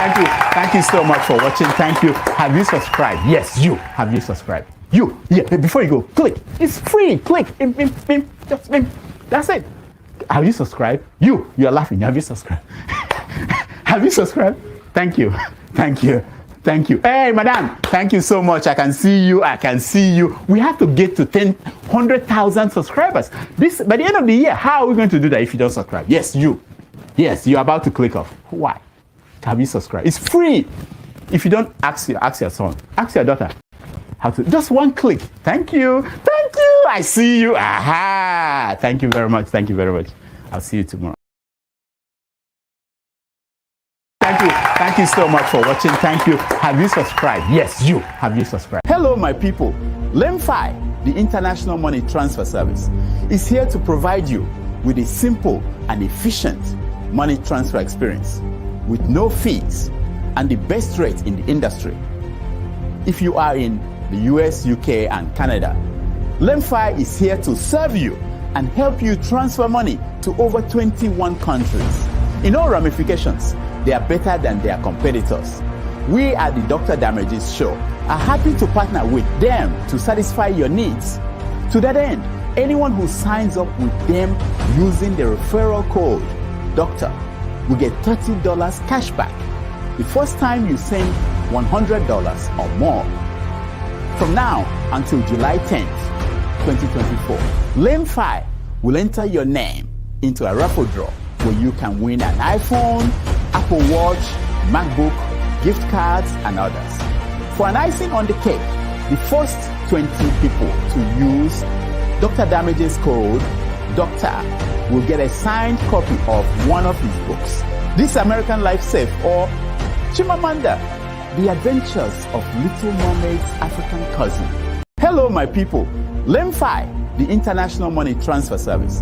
Thank you. Thank you so much for watching. Thank you. Have you subscribed? Yes, you. Have you subscribed? You. Yeah, before you go, click. It's free. Click. Just that's it. Have you subscribed? You are laughing. Have you subscribed? Have you subscribed? Thank you. Thank you. Thank you. Hey, madam. Thank you so much. I can see you. I can see you. We have to get to 100,000 subscribers. This by the end of the year. How are we going to do that if you don't subscribe? Yes, you. Yes, you're about to click off. Why? Have you subscribed? It's free. If you don't, ask your son. Ask your daughter. How to? Just one click. Thank you. Thank you. I see you. Aha. Thank you very much. Thank you very much. I'll see you tomorrow. Thank you. Thank you so much for watching. Thank you. Have you subscribed? Yes, you. Have you subscribed? Hello, my people. LEMFI, the International Money Transfer Service, is here to provide you with a simple and efficient money transfer experience with no fees and the best rate in the industry. If you are in the US, UK, and Canada, LEMFI is here to serve you and help you transfer money to over 21 countries. In all ramifications, they are better than their competitors. We at the Dr. Damages Show are happy to partner with them to satisfy your needs. To that end, anyone who signs up with them using the referral code DOCTOR will get $30 cash back the first time you send $100 or more. From now until July 10th, 2024, LEMFI will enter your name into a raffle draw where you can win an iPhone, Apple Watch, MacBook, gift cards, and others. For an icing on the cake, the first 20 people to use Dr. Damages code DOCTOR will get a signed copy of one of his books, This American Life Safe or Chimamanda, The Adventures of Little Mermaid's African Cousin. Hello, my people. LEMFI, the International Money Transfer Service.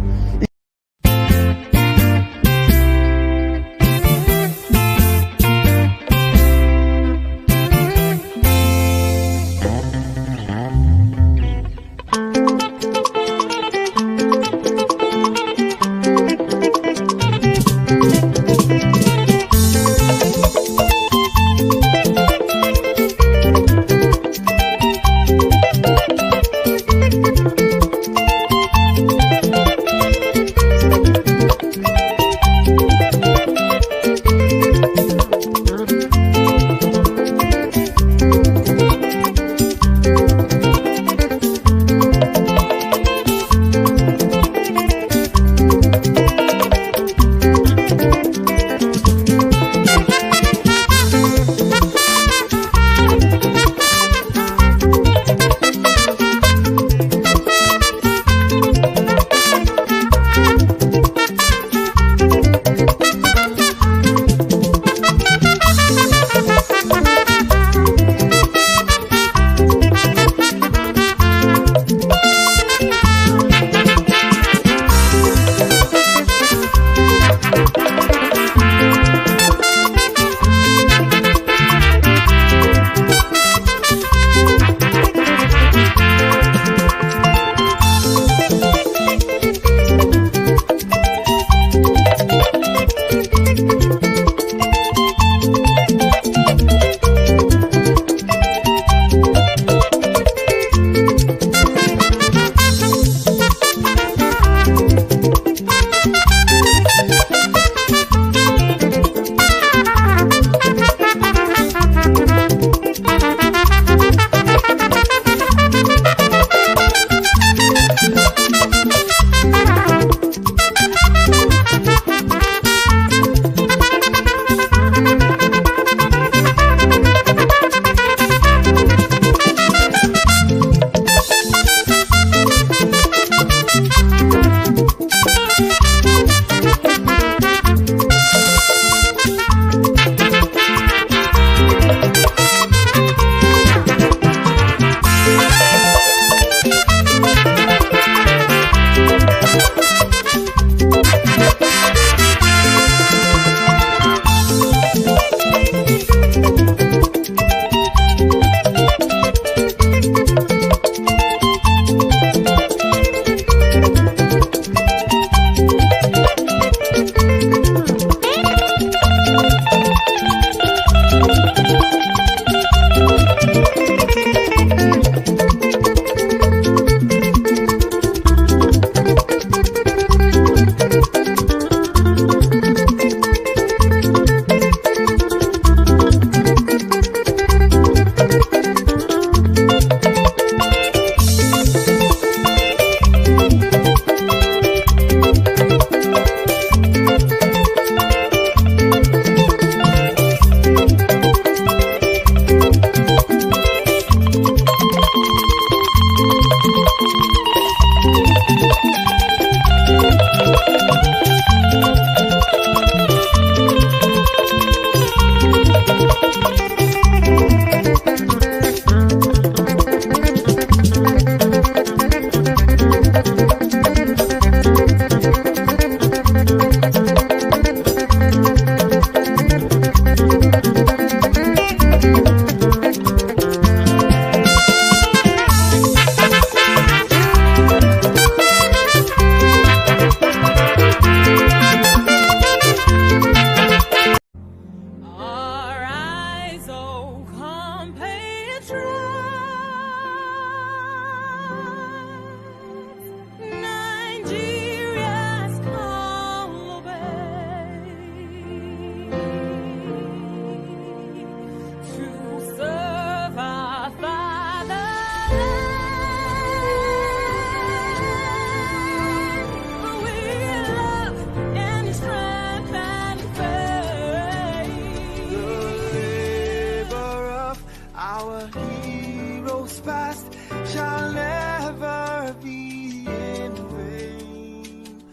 Our heroes past shall never be in vain.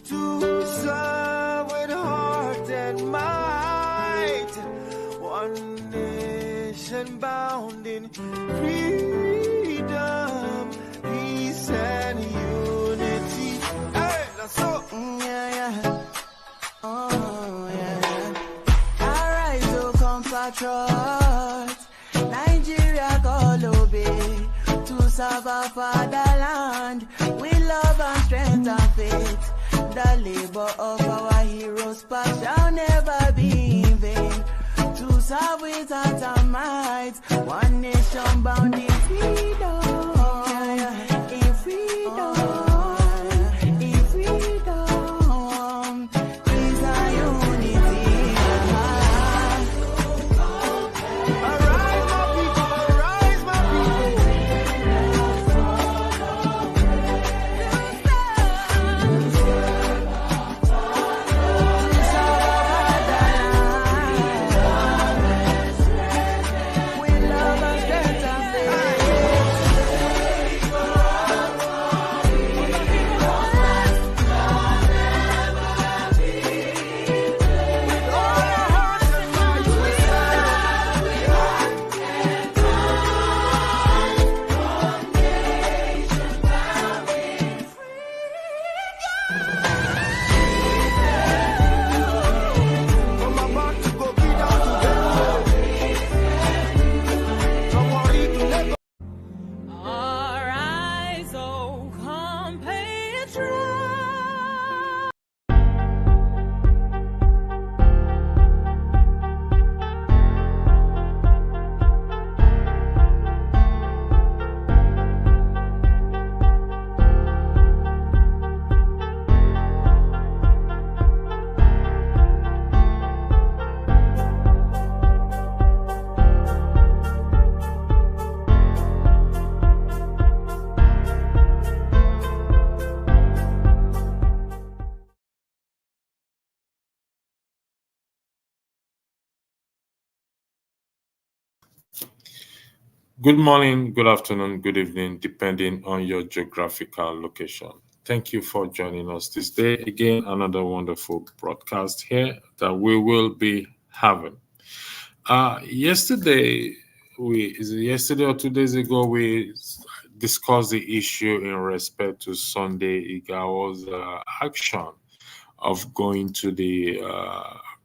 To serve with heart and might, one nation bound in freedom, peace and unity. Hey, that's all. Oh, yeah. Arise, O compatriots, Nigeria call obey, to serve our fatherland with love and strength and faith. The labor of our heroes past shall never be in vain. To serve with heart and might, one nation bound in freedom, in freedom. Good morning, good afternoon, good evening, depending on your geographical location. Thank you for joining us this day. Again, another wonderful broadcast here that we will be having. Yesterday or 2 days ago, we discussed the issue in respect to Sunday Igawo's action of going to the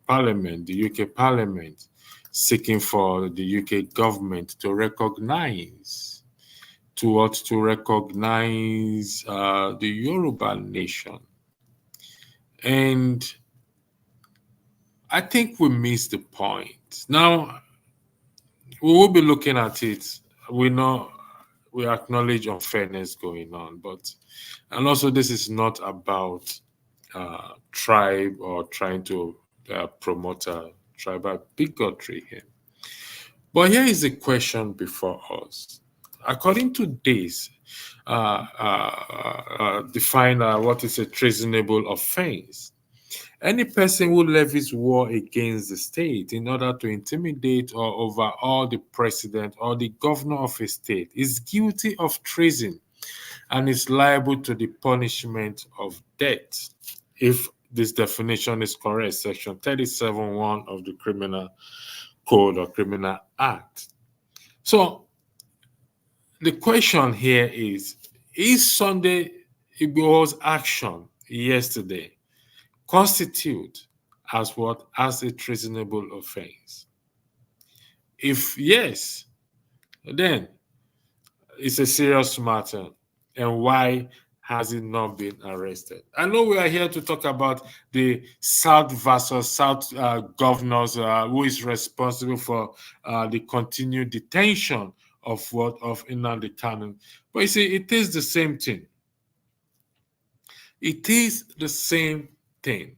Parliament, the UK Parliament, seeking for the UK government to recognize the Yoruba nation. And I think we missed the point. Now, we will be looking at it. We acknowledge unfairness going on, and also this is not about tribe or trying to promote tribal bigotry here. But here is the question before us. According to this, define what is a treasonable offense. Any person who levies war against the state in order to intimidate or overawe the president or the governor of a state is guilty of treason and is liable to the punishment of death. If this definition is correct, section 37(1) of the Criminal Code or Criminal Act. So the question here is Sunday Igbo's action yesterday constitute as what? As a treasonable offense? If yes, then it's a serious matter. And why has it not been arrested? I know we are here to talk about the South versus South governors who is responsible for the continued detention of Nnamdi Kanu. But you see, it is the same thing. It is the same thing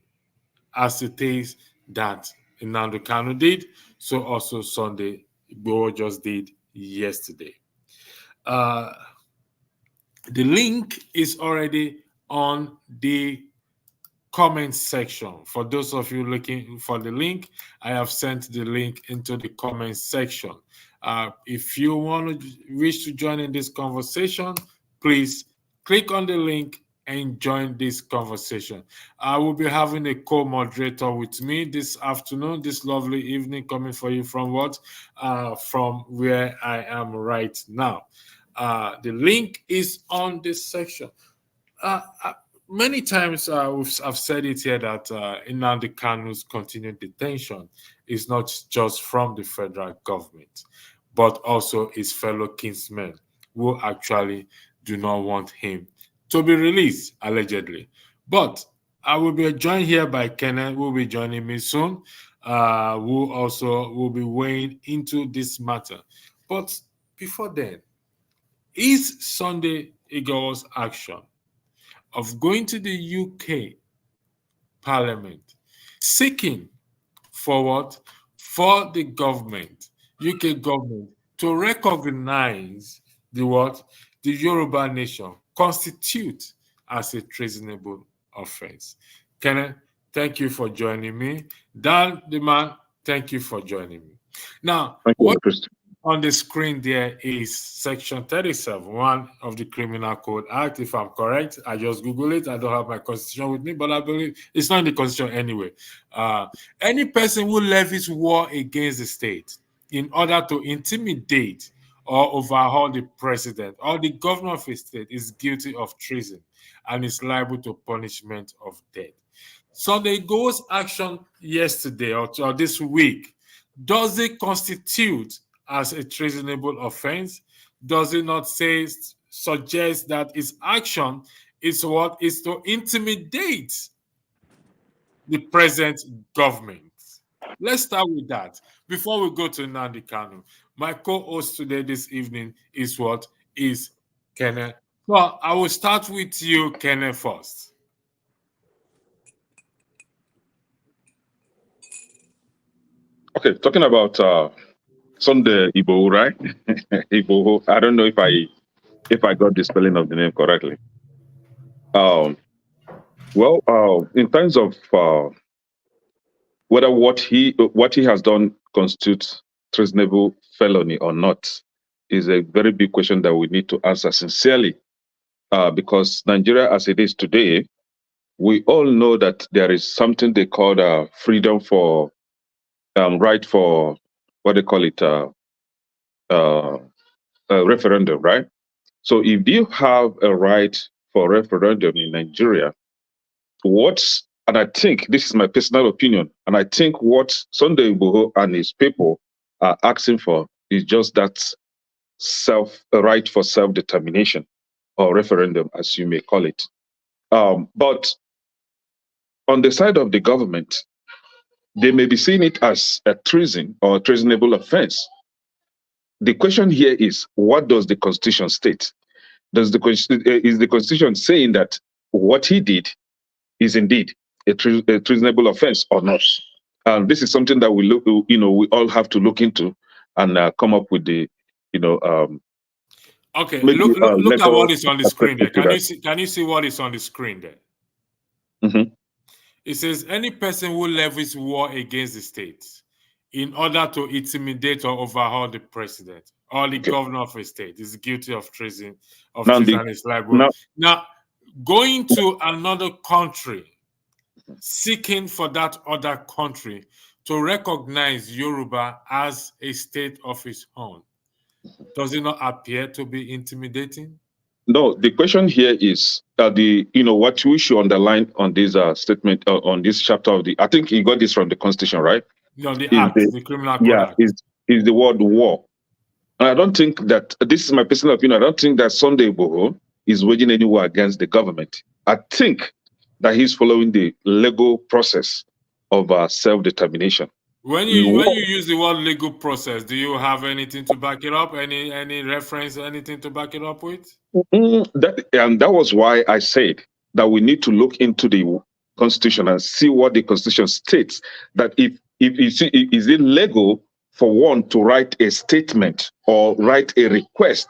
as it is that Nnamdi Kanu did, so also Sunday Igbo just did yesterday. The link is already on the comment section. For those of you looking for the link, I have sent the link into the comment section. If you wish to join in this conversation, please click on the link and join this conversation. I will be having a co-moderator with me this afternoon, this lovely evening, coming for you from what? From where I am right now. The link is on this section. Many times I've said it here that Nnamdi Kanu's continued detention is not just from the federal government, but also his fellow kinsmen who actually do not want him to be released, allegedly. But I will be joined here by Kenneth, who will be joining me soon, who also will be weighing into this matter. But before then, is Sunday Igbo's action of going to the UK Parliament, seeking for what? For the government, UK government, to recognize the what? The Yoruba nation constitute as a treasonable offense. Kenneth, thank you for joining me. Dan, the man, thank you for joining me. Now, what on the screen there is Section 37, one of the Criminal Code Act, if I'm correct. I just Google it. I don't have my constitution with me, but I believe it's not in the constitution anyway. Any person who levies war against the state in order to intimidate or overhaul the president or the governor of a state is guilty of treason and is liable to punishment of death. So the Igbo's action yesterday or this week, does it constitute as a treasonable offense? Does it not suggest that its action is what is to intimidate the present government? Let's start with that before we go to Nnamdi Kanu. My co-host today this evening is what? Is Kenneth. Well, I will start with you, Kenneth, first. Okay, talking about Sunday Igbo, right? Igbo. I don't know if I got the spelling of the name correctly. In terms of whether what he has done constitutes treasonable felony or not is a very big question that we need to answer sincerely, because Nigeria, as it is today, we all know that there is something they call freedom for right for what they call it referendum, right? So if you have a right for referendum in Nigeria, and I think this is my personal opinion, and I think what Sunday Igboho and his people are asking for is just that right for self-determination or referendum, as you may call it. But on the side of the government, they may be seeing it as a treason or a treasonable offense. The question here is, what does the Constitution state? Is the Constitution saying that what he did is indeed a treasonable offense or not? This is something that we all have to look into and come up with the, Okay, look at what is on the screen there. Can you see what is on the screen there? Mm-hmm. It says any person who levies war against the state in order to intimidate or overhaul the president or the governor of a state is guilty of treason and is liable. Now, going to another country, seeking for that other country to recognize Yoruba as a state of its own, does it not appear to be intimidating? No, the question here is what we should underline on this statement on this chapter of I think you got this from the Constitution, right? No, the Criminal Code Act. Is the word war. And I don't think that, this is my personal opinion, I don't think that Sunday Igboho is waging any war against the government. I think that he's following the legal process of self-determination. When you use the word legal process, do you have anything to back it up? Any reference, anything to back it up with? That was why I said that we need to look into the Constitution and see what the Constitution states. That if you see, is it legal for one to write a statement or write a request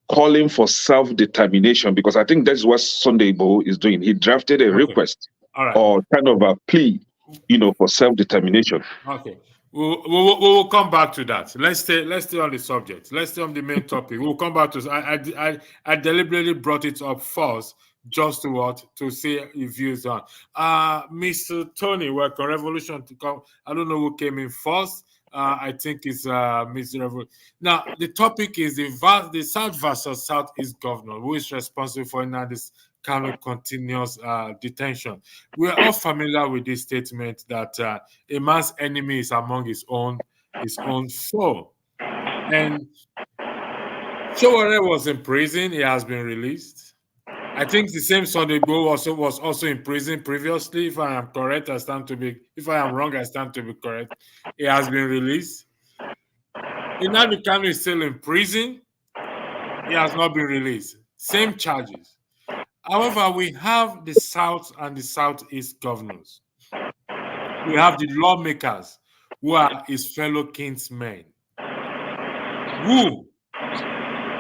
calling for self-determination? Because I think that's what Sunday Igboho is doing. He drafted a request or kind of a plea, for self-determination. Okay. We'll come back to that. Let's stay on the subject. Let's stay on the main topic. We'll come back to. I deliberately brought it up first, just to see your views on. Mr. Tony, welcome. Revolution to come. I don't know who came in first. I think it's Mr. Revolution. Now the topic is the South versus Southeast governor, who is responsible for this kind of continuous detention. We are all familiar with this statement that a man's enemy is among his own foe. And Showore was in prison. He has been released. I think the same Sunday Igbo was also in prison previously. If I am correct, I stand to be. If I am wrong, I stand to be correct. He has been released. Nnamdi Kanu is still in prison. He has not been released. Same charges. However, we have the South and the Southeast governors. We have the lawmakers who are his fellow kinsmen, who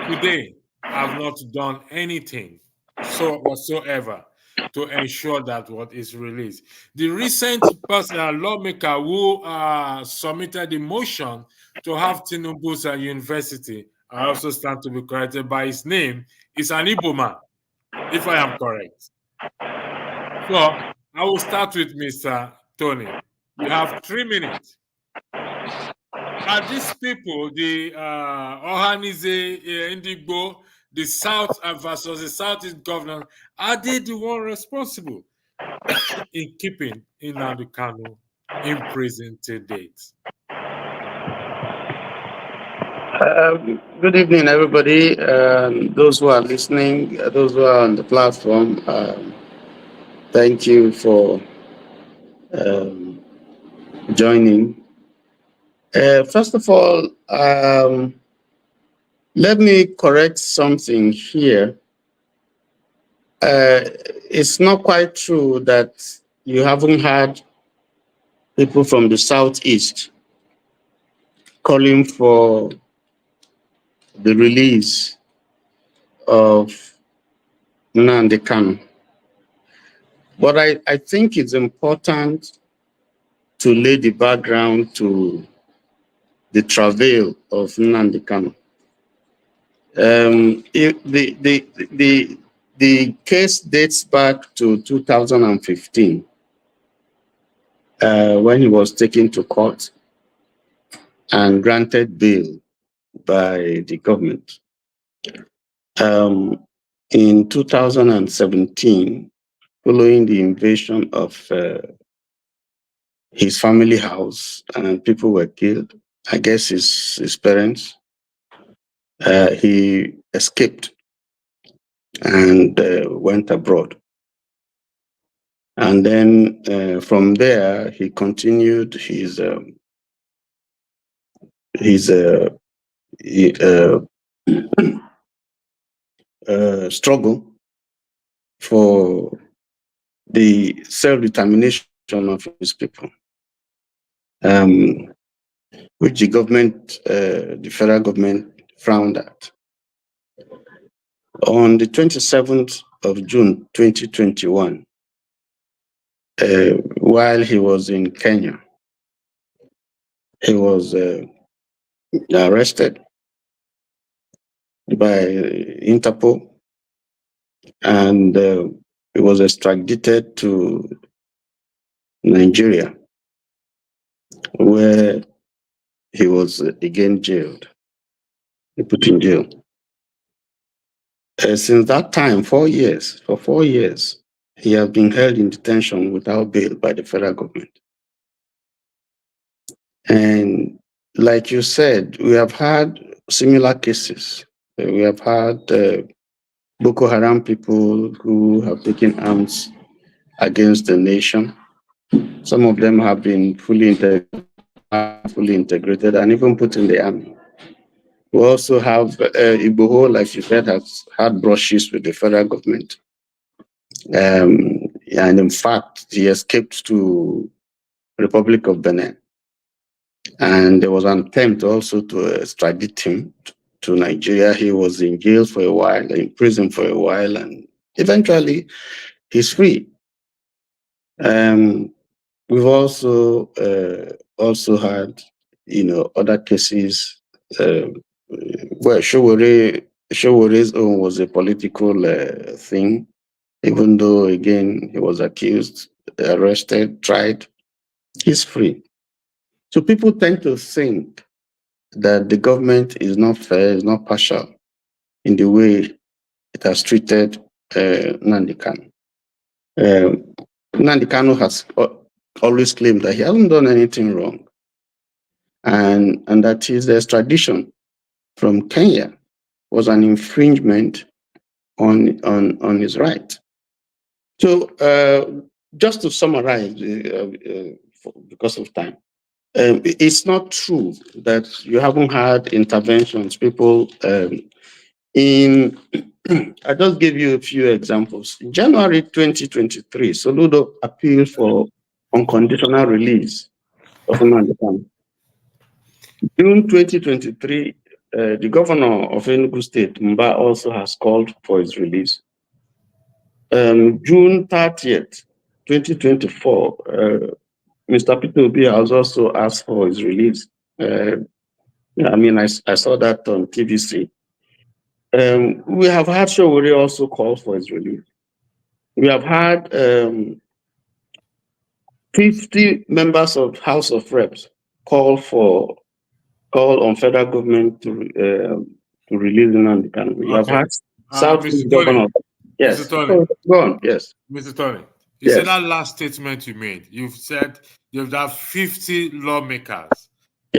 today have not done anything whatsoever to ensure that what is released. The recent lawmaker who submitted the motion to have Tinubu's university, I also stand to be corrected by his name, is an Igbo man, if I am correct. So I will start with Mr. Tony. You have 3 minutes. Are these people, the Ohanaeze Ndigbo, the South versus the Southeast governor, are they the one responsible in keeping Nnamdi Kanu in prison to date? Good evening, everybody. Those who are listening, those who are on the platform, thank you for joining. First of all, let me correct something here. It's not quite true that you haven't had people from the Southeast calling for the release of Nnamdi Kanu. But I think it's important to lay the background to the travail of Nnamdi Kanu. The case dates back to 2015, when he was taken to court and granted bail by the government. In 2017, following the invasion of his family house and people were killed, I guess his parents, he escaped and went abroad. And then from there, he continued his struggle for the self-determination of his people, which the government, the federal government, frowned at. On the 27th of June 2021, while he was in Kenya, he was arrested by Interpol, and he was extradited to Nigeria, where he was again jailed, put in jail. Since that time, 4 years, for 4 years, he has been held in detention without bail by the federal government. And like you said, we have had similar cases. We have had Boko Haram people who have taken arms against the nation. Some of them have been fully integrated and even put in the army. We also have Igbo, like you said, has had brushes with the federal government. And in fact, he escaped to Republic of Benin. And there was an attempt also to extradite him to Nigeria. He was in jail for a while, in prison for a while, and eventually he's free. We've also also had, other cases. Well, Showore's own was a political thing, even though, again, he was accused, arrested, tried. He's free. So people tend to think that the government is not fair, is not partial in the way it has treated Nnamdi Kanu. Nnamdi Kanu has always claimed that he hasn't done anything wrong, and that his extradition from Kenya was an infringement on his right. So just to summarize, because of time, it's not true that you haven't had interventions. People I just give you a few examples. In January 2023, Soludo appealed for unconditional release of Nnamdi Kanu. June 2023, the governor of Enugu State, Mba, also has called for his release. June 30th, 2024, Mr. Peter Obi has also asked for his release. I saw that on TVC. We have had Showore also call for his release. We have had 50 members of House of Reps call on federal government to release Nnamdi Kanu. We have had Southeast governor. Yes. Mr. Tony. Go on. Yes. Mr. Tony, you said that last statement you made. You've said you've had 50 lawmakers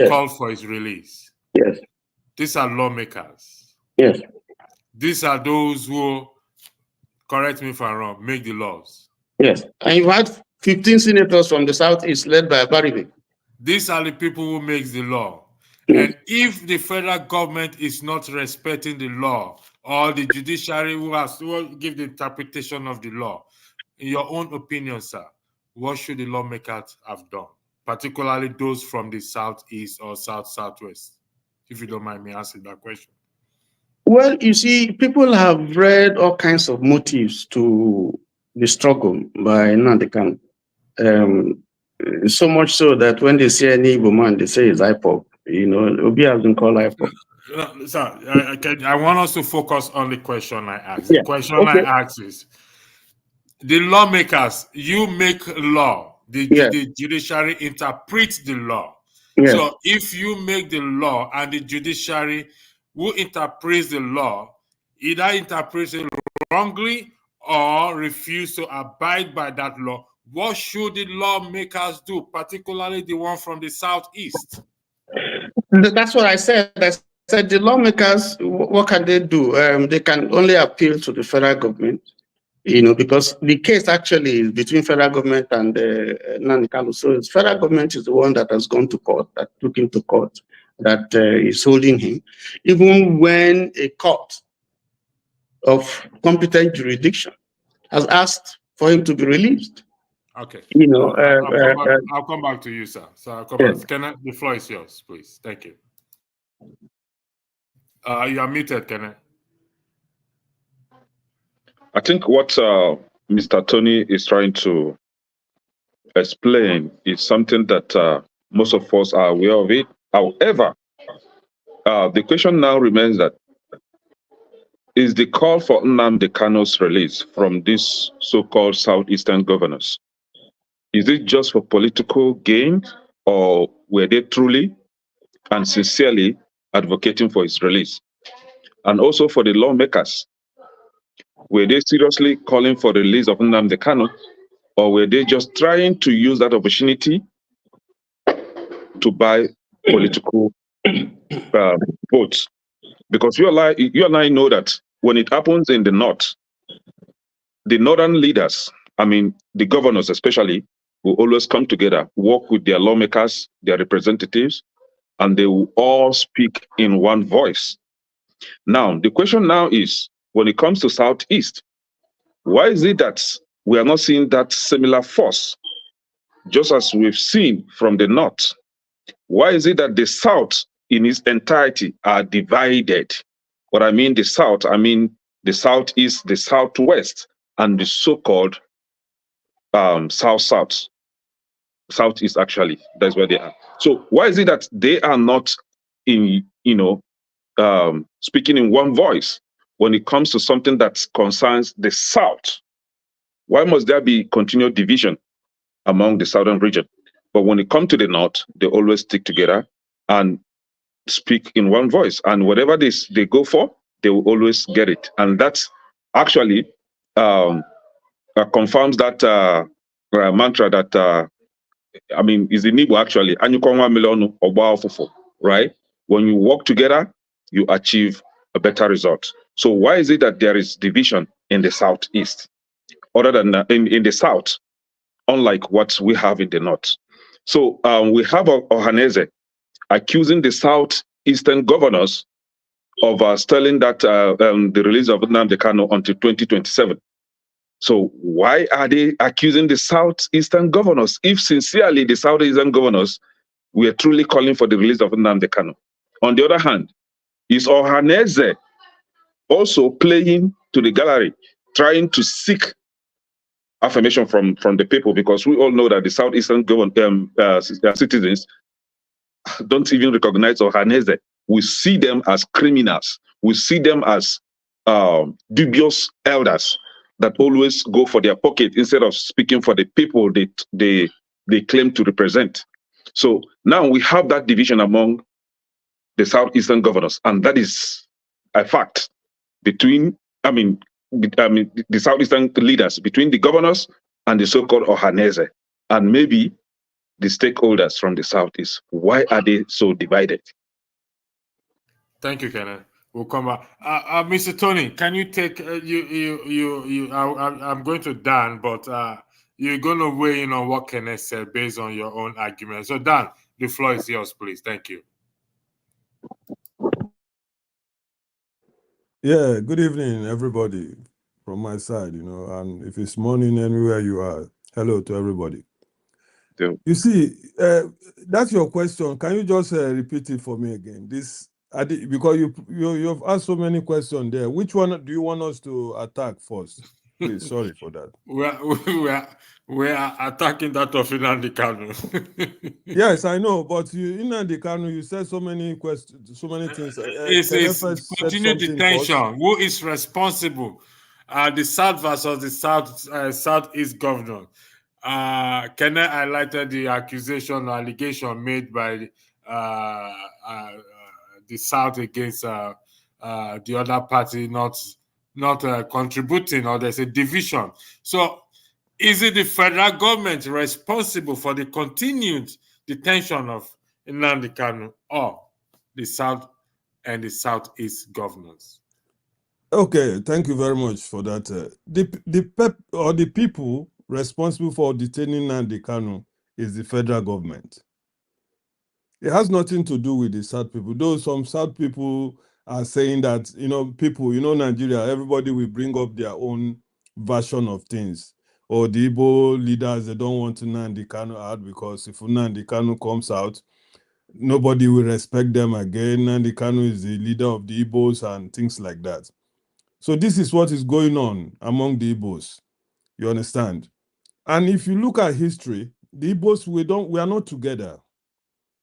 call for his release. Yes. These are lawmakers. Yes. These are those who, correct me if I'm wrong, make the laws. Yes. And you've had 15 senators from the Southeast led by Baribe. These are the people who make the law. And if the federal government is not respecting the law, or the judiciary who has to give the interpretation of the law, in your own opinion, sir, what should the lawmakers have done? Particularly those from the Southeast or Southwest, if you don't mind me asking that question. Well, you see, people have read all kinds of motives to the struggle by Nnamdi Kanu. So much so that when they see any Igbo man, they say it's IPOB. Obi has been called IPOB. Sir, I want us to focus on the question I asked. The question I asked is, the lawmakers, you make law, the judiciary interprets the law. Yes. So if you make the law and the judiciary who interprets the law either interprets it wrongly or refuse to abide by that law, what should the lawmakers do, particularly the one from the Southeast? That's what I said. I said the lawmakers, what can they do? They can only appeal to the federal government, because the case actually is between federal government and Nnamdi Kanu. So the federal government is the one that has gone to court, that took him to court, that is holding him, even when a court of competent jurisdiction has asked for him to be released. Okay. I'll come back to you, sir. So I'll come back. The floor is yours, please. Thank you. You are muted, Kenneth. I think what Mr. Tony is trying to explain is something that most of us are aware of it. However, the question now remains that is the call for Nnamdi Kanu's release from these so-called Southeastern governors, is it just for political gain, or were they truly and sincerely advocating for his release? And also for the lawmakers, were they seriously calling for the release of Nnamdi Kanu, or were they just trying to use that opportunity to buy political votes? Because you and I know that when it happens in the North, the Northern leaders, the governors especially, will always come together, work with their lawmakers, their representatives, and they will all speak in one voice. Now, the question now is, when it comes to Southeast, why is it that we are not seeing that similar force, just as we've seen from the North? Why is it that the South in its entirety are divided? What I mean the South, the Southeast, the Southwest, and the so-called South-South. Southeast, actually. That's where they are. So why is it that they are not in, speaking in one voice when it comes to something that concerns the South? Why must there be continued division among the Southern region? But when it comes to the North, they always stick together and speak in one voice. And whatever they go for, they will always get it. And that's actually confirms that mantra that is in Igbo actually. Anyukonwa milonu oba ofufo, right? When you work together, you achieve a better result. So why is it that there is division in the Southeast, other than in the South, unlike what we have in the North? So we have Ohanaeze accusing the Southeastern governors of stalling that the release of Nnamdi Kanu until 2027. So why are they accusing the Southeastern governors if sincerely the Southeastern governors were truly calling for the release of Nnamdi Kanu? On the other hand, is Ohanaeze also playing to the gallery, trying to seek affirmation from the people? Because we all know that the Southeastern citizens don't even recognize Ohanaeze. We see them as criminals. We see them as dubious elders that always go for their pocket instead of speaking for the people they claim to represent. So now we have that division among the Southeastern governors, and that is a fact between, the Southeastern leaders, between the governors and the so-called Ohanaeze, and maybe the stakeholders from the Southeast. Why are they so divided? Thank you, Kenneth. We'll come back. Mr. Tony, can you take I'm going to Dan, but you're going to weigh in on what Kenneth said based on your own argument. So Dan, the floor is yours, please. Thank you. Yeah, good evening, everybody, from my side, and if it's morning anywhere you are, hello to everybody. Yeah. You see, that's your question. Can you just repeat it for me again? Because you've asked so many questions there. Which one do you want us to attack first? Please, sorry for that. We're attacking that of Nnamdi Kanu. Yes, I know, but Nnamdi Kanu, you said so many questions, so many things. It's continued detention. Who is responsible? The South versus the Southeast governor. Kenneth highlighted the accusation or allegation made by the South against the other party not contributing, or there's a division. So is it the federal government responsible for the continued detention of Nnamdi Kanu, or the South and the Southeast governors? Okay, thank you very much for that. The people responsible for detaining Nnamdi Kanu is the federal government. It has nothing to do with the South people. Though some South people are saying that, Nigeria, everybody will bring up their own version of things. Or the Igbo leaders, they don't want Nnamdi Kanu out because if Nnamdi Kanu comes out, nobody will respect them again. Nnamdi Kanu is the leader of the Igbos and things like that. So this is what is going on among the Igbos. You understand? And if you look at history, the Igbos, we are not together.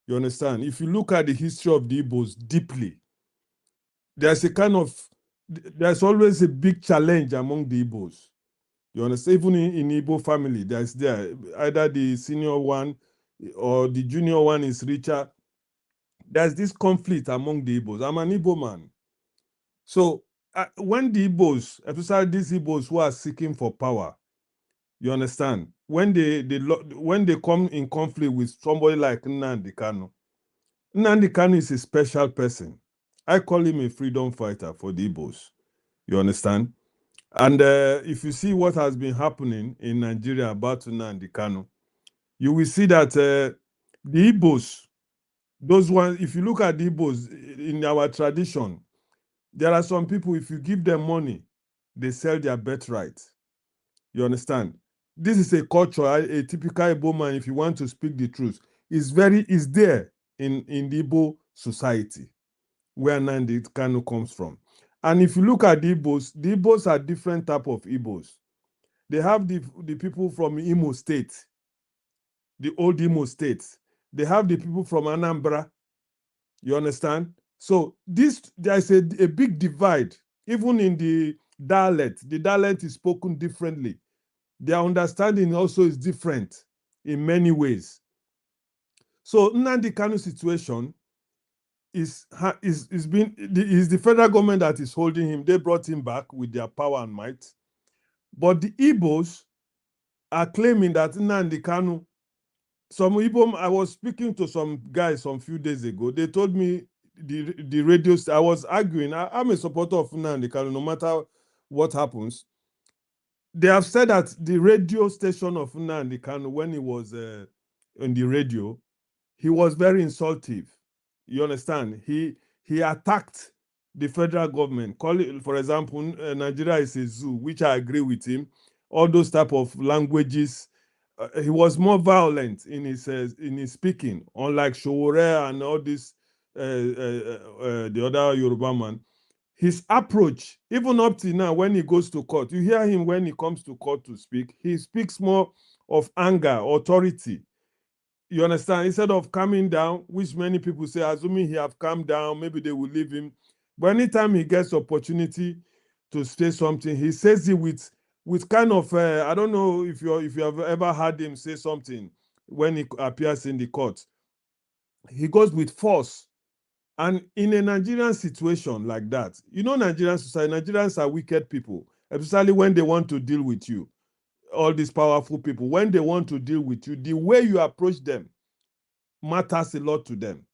You understand? If you look at the history of the Igbos deeply, there's always a big challenge among the Igbos. You understand? Even in Igbo family, there's either the senior one or the junior one is richer. There's this conflict among the Igbos. I'm an Igbo man. So when the Igbos, especially these Igbos who are seeking for power, you understand, when they come in conflict with somebody like Nnamdi Kanu, Nnamdi Kanu is a special person. I call him a freedom fighter for the Igbos. You understand? And if you see what has been happening in Nigeria about Nnamdi Kanu, you will see that the Igbos, those ones, if you look at the Igbos in our tradition, there are some people, if you give them money, they sell their birthright. You understand? This is a culture, a typical Igbo man, if you want to speak the truth, is there in the Igbo society where Nnamdi Kanu comes from. And if you look at the Igbos are different type of Igbos. They have the people from Imo State. the old Imo states. They have the people from Anambra. You understand? So there's a big divide, even in the dialect. The dialect is spoken differently. Their understanding also is different in many ways. So Nnamdi Kanu situation is the federal government that is holding him. They brought him back with their power and might. But the Igbos are claiming that Nnamdi Kanu, some Igbo, I was speaking to some guys some few days ago. They told me the radio, I was arguing. I'm a supporter of Nnamdi Kanu, no matter what happens. They have said that the radio station of Nnamdi Kanu, when he was on the radio, he was very insultive. You understand? He attacked the federal government. Call it, for example, Nigeria is a zoo, which I agree with him. All those type of languages. He was more violent in his speaking, unlike Showore and all this the other Yoruba man. His approach, even up to now, when he goes to court, you hear him when he comes to court to speak. He speaks more of anger, authority. You understand? Instead of calming down, which many people say, assuming he have calmed down, maybe they will leave him. But anytime he gets opportunity to say something, he says it with kind of I don't know if you have ever heard him say something when he appears in the court. He goes with force. And in a Nigerian situation like that, you know, Nigerian society, Nigerians are wicked people, especially when they want to deal with you. All these powerful people, when they want to deal with you, the way you approach them matters a lot to them.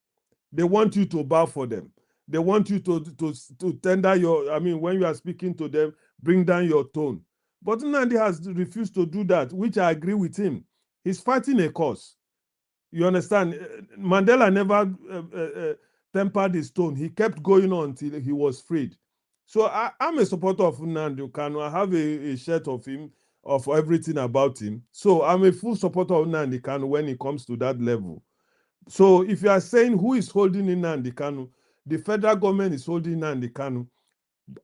They want you to bow for them. They want you to tender your, when you are speaking to them, bring down your tone. But Nnamdi has refused to do that, which I agree with him. He's fighting a cause. You understand? Mandela never tempered his tone. He kept going on until he was freed. So I'm a supporter of Nnamdi Kanu. I have a shirt of him, of everything about him. So I'm a full supporter of Nnamdi Kanu when it comes to that level. So if you are saying who is holding in Nnamdi Kanu, the federal government is holding Nnamdi Kanu,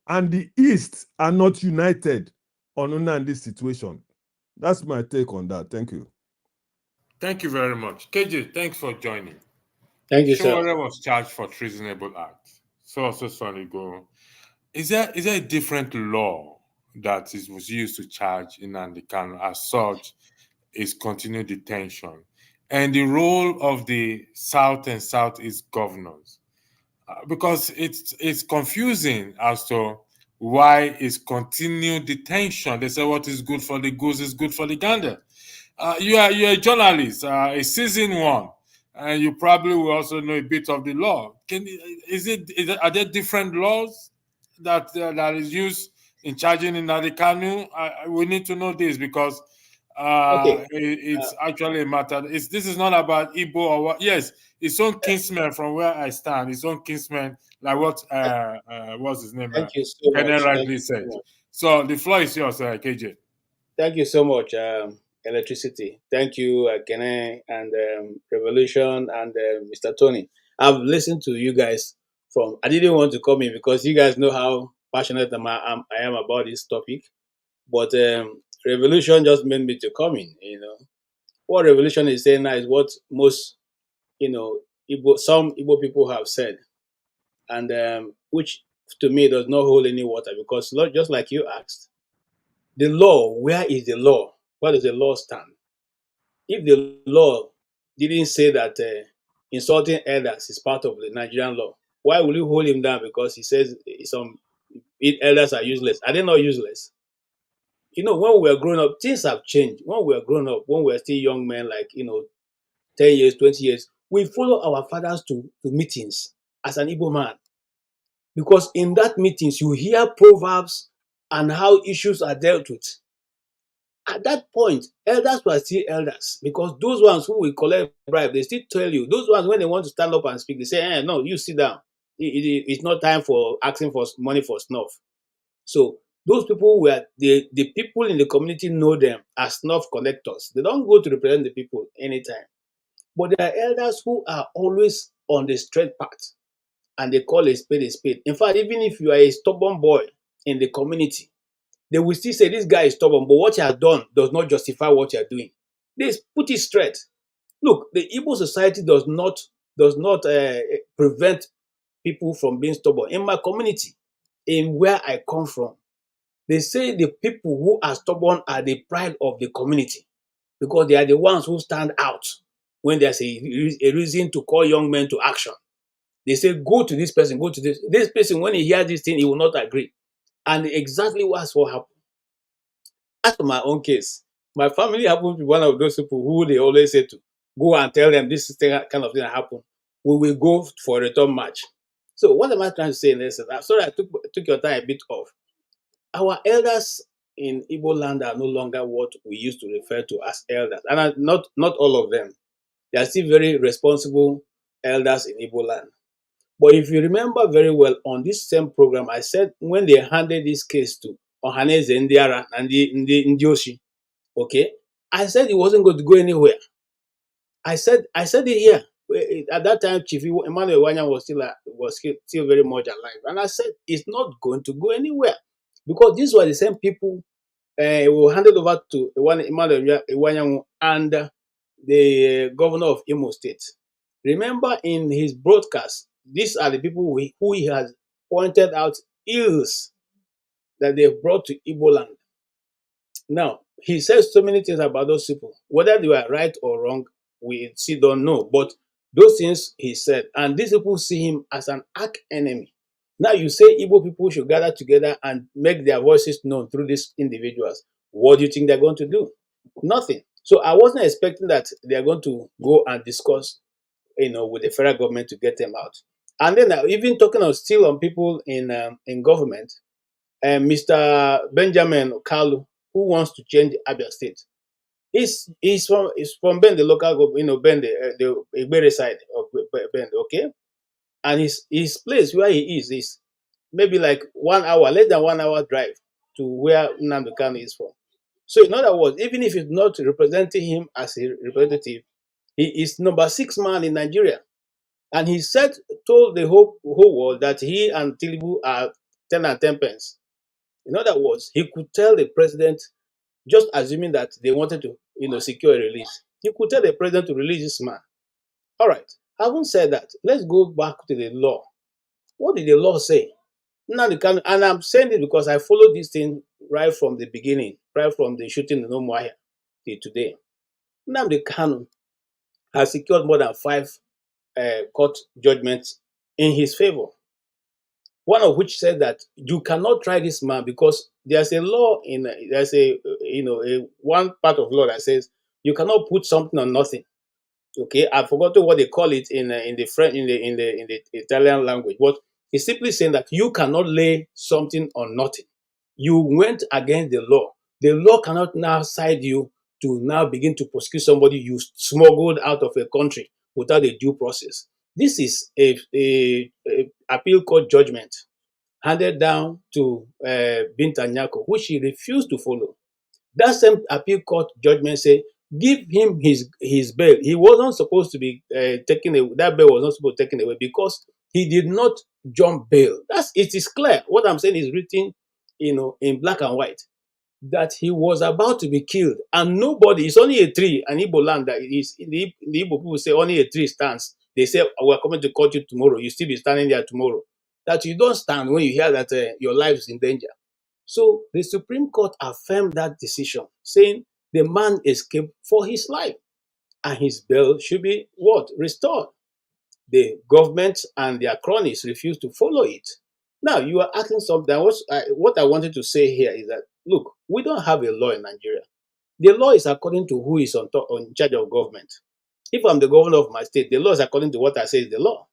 and the East are not united on Nnamdi's situation. That's my take on that. Thank you. Thank you very much. KJ, thanks for joining. Thank you, sir. Showore was charged for treasonable act. So also Sonigo. Is there a different law that was used to charge Nnamdi Kanu as such is continued detention? And the role of the South and Southeast governors? Because it's confusing as to why is continued detention. They say what is good for the goose is good for the gander. You're a journalist, a seasoned one, and you probably will also know a bit of the law. Are there different laws that is used in charging Nnamdi Kanu? We need to know this because it's actually a matter. This is not about Igbo or what. Yes, its own kinsman from where I stand. Its own kinsman, like what what's his name? Thank you so much. Rightly said. So the floor is yours, KJ. Thank you so much, Electricity. Thank you, Kene and Revolution and Mr. Tony. I've listened to you guys I didn't want to come in because you guys know how passionate I am about this topic. But Revolution just made me to come in, What Revolution is saying now is what most, some Igbo people have said. And which to me does not hold any water because just like you asked, the law, where is the law? Where does the law stand? If the law didn't say that insulting elders is part of the Nigerian law, why will you hold him down because he says some elders are useless? Are they not useless? When we were growing up, things have changed. When we were growing up, when we were still young men, like 10 years, 20 years, we follow our fathers to meetings as an Igbo man. Because in that meetings, you hear proverbs and how issues are dealt with. At that point, elders were still elders because those ones who will collect bribe, they still tell you. Those ones, when they want to stand up and speak, they say, no, you sit down. It's not time for asking for money for snuff. So those people the people in the community know them as snuff collectors. They don't go to represent the people anytime. But there are elders who are always on the straight path and they call a spade a spade. In fact, even if you are a stubborn boy in the community, they will still say this guy is stubborn, but what he has done does not justify what you are doing. They put it straight. Look, the Igbo society does not prevent people from being stubborn. In my community, in where I come from, they say the people who are stubborn are the pride of the community because they are the ones who stand out when there's a reason to call young men to action. They say, go to this person, go to this person. When he hears this thing, he will not agree. And exactly what's what happened. As for my own case, my family happened to be one of those people who they always say to go and tell them this kind of thing that happened. We will go for a return match. So what am I trying to say in this? I'm sorry I took your time a bit off. Our elders in Igbo land are no longer what we used to refer to as elders, and not all of them. They are still very responsible elders in Igbo land. But if you remember very well, on this same program, I said when they handed this case to Ohanaeze Ndigbo and the Ndioshi, okay, I said it wasn't going to go anywhere. I said it here. At that time, Chief Emmanuel Wanya was still very much alive, and I said it's not going to go anywhere because these were the same people were handed over to Emmanuel Wanya and the governor of Imo State. Remember, in his broadcast, these are the people who he has pointed out ills that they've brought to Igbo land. Now, he says so many things about those people. Whether they were right or wrong, we still don't know. But those things he said, and these people see him as an arch enemy. Now, you say Igbo people should gather together and make their voices known through these individuals. What do you think they're going to do? Nothing. So I wasn't expecting that they're going to go and discuss, with the federal government to get them out. And then even talking of still on people in government, Mr. Benjamin Kalu, who wants to change Abia State. He's from Ben, the local government, Ben, the Igbere side of Ben, okay? And his place where he is maybe like 1 hour, less than 1 hour drive to where Nnamdi Kanu is from. So in other words, even if it's not representing him as a representative, he is number 6 man in Nigeria. And he told the whole world that he and Tinubu are 10 and 10 pence. In other words, he could tell the president, just assuming that they wanted to, secure a release, he could tell the president to release this man. All right. Having said that, let's go back to the law. What did the law say? Now and I'm saying it because I followed this thing right from the beginning, right from the shooting in Umuahia till today. Nnamdi Kanu has secured more than 5 court judgments in his favor. One of which said that you cannot try this man because there's a law there's a one part of law that says you cannot put something on nothing. Okay, I've forgotten what they call it in the French in the Italian language, but it's simply saying that you cannot lay something on nothing. You went against the law. The law cannot now side you to now begin to prosecute somebody you smuggled out of a country without a due process. This is a appeal court judgment handed down to Binta Nyako, which he refused to follow. That same appeal court judgment said, give him his bail. He wasn't supposed to be taken away. That bail was not supposed to be taken away because he did not jump bail. It is clear. What I'm saying is written, in black and white, that he was about to be killed, and nobody. It's only a tree, an Igbo land that is in the Igbo people say only a tree stands. They say we're coming to cut you tomorrow. You still be standing there tomorrow. That you don't stand when you hear that your life is in danger. So the Supreme Court affirmed that decision, saying the man escaped for his life and his bail should be what? Restored. The government and their cronies refused to follow it. Now, you are asking something. What I wanted to say here is that, look, we don't have a law in Nigeria. The law is according to who is in charge of government. If I'm the governor of my state, the law is according to what I say is the law.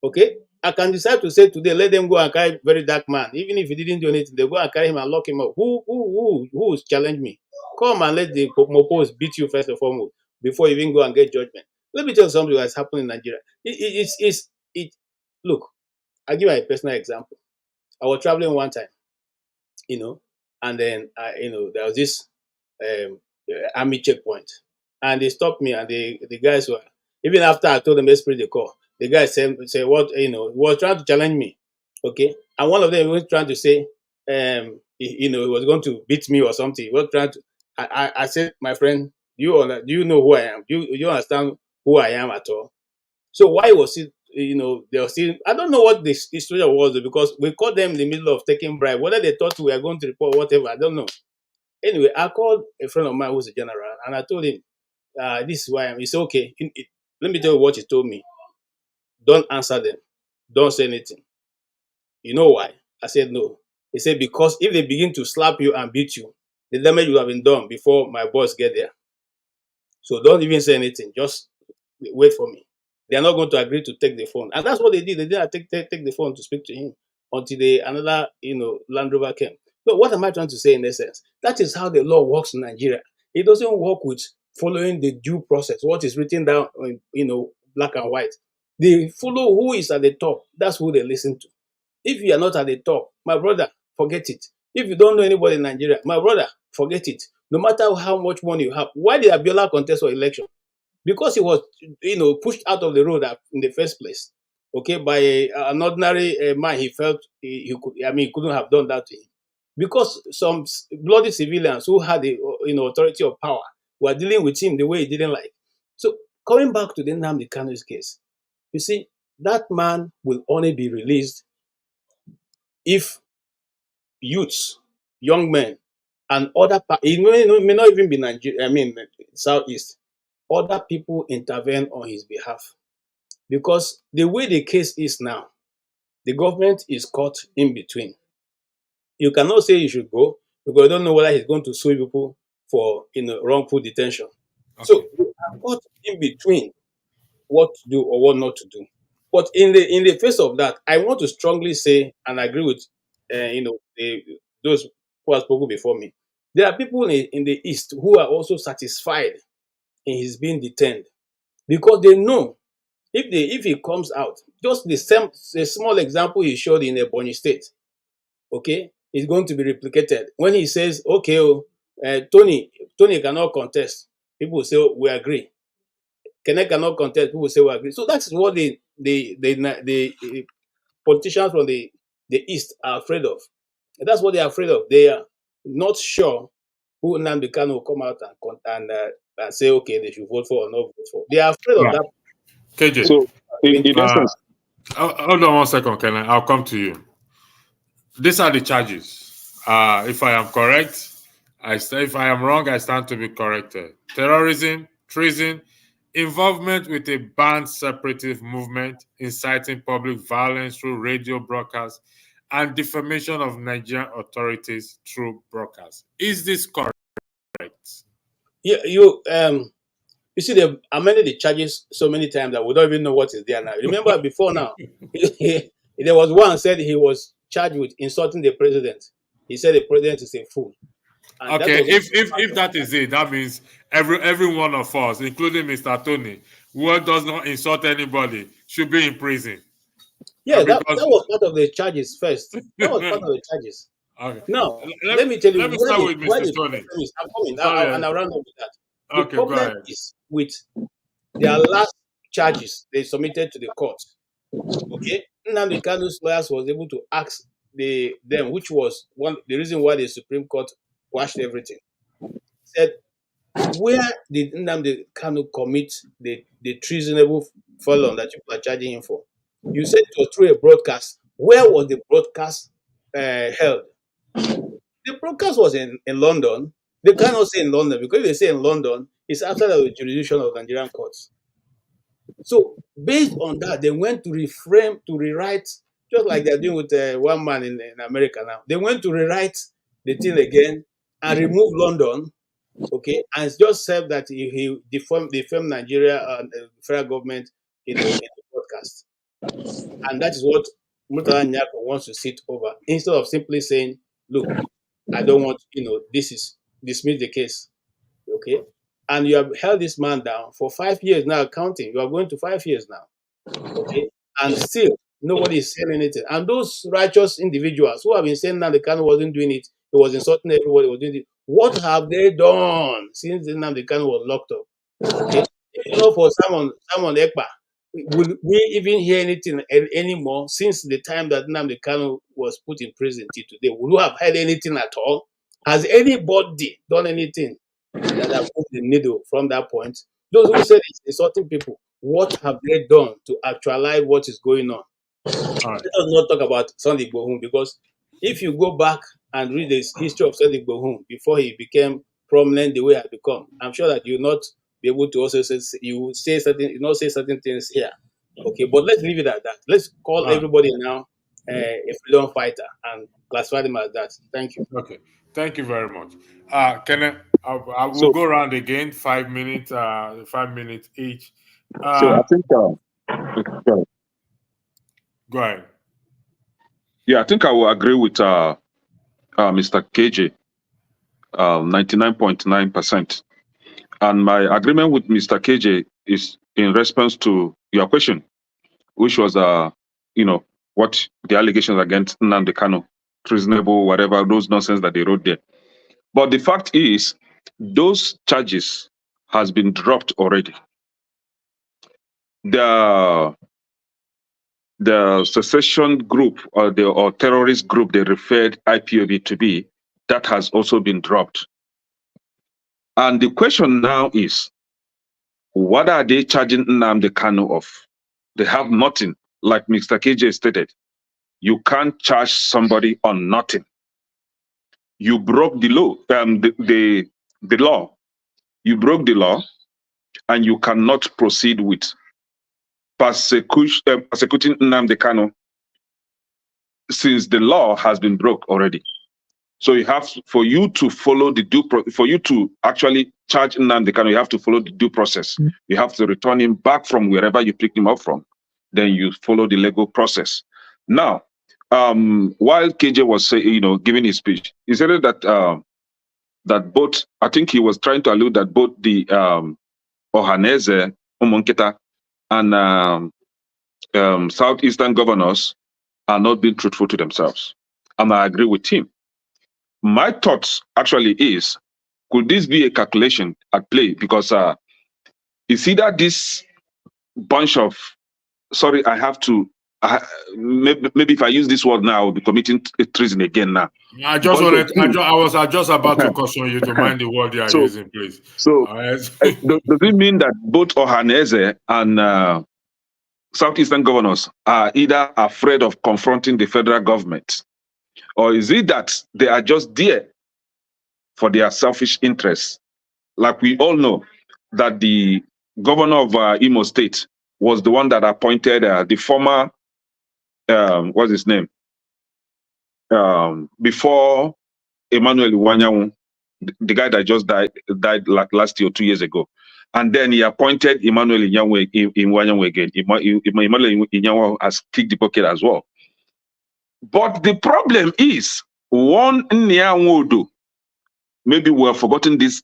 Okay? I can decide to say today, let them go and carry very dark man. Even if he didn't do anything, they go and carry him and lock him up. Who will challenge me? Come and let the Mopos beat you first and foremost before you even go and get judgment. Let me tell you something that's happening in Nigeria. Look, I'll give you a personal example. I was traveling one time, and then there was this army checkpoint, and they stopped me, and the guys were, even after I told them let's split the call, the guy said what, was trying to challenge me, okay, and one of them was trying to say he was going to beat me or something. He was trying to. I said, my friend, Do you know who I am? Do you understand who I am at all? So why was it, they were still, I don't know what this history was, because we caught them in the middle of taking bribe. Whether they thought we were going to report, whatever, I don't know. Anyway, I called a friend of mine who's a general, and I told him, this is why I am. He said, okay, let me tell you what he told me. Don't answer them. Don't say anything. You know why? I said, no. He said, because if they begin to slap you and beat you, the damage will have been done before my boss get there. So don't even say anything. Just wait for me. They are not going to agree to take the phone. And that's what they did. They didn't take the phone to speak to him until another, Land Rover came. So what am I trying to say in essence? That is how the law works in Nigeria. It doesn't work with following the due process, what is written down, black and white. They follow who is at the top. That's who they listen to. If you are not at the top, my brother, forget it. If you don't know anybody in Nigeria, my brother, forget it. No matter how much money you have. Why did Abiola contest for election? Because he was, pushed out of the road in the first place. Okay, by an ordinary man, he felt he could. I mean, he couldn't have done that to him, because some bloody civilians who had the authority of power were dealing with him the way he didn't like. So coming back to the Nnamdi Kanu's case, you see, that man will only be released if youths, young men, and other it may not even be Nigeria. I mean, Southeast. Other people intervene on his behalf, because the way the case is now, the government is caught in between. You cannot say you should go, because you don't know whether he's going to sue people for wrongful detention. Okay. So you are caught in between what to do or what not to do. But in the face of that, I want to strongly say and agree with those who have spoken before me. There are people in the East who are also satisfied in his being detained, because they know if he comes out, just the small example he showed in Ebonyi State, okay, is going to be replicated. When he says, okay, Tony cannot contest, people will say, oh, we agree. Kenneth cannot contest, people will say, we agree. So that's what the politicians from the East are afraid of. And that's what they are afraid of. They are not sure who Nnamdi Kanu will come out and say, okay, they should vote for or not vote for. They are afraid of Right. that. KJ. So, in essence, Hold on 1 second, Ken. I'll come to you. These are the charges. If I am correct, if I am wrong, I stand to be corrected. Terrorism, treason, involvement with a banned separatist movement, inciting public violence through radio broadcasts, and defamation of Nigerian authorities through broadcasts. Is this correct? Yeah, you see, they've amended the charges so many times that we don't even know what is there now. Remember before now, there was one said he was charged with insulting the president. He said the president is a fool. And Okay, that was if that is it, that means every one of us, including Mr. Tony, who does not insult anybody, should be in prison. yeah, that Because was part of the charges first. That was part of the charges. okay. Now, let me tell you let me where start with where Mr. the Tony. problem is. I'm coming, Sorry. and I'll round up with that. The Okay, go problem ahead. is with their last charges they submitted to the court. Okay, Nnamdi Kanu's lawyers was able to ask them, which was the reason why the Supreme Court quashed everything. Said, where did Nnamdi Kanu commit the treasonable felon that people are charging him for? You said it was through a broadcast. Where was the broadcast held? The broadcast was in London. They cannot say in London, because if they say in London, it's outside of the jurisdiction of Nigerian courts. So based on that, they went to rewrite, just like they're doing with one man in America now. They went to rewrite the thing again and remove London, okay, and just said that he defamed Nigeria and the federal government in the broadcast. And that is what Murtala Nyako wants to sit over, instead of simply saying, look, I don't want, dismiss the case, okay? And you have held this man down for 5 years now, counting. You are going to 5 years now, okay? And still, nobody is saying anything. And those righteous individuals who have been saying Nnamdi Kanu wasn't doing it, he was insulting everybody, was doing it. What have they done since Nnamdi Kanu was locked up? Okay? If not for Simon Ekpa, will we even hear anything anymore since the time that Nnamdi Kanu was put in prison till today? Will you have heard anything at all? Has anybody done anything that have moved the needle from that point. Those who say it's insulting people, what have they done to actualize what is going on? All right. Let us not talk about Sunday Igboho, because if you go back and read the history of Sunday Igboho before he became prominent the way he had become, I'm sure that you will not be able to also say, not say certain things here. Okay, but let's leave it at that. Let's call everybody now a freedom fighter and classify them as that. Thank you. Okay. Thank you very much. Can I will So, go around again, 5 minutes, 5 minutes each. I think, Go ahead. yeah, I think I will agree with Mr. KJ, 99.9%. And my agreement with Mr. KJ is in response to your question, which was, what the allegations against Nnamdi Kanu, treasonable, whatever, those nonsense that they wrote there. But the fact is, those charges has been dropped already. The secession group or terrorist group they referred IPOB to be, that has also been dropped. And the question now is, what are they charging Nnamdi Kanu of? They have nothing, like Mr. KJ stated. You can't charge somebody on nothing. You broke the law, the law. You broke the law, and you cannot proceed with persecuting Nnamdi Kanu since the law has been broke already. So you have, for you to follow the for you to actually charge Nnamdi Kanu, you have to follow the due process. You have to return him back from wherever you picked him up from. Then you follow the legal process. Now, while KJ was saying, giving his speech, he said that that both, I think he was trying to allude that both the Ohanaeze Ndigbo and Southeastern governors are not being truthful to themselves. And I agree with him. My thoughts actually is, could this be a calculation at play? Because it's either this bunch of, sorry, I have to, maybe if I use this word now, I'll be committing treason again now. I was just about to caution you to mind the word you are using, please. So, does it mean that both Ohanaeze and Southeastern governors are either afraid of confronting the federal government, or is it that they are just there for their selfish interests? Like we all know that the governor of Imo State was the one that appointed the former, what's his name? Before Emmanuel Iwanyanwu, the guy that just died like last year or 2 years ago. And then he appointed Emmanuel Iwanyanwu again. Emmanuel Iwanyanwu has kicked the bucket as well. But the problem is, one Nyanwodo, maybe we have forgotten this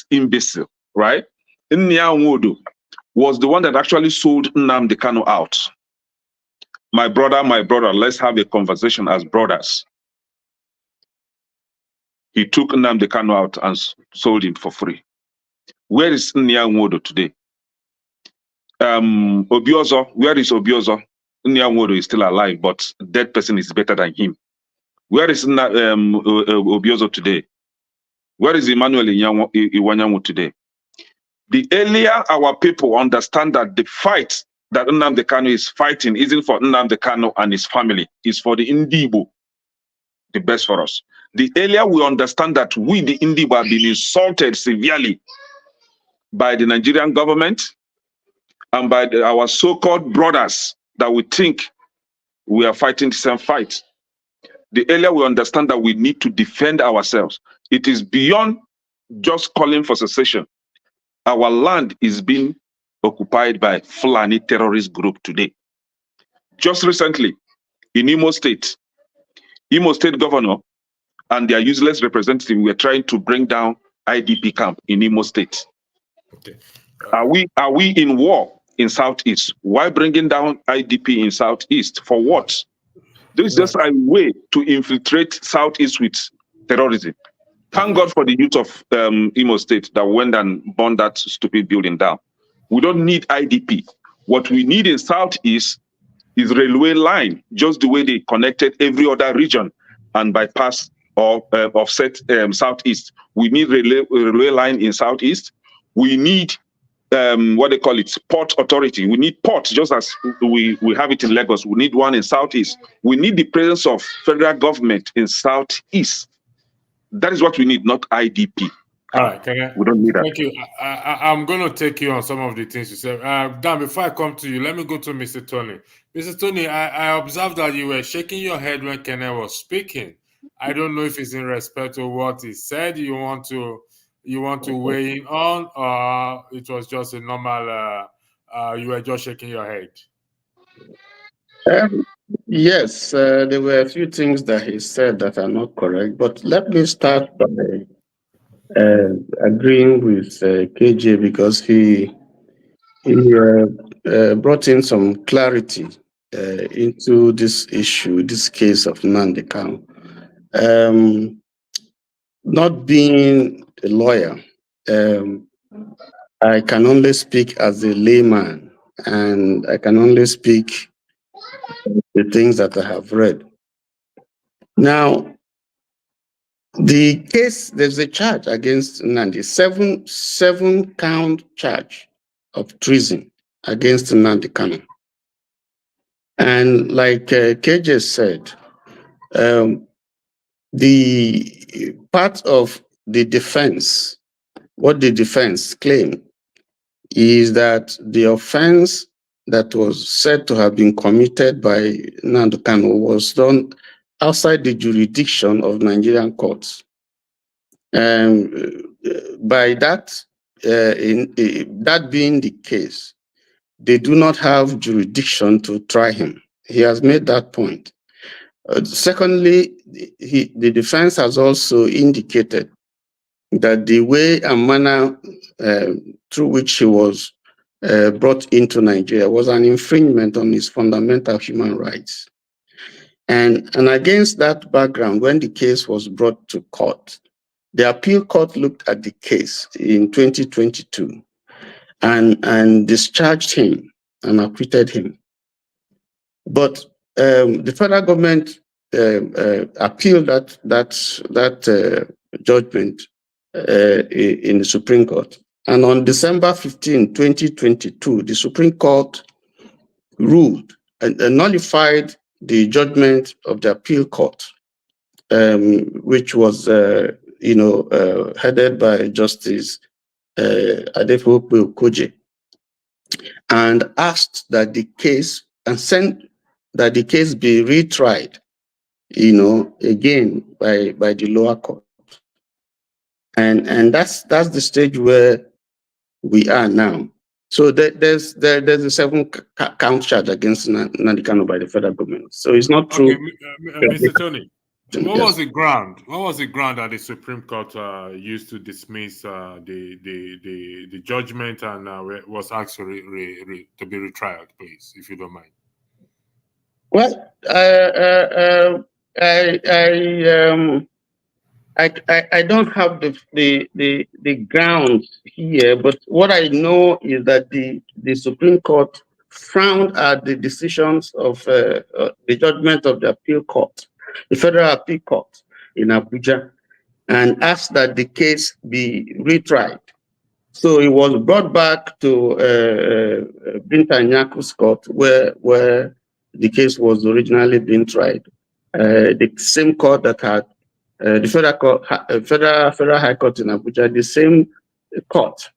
imbecile, right? Nyanwodo was the one that actually sold Nnamdi Kanu out. My brother, let's have a conversation as brothers. He took Nnamdi Kanu out and sold him for free. Where is Nyanwodo today? Obiozo, where is Obiozo? Nyanwodo is still alive, but dead person is better than him. Where is Obiozo today? Where is Emmanuel Iwanyanwu today? The earlier our people understand that the fight that Nnamdi Kanu is fighting isn't for Nnamdi Kanu and his family, it's for the Ndigbo, the best for us. The earlier we understand that we, the Ndigbo, have been insulted severely by the Nigerian government and by our so-called brothers that we think we are fighting the same fight. The earlier we understand that we need to defend ourselves. It is beyond just calling for secession. Our land is being occupied by Fulani terrorist group today. Just recently, in Imo State governor and their useless representative were trying to bring down IDP camp in Imo State. Okay. Are we in war in Southeast? Why bringing down IDP in Southeast? For what? This is just a way to infiltrate Southeast with terrorism. Thank God for the youth of Imo State that went and burned that stupid building down. We don't need IDP. What we need in Southeast is railway line, just the way they connected every other region and bypass or offset southeast. We need railway line in southeast. We need what they call it, port authority. We need port, just as we have it in Lagos. We need one in southeast. We need the presence of federal government in southeast. That is what we need, not IDP. All right, we don't need that. Thank you. I'm going to take you on some of the things you said. Dan, before I come to you, let me go to Mr. Tony. Mr. Tony, I observed that you were shaking your head when Kenneth was speaking. I don't know if it's in respect to what he said. You want to weigh in on, or it was just a normal? You were just shaking your head. Yes, there were a few things that he said that are not correct, but let me start by agreeing with KJ, because he brought in some clarity into this issue, this case of Nnamdi Kanu. Not being a lawyer, I can only speak as a layman, and I can only speak the things that I have read. Now, the case, there's a charge against Nnamdi, seven count charge of treason against Nnamdi Kanu. And like KJ said, the part of the defense, what the defense claimed, is that the offense that was said to have been committed by Nnamdi Kanu was done outside the jurisdiction of Nigerian courts. By that, that being the case, they do not have jurisdiction to try him. He has made that point. Secondly, the defense has also indicated that the way and manner through which he was brought into Nigeria was an infringement on his fundamental human rights. And against that background, when the case was brought to court, the appeal court looked at the case in 2022 and discharged him and acquitted him. But the federal government appealed that judgment in the Supreme Court. And on December 15, 2022, the Supreme Court ruled and nullified the judgment of the appeal court, which was headed by Justice Adefope Okoje, and asked that the case be retried, again by the lower court. And that's the stage where we are now. So there's a 7 count charge against Nnamdi Kanu by the federal government. So it's not true. Okay, Mr. Tony, what was the ground? What was the ground that the Supreme Court used to dismiss the judgment and was asked to be retried, please, if you don't mind? Well, I don't have the grounds here, but what I know is that the Supreme Court frowned at the decisions of the judgment of the appeal court, the Federal Appeal Court in Abuja, and asked that the case be retried. So it was brought back to Binta Nyaku's court, where the case was originally being tried. The same court that had the Federal High Court in Abuja, the same court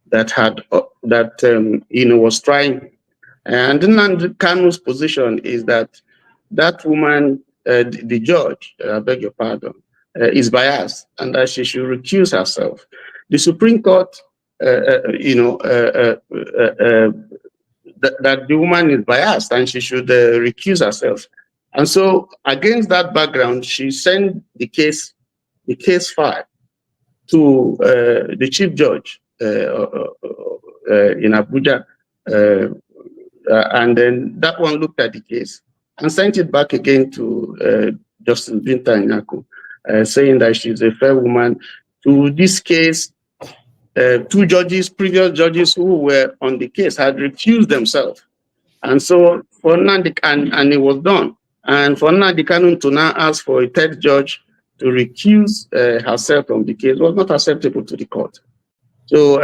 that had was trying. And Nnamdi Kanu's position is that woman, the judge, I beg your pardon, is biased, and that she should recuse herself. The Supreme Court, that the woman is biased and she should recuse herself. And so, against that background, she sent the case file to the chief judge in Abuja, and then that one looked at the case and sent it back again to Justice Binta Nyaku, saying that she's a fair woman. To this case, 2 previous judges who were on the case had recused themselves, and so for Nnamdi, and it was done. And for Nnamdi Kanu to now ask for a 3rd judge to recuse herself from the case was not acceptable to the court. So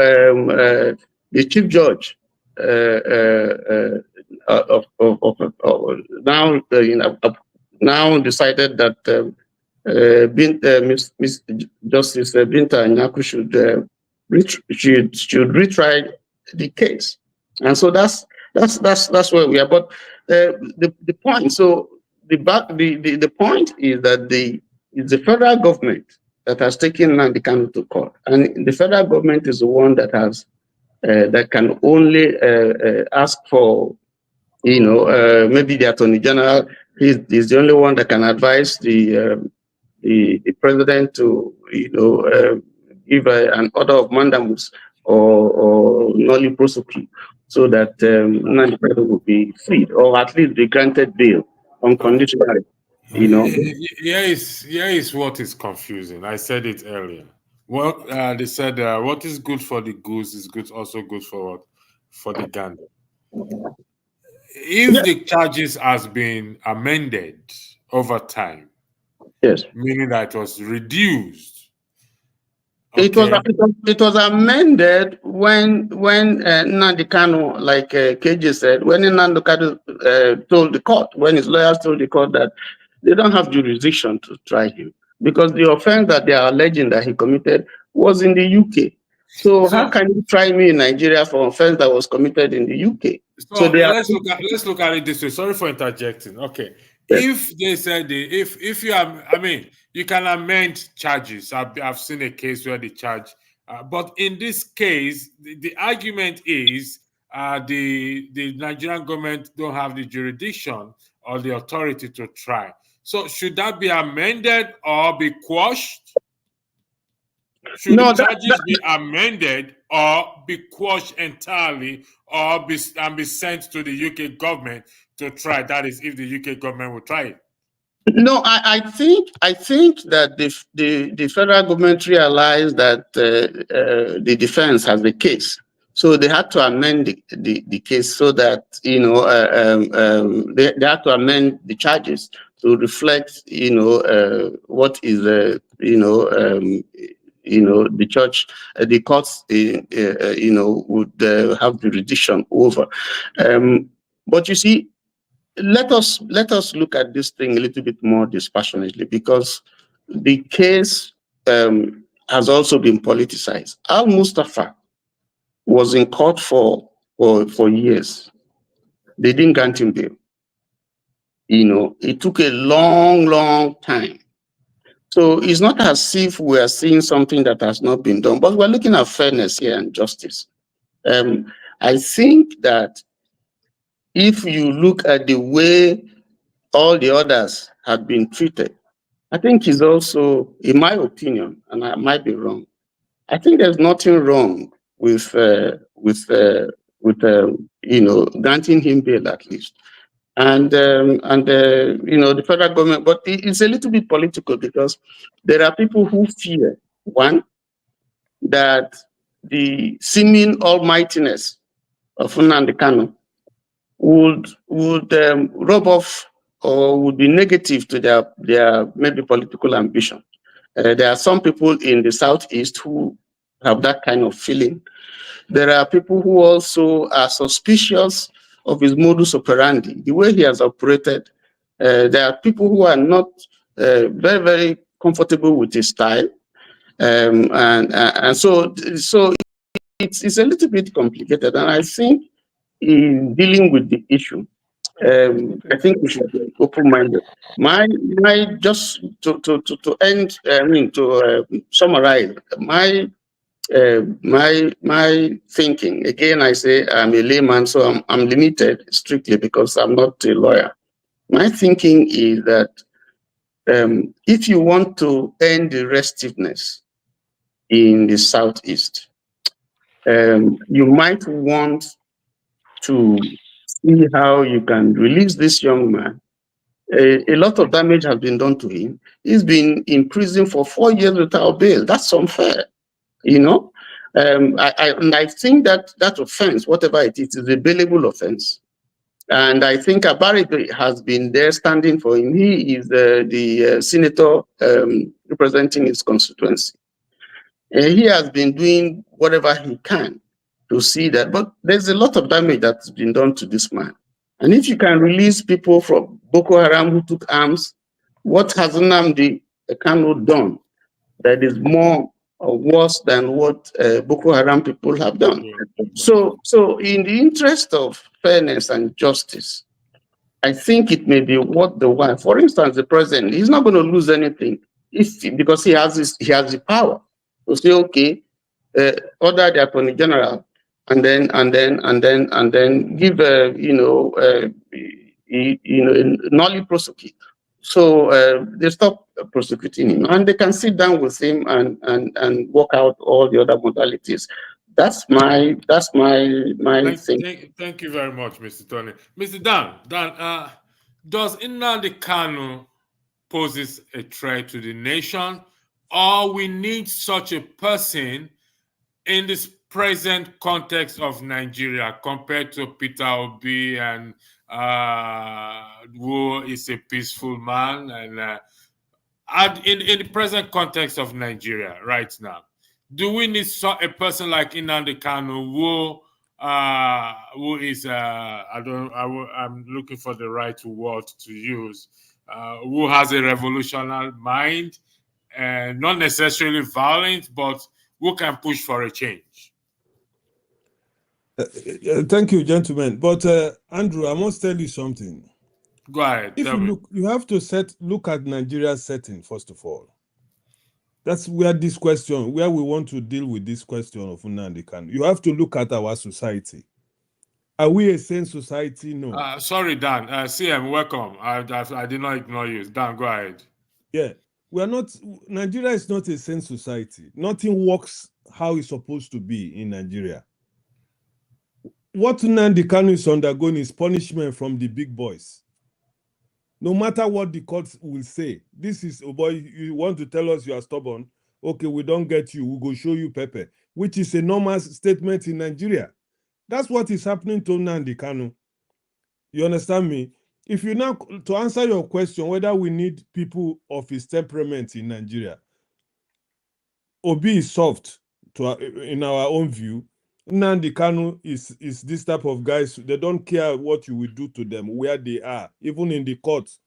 the chief judge now decided that Miss Justice Binta Nyaku should retry the case, and so that's where we are. But the point, so the point is that it's the federal government that has taken Nnamdi Kanu to court, and the federal government is the one that has that can only ask for, maybe the Attorney General is the only one that can advise the president to, give an order of mandamus or nolli prosecute, so that Nnamdi Kanu will be freed, or at least be granted bail unconditionally. Here is what is confusing. I said it earlier. Well, they said what is good for the goose is also good for the gander. If the charges has been amended over time, yes, meaning that it was reduced. Okay. It was amended when Nnamdi Kanu, like KJ said, when Nnamdi Kanu told the court, when his lawyers told the court that they don't have jurisdiction to try him because the offense that they are alleging that he committed was in the UK. So how can you try me in Nigeria for an offense that was committed in the UK? So let's look at it this way. Sorry for interjecting. Okay. Yes. If they said if you are, I mean, you can amend charges. I've seen a case where they charge, but in this case, the argument is the Nigerian government don't have the jurisdiction or the authority to try. So should that be amended or be quashed? Should the charges be amended or be quashed entirely, or be sent to the UK government to try? That is, if the UK government will try it. No, I think that the federal government realized that the defense has the case, so they had to amend the case so that they had to amend the charges to reflect what is the church, the courts, would have jurisdiction over. But you see, let us look at this thing a little bit more dispassionately, because the case has also been politicized. Al Mustafa was in court for years. They didn't grant him bail. It took a long time. So it's not as if we are seeing something that has not been done, but we're looking at fairness here and justice. I think that if you look at the way all the others have been treated, I think it's also, in my opinion, and I might be wrong, I think there's nothing wrong with granting him bail at least. And the federal government, but it's a little bit political, because there are people who fear, one, that the seeming almightiness of Nnamdi Kanu would rub off or would be negative to their maybe political ambition. There are some people in the Southeast who have that kind of feeling. There are people who also are suspicious of his modus operandi, the way he has operated. There are people who are not very, very comfortable with his style. And so it's a little bit complicated. And I think in dealing with the issue, I think we should be open-minded. My just to end, to summarize my thinking. Again, I say I'm a layman, so I'm limited strictly because I'm not a lawyer. My thinking is that if you want to end the restiveness in the Southeast, you might want to see how you can release this young man. A lot of damage has been done to him. He's been in prison for 4 years without bail. That's unfair, I think that offense, whatever it is a bailable offense. And I think Abari has been there standing for him. He is the senator representing his constituency. He has been doing whatever he can to see that, but there's a lot of damage that's been done to this man. And if you can release people from Boko Haram who took arms, what has Nnamdi Kanu done that is more or worse than what Boko Haram people have done? So in the interest of fairness and justice, I think it may be what the one. For instance, the president, he's not going to lose anything because he has the power to say, okay, order the attorney general, and then give nully prosecute. So they stop prosecuting him, and they can sit down with him and work out all the other modalities. That's my thing. Thank you very much, Mr. Tony. Mr. Dan, does Nnamdi Kanu poses a threat to the nation, or we need such a person in this present context of Nigeria compared to Peter Obi and who is a peaceful man, and in the present context of Nigeria right now, do we need a person like Nnamdi Kanu who is I'm looking for the right word to use, who has a revolutionary mind, not necessarily violent, but who can push for a change? Thank you, gentlemen. But Andrew, I must tell you something. Go ahead. If you have to look at Nigeria's setting first of all. That's where we want to deal with this question of Nnamdi Kanu. You have to look at our society. Are we a sane society? No. Sorry, Dan. CM, welcome. I did not ignore you. Dan, go ahead. Yeah, we are not. Nigeria is not a sane society. Nothing works how it's supposed to be in Nigeria. What Nnamdi Kanu is undergoing is punishment from the big boys. No matter what the courts will say, this is, oh boy, you want to tell us you are stubborn? Okay, we don't get you. We'll go show you pepper, which is a normal statement in Nigeria. That's what is happening to Nnamdi Kanu. You understand me? If you now, to answer your question, whether we need people of his temperament in Nigeria, Obi is soft in our own view. Nnamdi Kanu is this type of guys. They don't care what you will do to them, where they are. Even in the courts,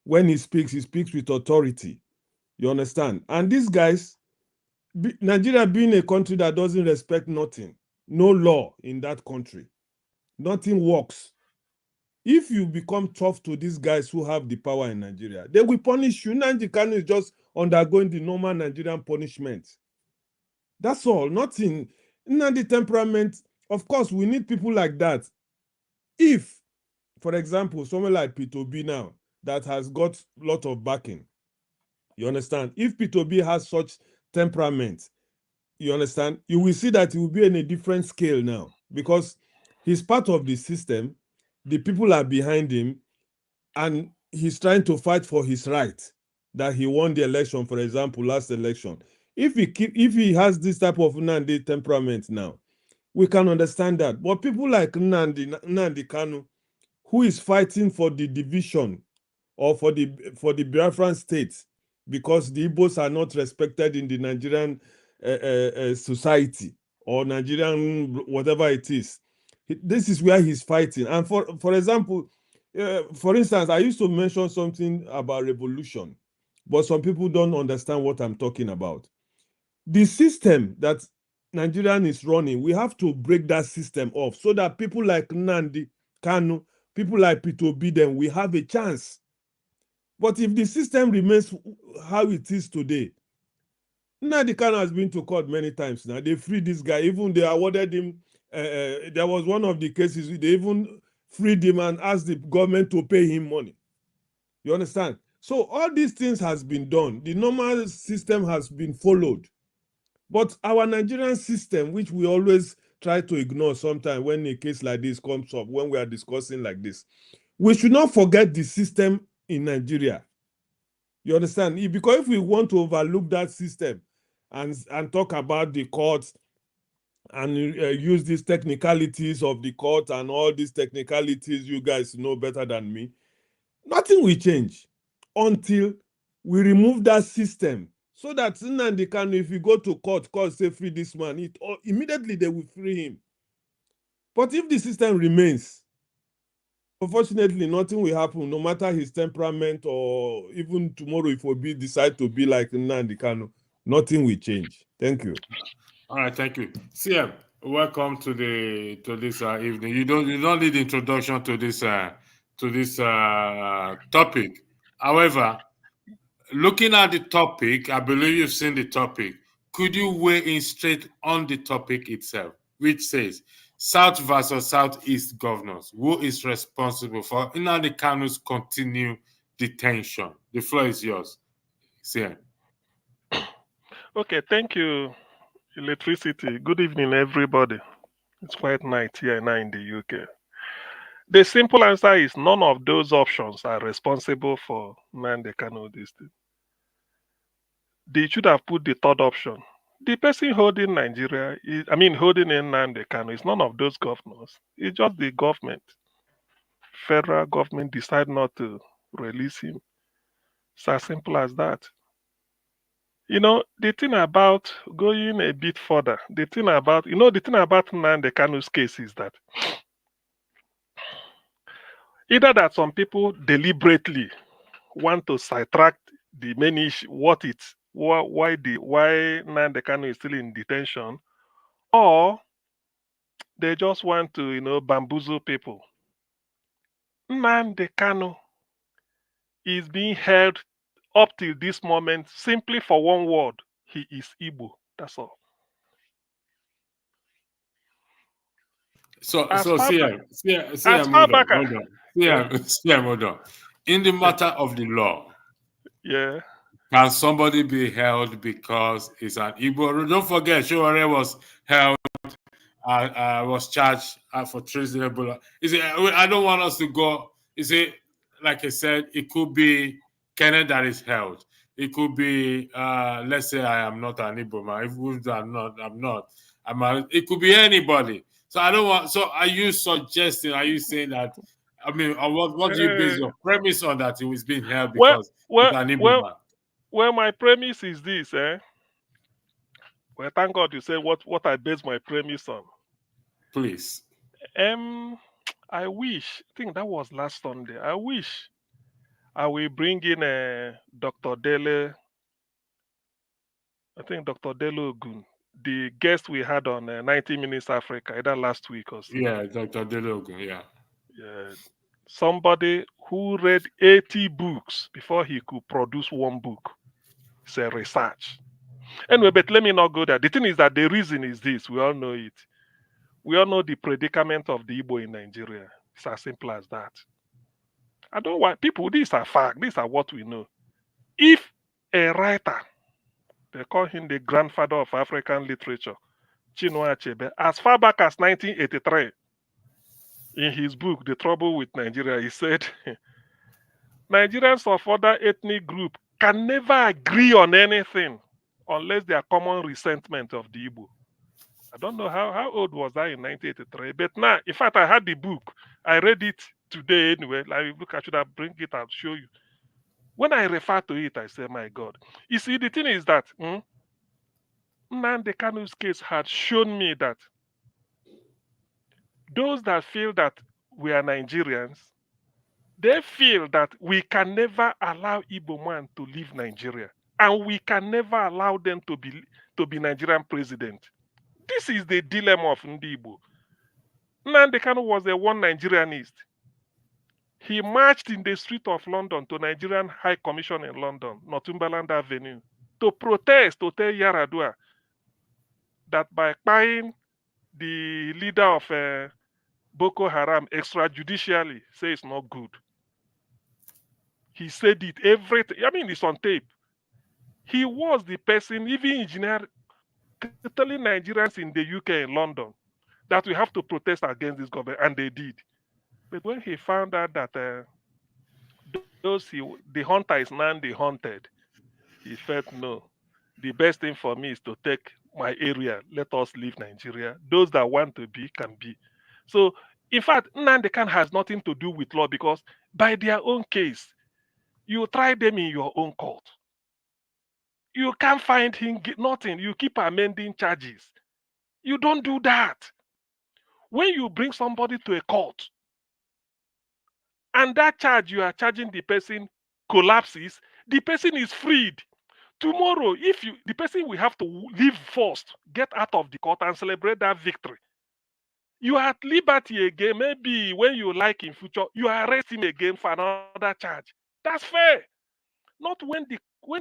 when he speaks with authority. You understand? And these guys, Nigeria being a country that doesn't respect nothing, no law in that country, nothing works. If you become tough to these guys who have the power in Nigeria, they will punish you. Nnamdi Kanu is just undergoing the normal Nigerian punishment. That's all. Nothing. Nnamdi temperament, of course, we need people like that. If, for example, someone like Peter Obi now that has got a lot of backing, you understand? If Peter Obi has such temperament, you understand? You will see that he will be in a different scale now because he's part of the system. The people are behind him, and he's trying to fight for his right that he won the election, for example, last election. If he has this type of Nnamdi temperament now, we can understand that. But people like Nnamdi Kanu, who is fighting for the division or for the Biafran state, because the Igbos are not respected in the Nigerian society or Nigerian whatever it is. This is where he's fighting. And for example, for instance, I used to mention something about revolution, but some people don't understand what I'm talking about. The system that Nigerian is running, we have to break that system off so that people like Nnamdi Kanu, people like Peter Obi, then we have a chance. But if the system remains how it is today, Nnamdi Kanu has been to court many times now. They freed this guy. Even they awarded him. There was one of the cases they even freed him and asked the government to pay him money. You understand? So all these things has been done. The normal system has been followed. But our Nigerian system, which we always try to ignore sometimes when a case like this comes up, when we are discussing like this, we should not forget the system in Nigeria. You understand? Because if we want to overlook that system and talk about the courts and use these technicalities of the court and all these technicalities you guys know better than me, nothing will change until we remove that system. So that Nnamdi Kanu, if you go to court say free this man, immediately they will free him. But if the system remains, unfortunately, nothing will happen, no matter his temperament, or even tomorrow if Obi decide to be like Nnamdi Kanu, nothing will change. Thank you. All right, thank you. CM, welcome to this evening. You don't need introduction to this topic. However, looking at the topic, I believe you've seen the topic. Could you weigh in straight on the topic itself, which says South versus Southeast governors? Who is responsible for Nnamdi Kanu's continued detention? The floor is yours, CM. Okay, thank you, Electricity. Good evening, everybody. It's quite night here now in the UK. The simple answer is none of those options are responsible for Nnamdi Kanu this thing. They should have put the third option. The person holding Nigeria, holding in Nnamdi Kanu is none of those governors. It's just the government. Federal government decide not to release him. It's as simple as that. The thing about going a bit further, the thing about Nnamdi Kanu's case is that either that some people deliberately want to sidetrack the main issue, why Nnamdi Kanu is still in detention, or they just want to, bamboozle people. Nnamdi Kanu is being held up till this moment simply for one word: he is Igbo. That's all. So As far hold on. In the matter of the law, yeah, can somebody be held because he's an Igbo? Don't forget, Showore was held, was charged for treasonable. I don't want us to go. Like I said, it could be Kenneth that is held. It could be, let's say I am not an Igbo man. If I'm not. It could be anybody. So I don't want. So are you suggesting? Are you saying that? What do you base your premise on that he was being held because he's an Igbo man? Well, my premise is this, Well, thank God you said what I base my premise on. Please. I think that was last Sunday. I wish I will bring in Dr. Dele. I think Dr. Dele Ogun, the guest we had on 90 Minutes Africa, either last week or so. Yeah, Dr. Dele Ogun, yeah. Somebody who read 80 books before he could produce one book. It's a research. Anyway, but let me not go there. The thing is that the reason is this. We all know it. We all know the predicament of the Igbo in Nigeria. It's as simple as that. I don't want people, these are facts. These are what we know. If a writer, they call him the grandfather of African literature, Chinua Achebe, as far back as 1983, in his book, The Trouble with Nigeria, he said, Nigerians of other ethnic group can never agree on anything unless they are common resentment of the Igbo. I don't know how old was I in 1983, but now, in fact, I had the book. I read it today anyway. Like, look, I should have bring it and show you. When I refer to it, I say, my God. You see, the thing is that Nnamdi Kanu's case had shown me that those that feel that we are Nigerians, they feel that we can never allow Igbo man to leave Nigeria, and we can never allow them to be Nigerian president. This is the dilemma of Ndigbo. Nnamdi Kanu was a one Nigerianist. He marched in the street of London to Nigerian High Commission in London, Northumberland Avenue, to protest, to tell Yaradua that by buying the leader of Boko Haram extrajudicially, say it's not good. He said it everything. It's on tape. He was the person, even engineer, telling Nigerians in the UK and London that we have to protest against this government, and they did. But when he found out that the hunter is now the hunted, he felt no. The best thing for me is to take my area. Let us leave Nigeria. Those that want to be can be. So, in fact, Nnamdi Kanu has nothing to do with law because by their own case, you try them in your own court. You can't find him nothing. You keep amending charges. You don't do that. When you bring somebody to a court and that charge you are charging the person collapses, the person is freed. Tomorrow, the person will have to leave first, get out of the court and celebrate that victory. You are at liberty again. Maybe when you like in future, you arrest him again for another charge. That's fair. Not when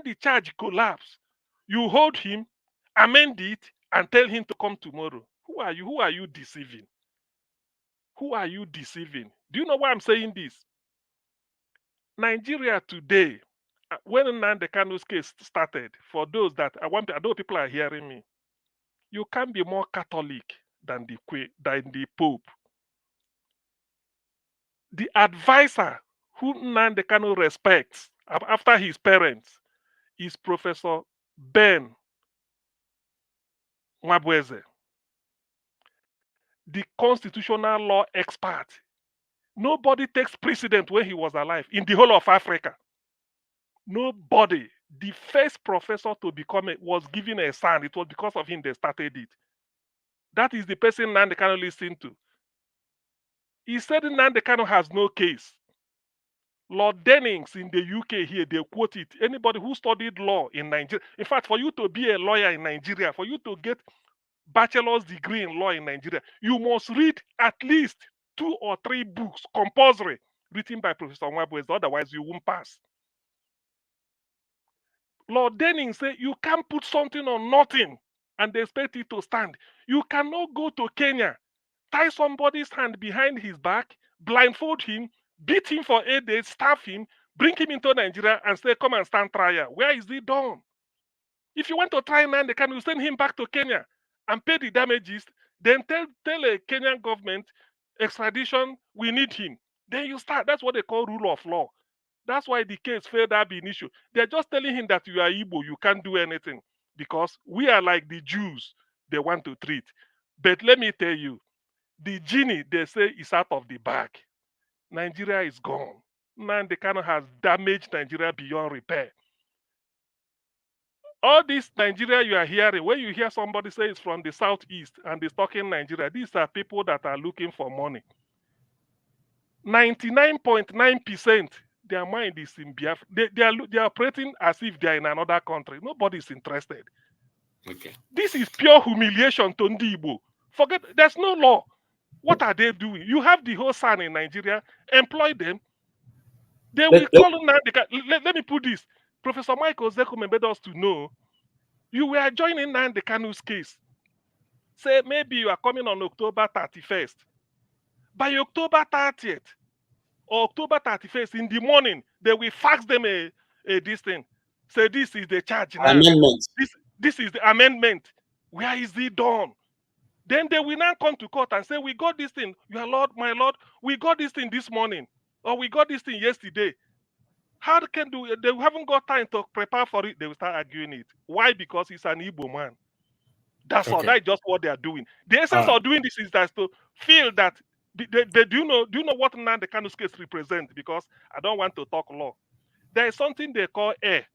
the charge collapse. You hold him, amend it, and tell him to come tomorrow. Who are you? Who are you deceiving? Who are you deceiving? Do you know why I'm saying this? Nigeria today, when Nnamdi Kanu's case started, for those that I know people are hearing me, you can't be more Catholic than the Pope. The advisor who Nnamdi Kanu respects after his parents is Professor Ben Mwabweze, the constitutional law expert. Nobody takes precedent when he was alive in the whole of Africa. Nobody. The first professor to become was given a son. It was because of him they started it. That is the person Nnamdi Kanu listened to. He said Nnamdi Kanu has no case. Lord Dennings in the UK here, they quote it. Anybody who studied law in Nigeria, in fact, for you to be a lawyer in Nigeria, for you to get bachelor's degree in law in Nigeria, you must read at least 2 or 3 books, compulsory, written by Professor Mwabweze, otherwise you won't pass. Lord Denning said you can't put something on nothing and expect it to stand. You cannot go to Kenya, tie somebody's hand behind his back, blindfold him, beat him for 8 days, starve him, bring him into Nigeria and say, come and stand trial. Where is it done? If you want to try Nnamdi Kanu, you send him back to Kenya and pay the damages, then tell a Kenyan government, extradition, we need him. Then you start. That's what they call rule of law. That's why the case failed to be an issue. They're just telling him that you are Igbo, you can't do anything because we are like the Jews they want to treat. But let me tell you, the genie they say is out of the bag. Nigeria is gone. Nnamdi Kanu has damaged Nigeria beyond repair. All this Nigeria you are hearing, when you hear somebody say it's from the southeast and is talking Nigeria, these are people that are looking for money. 99.9%, their mind is in Biafra. They are operating as if they are in another country. Nobody is interested. Okay. This is pure humiliation to Ndigbo. Forget, there's no law. What are they doing? You have the whole son in Nigeria, employ them. They will call Nnamdi. Let me put this. Professor Michael Zekum made us to know you were joining Nnamdi Kanu's case. Say maybe you are coming on October 31st. By October 30th or October 31st in the morning, they will fax them a this thing. Say this is the charge now. Amendment. This is the amendment. Where is it done? Then they will now come to court and say, we got this thing. Your Lord, my Lord, we got this thing this morning. Or we got this thing yesterday. How can they haven't got time to prepare for it? They will start arguing it. Why? Because he's an Igbo man. That's all. That's just what they are doing. The essence of doing this is that to feel that they do you know what Nnamdi Kanu's case represents? Because I don't want to talk law. There is something they call air,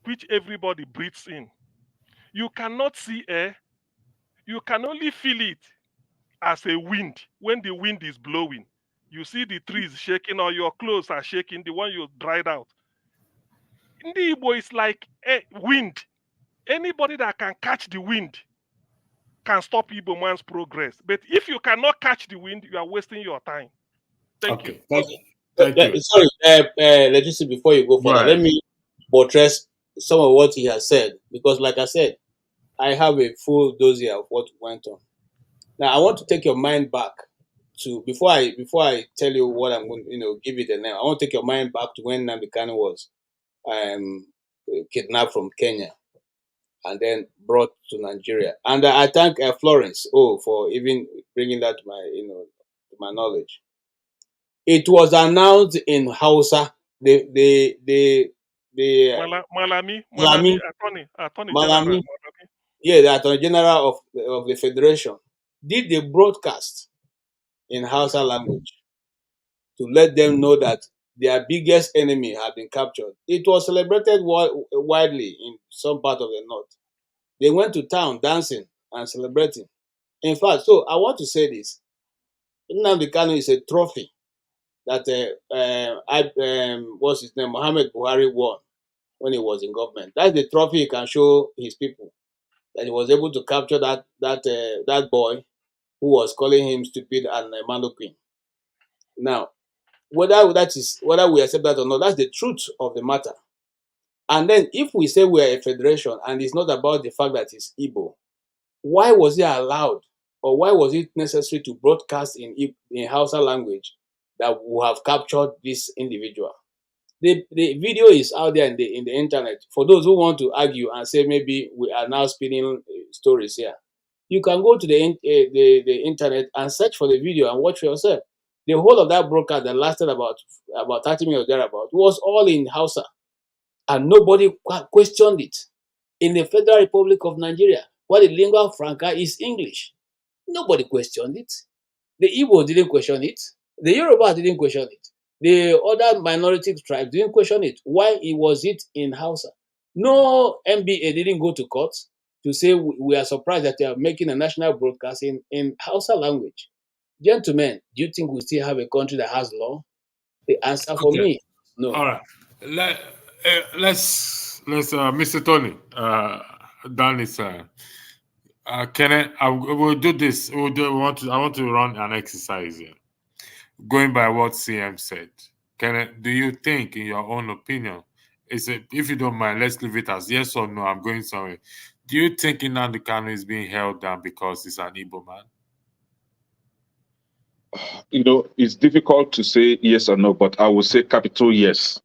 which everybody breathes in. You cannot see air. You can only feel it as a wind when the wind is blowing. You see the trees shaking or your clothes are shaking, the one you dried out. In the Igbo, it's like wind. Anybody that can catch the wind can stop Igbo man's progress. But if you cannot catch the wind, you are wasting your time. Thank you. Thank you. Sorry, Legacy, before you go further, let me buttress some of what he has said. Because like I said, I have a full dossier of what went on. Now, I want to take your mind back to before I tell you what I'm going to, give you the name. I want to take your mind back to when Nnamdi Kanu was kidnapped from Kenya and then brought to Nigeria. And I thank Florence for even bringing that to my knowledge. It was announced in Hausa. Malami, attorney general. Malami. Yeah, the Attorney General of the Federation did the broadcast in Hausa language to let them know that their biggest enemy had been captured. It was celebrated widely in some part of the north. They went to town dancing and celebrating. In fact, so I want to say this. Nnamdi Kanu is a trophy that what's his name, Mohammed Buhari won when he was in government. That's the trophy he can show his people, that he was able to capture that boy who was calling him stupid and mannequin. Now, whether we accept that or not, that's the truth of the matter. And then if we say we are a federation and it's not about the fact that it's Igbo, why was he allowed, or why was it necessary to broadcast in Hausa language that would have captured this individual? The video is out there in the internet. For those who want to argue and say maybe we are now spinning stories here, you can go to the internet and search for the video and watch for yourself. The whole of that broadcast that lasted about 30 minutes thereabout was all in Hausa, and nobody questioned it. In the Federal Republic of Nigeria, where the lingua franca is English, nobody questioned it. The Igbo didn't question it. The Yoruba didn't question it. The other minority tribes didn't question it. Why was it in Hausa? No MBA didn't go to court to say we are surprised that they are making a national broadcast in Hausa language. Gentlemen, do you think we still have a country that has law? The answer for me, no. All right. Let's Mr. Tony, Dan is we'll do this. I want to run an exercise here. Going by what CM said. Do you think, in your own opinion, if you don't mind, let's leave it as yes or no, I'm going somewhere. Do you think Nnamdi Kanu is being held down because he's an Igbo man? You know, it's difficult to say yes or no, but I will say capital yes.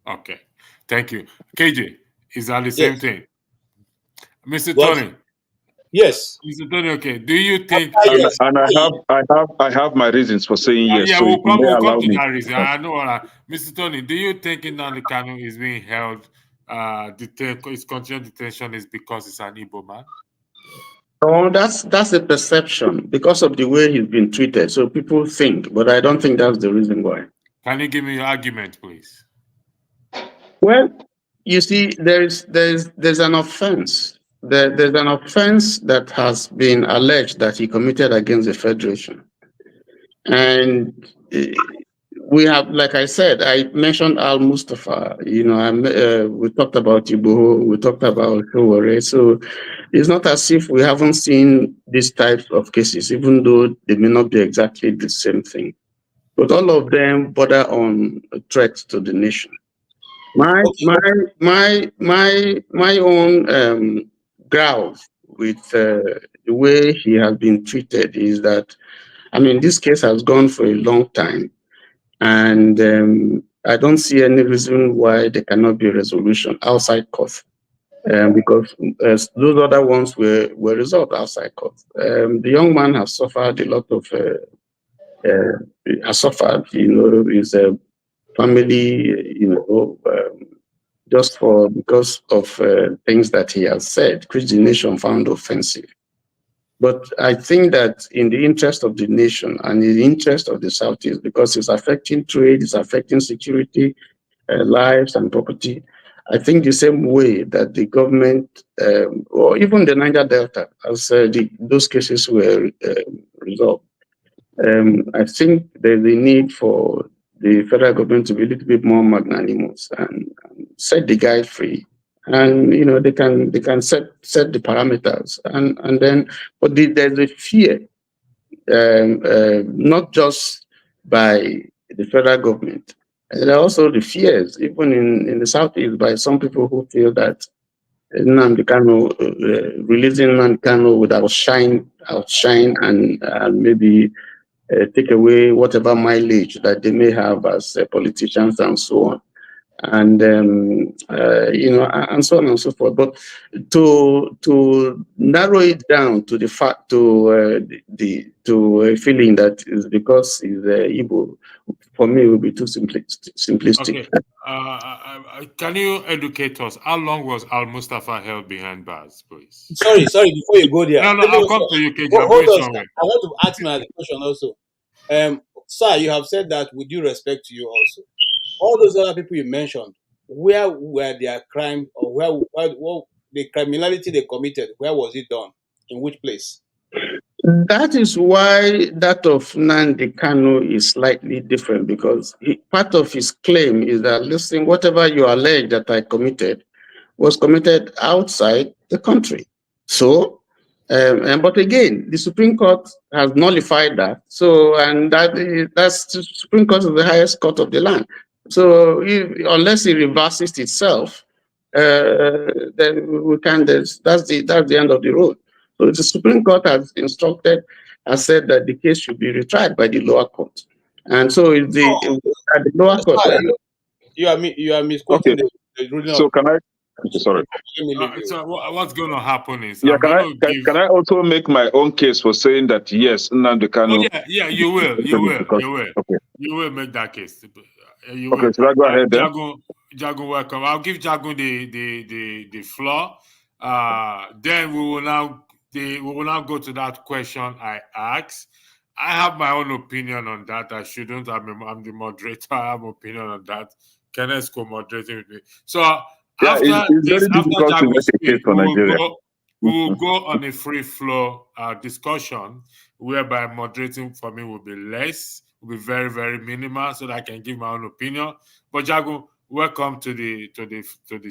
Okay. Thank you. KJ, is that the same thing? Mr. What? Tony? Yes. Mr. Tony, okay. Do you think... Yes. And I have my reasons for saying yes. Yeah, so we'll come to me. that reason. I know. Mr. Tony, do you think Nnamdi Kanu is being held, his continued detention is because he's an Igbo man? Oh, that's a perception because of the way he's been treated. So people think, but I don't think that's the reason why. Can you give me your argument, please? Well, you see, there's an offense. There's an offense that has been alleged that he committed against the Federation. And we have, like I said, I mentioned Al Mustafa, you know, we talked about Igbo, we talked about Howare. So it's not as if we haven't seen these types of cases, even though they may not be exactly the same thing. But all of them border on threats to the nation. My own growl with the way he has been treated is that, I mean, this case has gone for a long time, and I don't see any reason why there cannot be a resolution outside court, because those other ones were resolved outside court. The young man has suffered a lot of, you know, his family, you know, just because of things that he has said, which the nation found offensive. But I think that in the interest of the nation and in the interest of the Southeast, because it's affecting trade, it's affecting security, lives and property, I think the same way that the government, or even the Niger Delta, as those cases were resolved, I think there's a need for the federal government to be a little bit more magnanimous and set the guy free. And you know, they can set the parameters, and then, but there's a fear, not just by the federal government. And there are also the fears, even in the Southeast, by some people who feel that Nnamdi Kanu, releasing Nnamdi Kanu would outshine and maybe take away whatever mileage that they may have as politicians and so on. and and so on and so forth. But to narrow it down to the fact to a feeling that is because he's Igbo, for me, would be too simplistic. Okay. Can you educate us? How long was Al Mustafa held behind bars, please? Sorry, before you go there. No, I'll come to you, KJ. Hold on, sir. I want to ask my question also. Sir, you have said that with due respect to you also. All those other people you mentioned, where were their crime or what the criminality they committed, where was it done? In which place? That is why that of Nnamdi Kanu is slightly different, because part of his claim is that, listen, whatever you allege that I committed was committed outside the country. So, but again, the Supreme Court has nullified that. So, and that's the Supreme Court is the highest court of the land. So, unless it reverses itself, then we can. That's the end of the road. So the Supreme Court has said that the case should be retried by the lower court, and so at the lower court. You are misquoting the ruling. So can I? Sorry. So what's going to happen is, yeah. Can I also make my own case for saying that yes, Nnamdi Kanu? Oh, yeah, you will. Okay. You will make that case. Okay, should I go ahead then? Jagun, welcome. I'll give Jagun the floor. Then we will now go to that question I asked. I have my own opinion on that. I shouldn't. I'm the moderator. I have an opinion on that. Kenneth co-moderating with me. So after Jagun speak, we will go on a free flow discussion whereby moderating for me will be less, will be very, very minimal, so that I can give my own opinion. But Jagun, welcome to the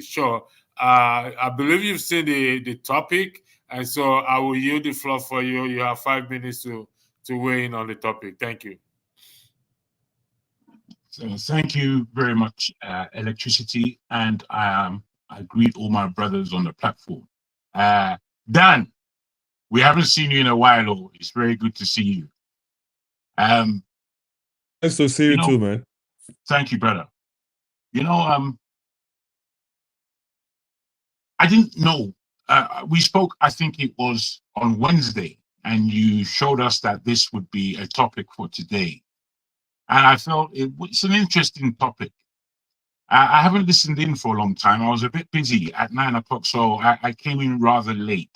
show. I believe you've seen the topic, and so I will yield the floor for you. You have 5 minutes to weigh in on the topic. Thank you. So thank you very much, Electricity, and I greet all my brothers on the platform. Dan, we haven't seen you in a while. Oh, it's very good to see you. Nice to see you too, man. Thank you, brother. I didn't know. We spoke, I think it was on Wednesday, and you showed us that this would be a topic for today. And I felt it's an interesting topic. I haven't listened in for a long time. I was a bit busy at 9 o'clock, so I came in rather late.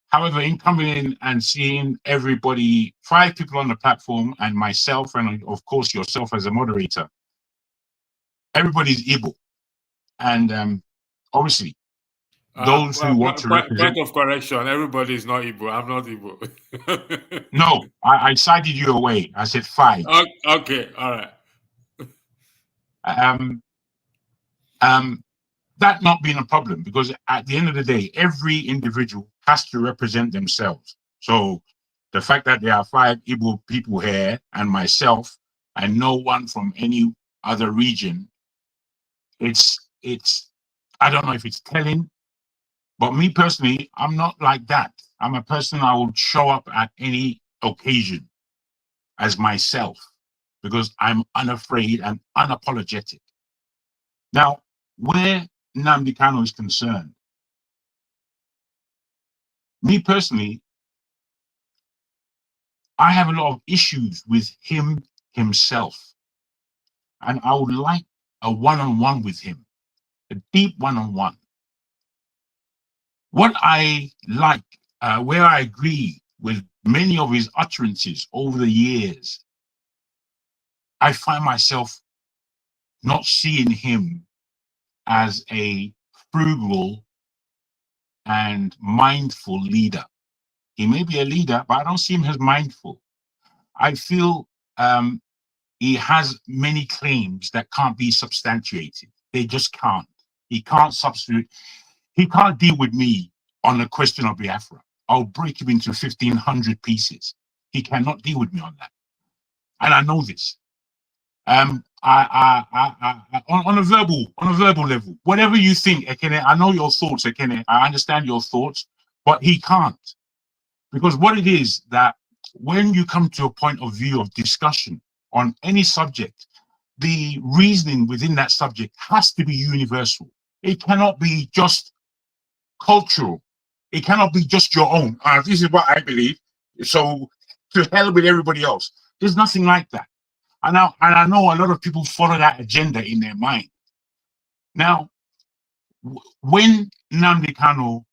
However, in coming in and seeing everybody, 5 people on the platform and myself, and of course yourself as a moderator, everybody's Igbo. And obviously, those who want to represent... Point of correction, everybody is not Igbo. I'm not Igbo. No, I sided you away. I said 5. Okay, all right. That not being a problem, because at the end of the day, every individual has to represent themselves. So the fact that there are 5 Igbo people here and myself and no one from any other region, it's I don't know if it's telling, but me personally, I'm not like that. I'm a person, I will show up at any occasion as myself because I'm unafraid and unapologetic. Now, where Nnamdi Kanu is concerned, me personally, I have a lot of issues with himself. And I would like a one-on-one with him, a deep one-on-one. What I like, where I agree with many of his utterances over the years, I find myself not seeing him as a frugal and mindful leader. He may be a leader, but I don't see him as mindful. I feel he has many claims that can't be substantiated. They just can't. He can't substitute. He can't deal with me on the question of Biafra. I'll break him into 1,500 pieces. He cannot deal with me on that. And I know this. On a verbal level, whatever you think, Ekene, I know your thoughts, Ekene. I understand your thoughts, but he can't. Because what it is that when you come to a point of view of discussion on any subject, the reasoning within that subject has to be universal. It cannot be just cultural. It cannot be just your own. This is what I believe. So to hell with everybody else. There's nothing like that. And I know a lot of people follow that agenda in their mind. Now, when Nnamdi Kanu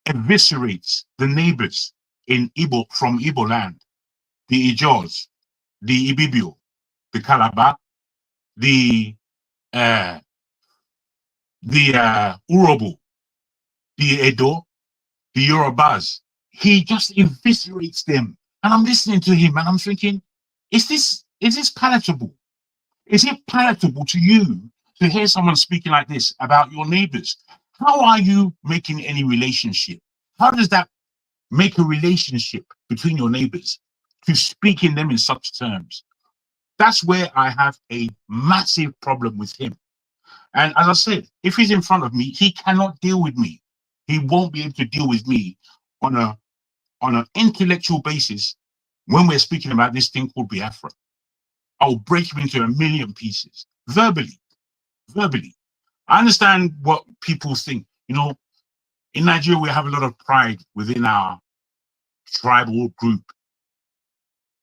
eviscerates the neighbors in Igbo, from Igbo land, the Ijos, the Ibibio, the Calabar, the Urobo, the Edo, the Yorubas, he just eviscerates them. And I'm listening to him and I'm thinking, is this palatable? Is it palatable to you to hear someone speaking like this about your neighbors? How are you making any relationship? How does that make a relationship between your neighbors to speak in them in such terms? That's where I have a massive problem with him. And as I said, if he's in front of me, he cannot deal with me. He won't be able to deal with me on an intellectual basis when we're speaking about this thing called Biafra. I'll break him into a million pieces, verbally. I understand what people think. You know, in Nigeria, we have a lot of pride within our tribal group.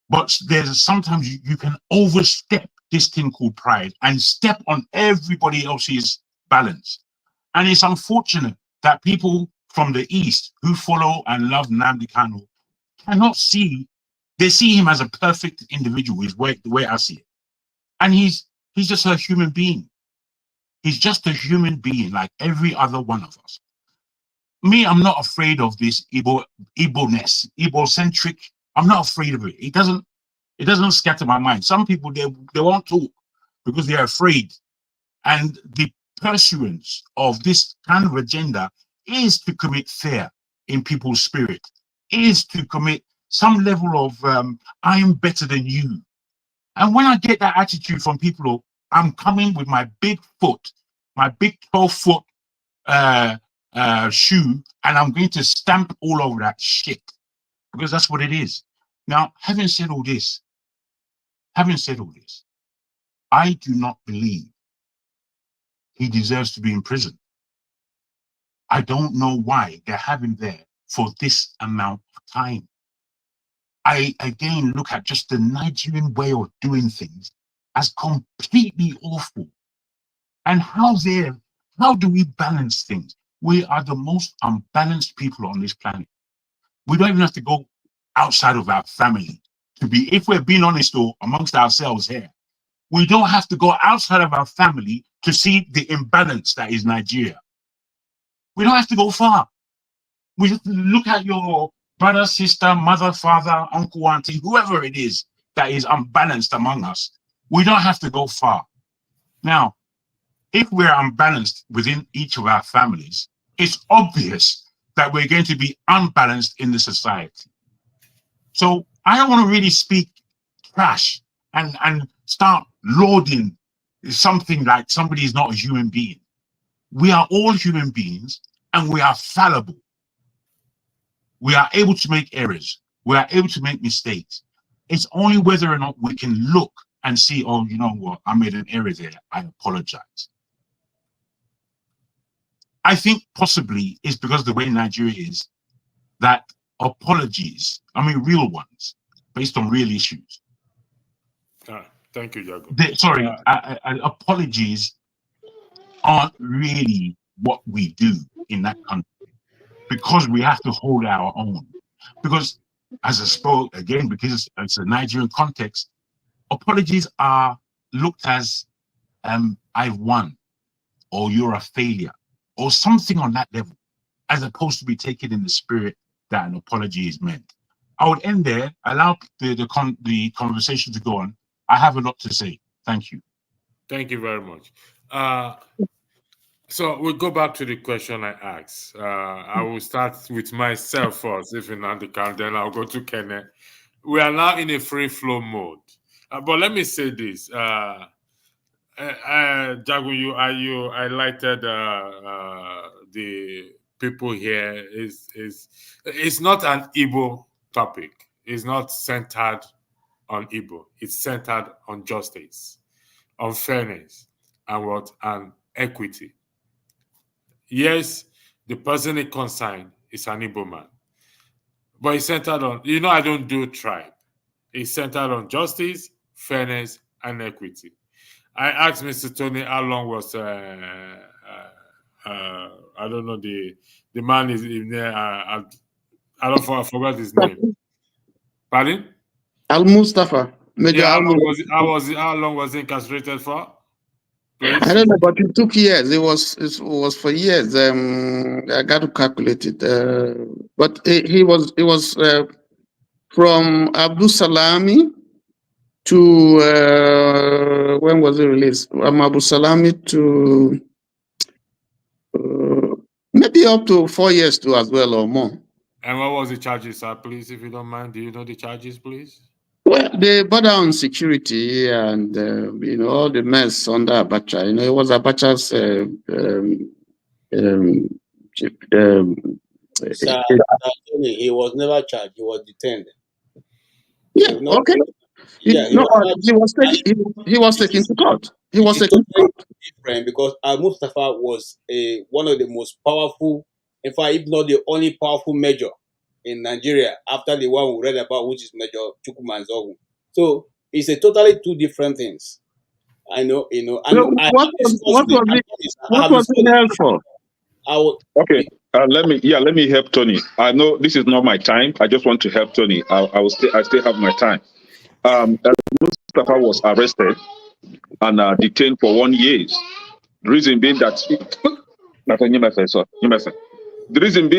But there's sometimes you can overstep this thing called pride and step on everybody else's balance. And it's unfortunate that people from the East who follow and love Nnamdi Kanu cannot see, they see him as a perfect individual, is the way I see it. And he's just a human being. He's just a human being like every other one of us. Me, I'm not afraid of this Igbo-ness, Igbo-centric. I'm not afraid of it. It doesn't scatter my mind. Some people, they won't talk because they're afraid. And the pursuance of this kind of agenda is to commit fear in people's spirit, is to commit some level of I am better than you. And when I get that attitude from people, I'm coming with my big foot, my big 12-foot shoe, and I'm going to stamp all over that shit, because that's what it is. Now, having said all this, I do not believe he deserves to be in prison. I don't know why they have him there for this amount of time. I again look at just the Nigerian way of doing things as completely awful. And how do we balance things? We are the most unbalanced people on this planet. We don't even have to go outside of our family to be, if we're being honest or amongst ourselves here, we don't have to go outside of our family to see the imbalance that is Nigeria. We don't have to go far. We just look at your brother, sister, mother, father, uncle, auntie, whoever it is that is unbalanced among us. We don't have to go far. Now, if we're unbalanced within each of our families, it's obvious that we're going to be unbalanced in the society. So I don't want to really speak trash and start lauding something like somebody is not a human being. We are all human beings and we are fallible. We are able to make errors. We are able to make mistakes. It's only whether or not we can look and see, oh, you know what, I made an error there, I apologize. I think possibly it's because the way Nigeria is, that apologies, I mean real ones, based on real issues. Thank you, Jago. Apologies aren't really what we do in that country, because we have to hold our own. Because as I spoke again, because it's a Nigerian context, apologies are looked as I've won, or you're a failure, or something on that level, as opposed to be taken in the spirit that an apology is meant. I would end there, allow the conversation to go on. I have a lot to say. Thank you. Thank you very much. So we'll go back to the question I asked. I will start with myself first, if Nnamdi Kanu, then I'll go to Kenneth. We are now in a free flow mode. But let me say this. Jago, you highlighted the people here. It's not an Igbo topic. It's not centered on Igbo. It's centered on justice. on fairness and what and equity. Yes, the person it concerned is an Igbo man, but it's centered on, I don't do tribe. It's centered on justice, fairness, and equity. I asked Mr. Tony how long was I don't know the man is in there. I forgot his name. Pardon? Al Mustafa. Major Yeah, Al Mustafa. how long was he incarcerated for? Please. I don't know, but it took years. It was for years. I got to calculate it. But he was from Abdul Salami to when was it released? From Abu Salami to maybe up to 4 years too, as well, or more. And what was the charges, sir? Please, if you don't mind, do you know the charges, please? Well, they border on security and all the mess under Abacha. It was Abacha's Sir Tony, he was never charged. He was detained. yeah, okay. He was taken to court. He was taken to court. Different because Al Mustafa was one of the most powerful, in fact, if not the only powerful major in Nigeria after the one we read about, which is Major Chukwuma Nzogu. So it's a totally two different things. I know, And So what was it held for? Okay, let me help Tony. I know this is not my time. I just want to help Tony. I still have my time. Mustafa was arrested and detained for 1 year. The reason being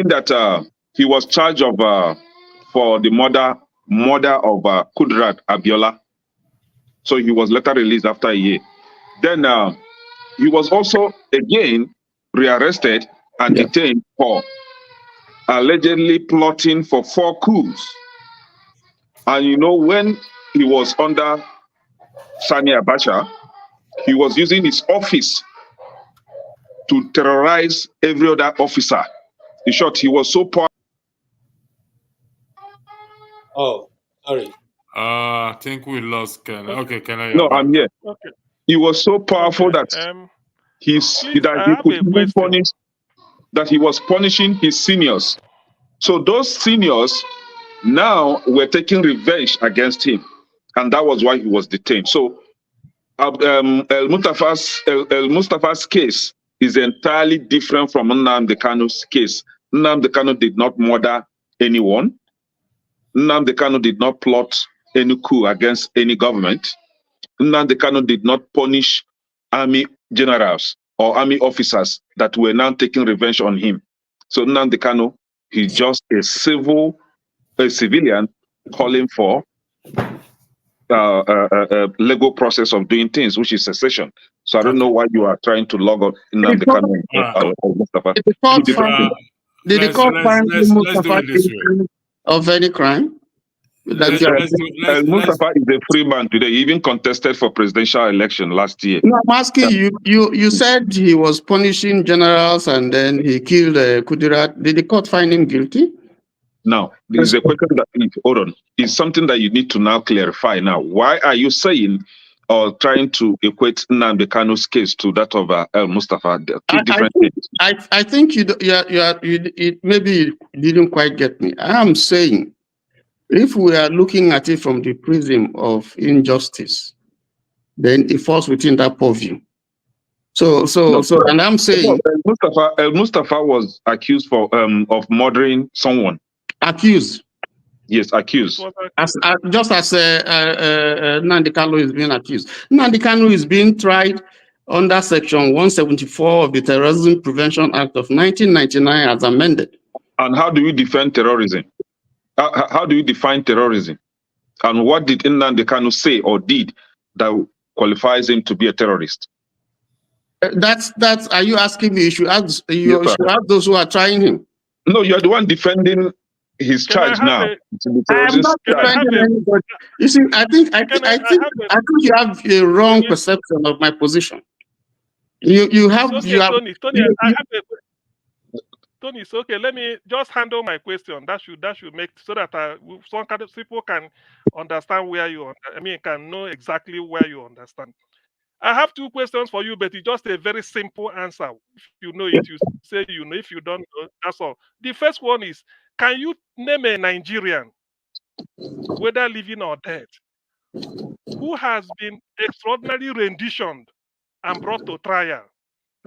that he was charged of for the murder of Kudrat Abiola. So he was later released after a year. Then he was also again rearrested and detained for allegedly plotting for 4 coups. And when he was under Sani Abacha, he was using his office to terrorize every other officer. In short, he was so powerful. Oh, sorry. I think we lost Ken. Okay, can I? No, I'm here. Okay. He was so powerful that he was punishing his seniors. So those seniors now were taking revenge against him, and that was why he was detained. So El Mustafa's case is entirely different from Nnamdi Kanu's case. Nnamdi Kanu did not murder anyone. Nnamdi Kanu did not plot any coup against any government. Nnamdi Kanu did not punish army generals or army officers that were now taking revenge on him. So Nnamdi Kanu, he's just a civilian calling for a legal process of doing things, which is secession. So I don't know why you are trying to log on Nnamdi Kanu or Mustafa. Did the court find Mustafa of any crime? Mustafa is a free man today. He even contested for presidential election last year. No, I'm asking you. You said he was punishing generals and then he killed Kudirat. Did the court find him guilty? Now, there is a question that hold on. It's something that you need to now clarify. Now, why are you saying or trying to equate Nnamdi Kanu's case to that of El Mustafa? Two different things. I think you maybe you didn't quite get me. I am saying, if we are looking at it from the prism of injustice, then it falls within that purview. And I'm saying El Mustafa was accused of murdering someone. Accused. Yes, accused. Just as Nnamdi Kanu is being accused. Nnamdi Kanu is being tried under Section 174 of the Terrorism Prevention Act of 1999 as amended. And how do you defend terrorism? How do you define terrorism? And what did Nnamdi Kanu say or did that qualifies him to be a terrorist? That's. Are you asking me? You should ask those who are trying him. No, you are the one defending his charge now. I am not defending anybody. You see, I think you have a wrong perception of my position. Tony, it's okay. Let me just handle my question. That should make so that some kind of people can understand where you can know exactly where you understand. I have two questions for you, but it's just a very simple answer. If you know it, you say you know. If you don't know, that's all. The first one is, can you name a Nigerian, whether living or dead, who has been extraordinarily renditioned and brought to trial?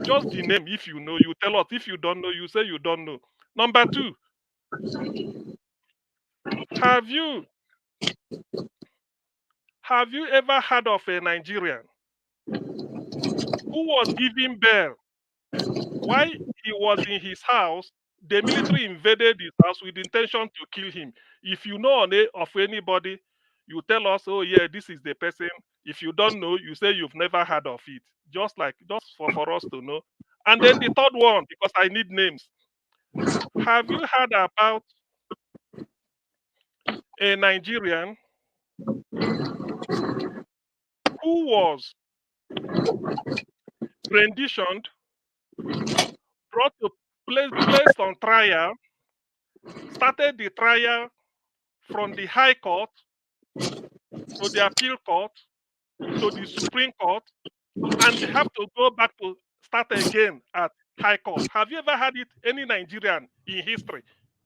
Just the name, if you know, you tell us. If you don't know, you say you don't know. Number two, have you ever heard of a Nigerian who was given bail while he was in his house? The military invaded his house with the intention to kill him. If you know of anybody, you tell us, oh yeah, this is the person. If you don't know, you say you've never heard of it. Just for us to know. And then the third one, because I need names. Have you heard about a Nigerian who was renditioned, brought to placed on trial, started the trial from the High Court to the Appeal Court to the Supreme Court, and they have to go back to start again at High Court? Have you ever had it, any Nigerian in history?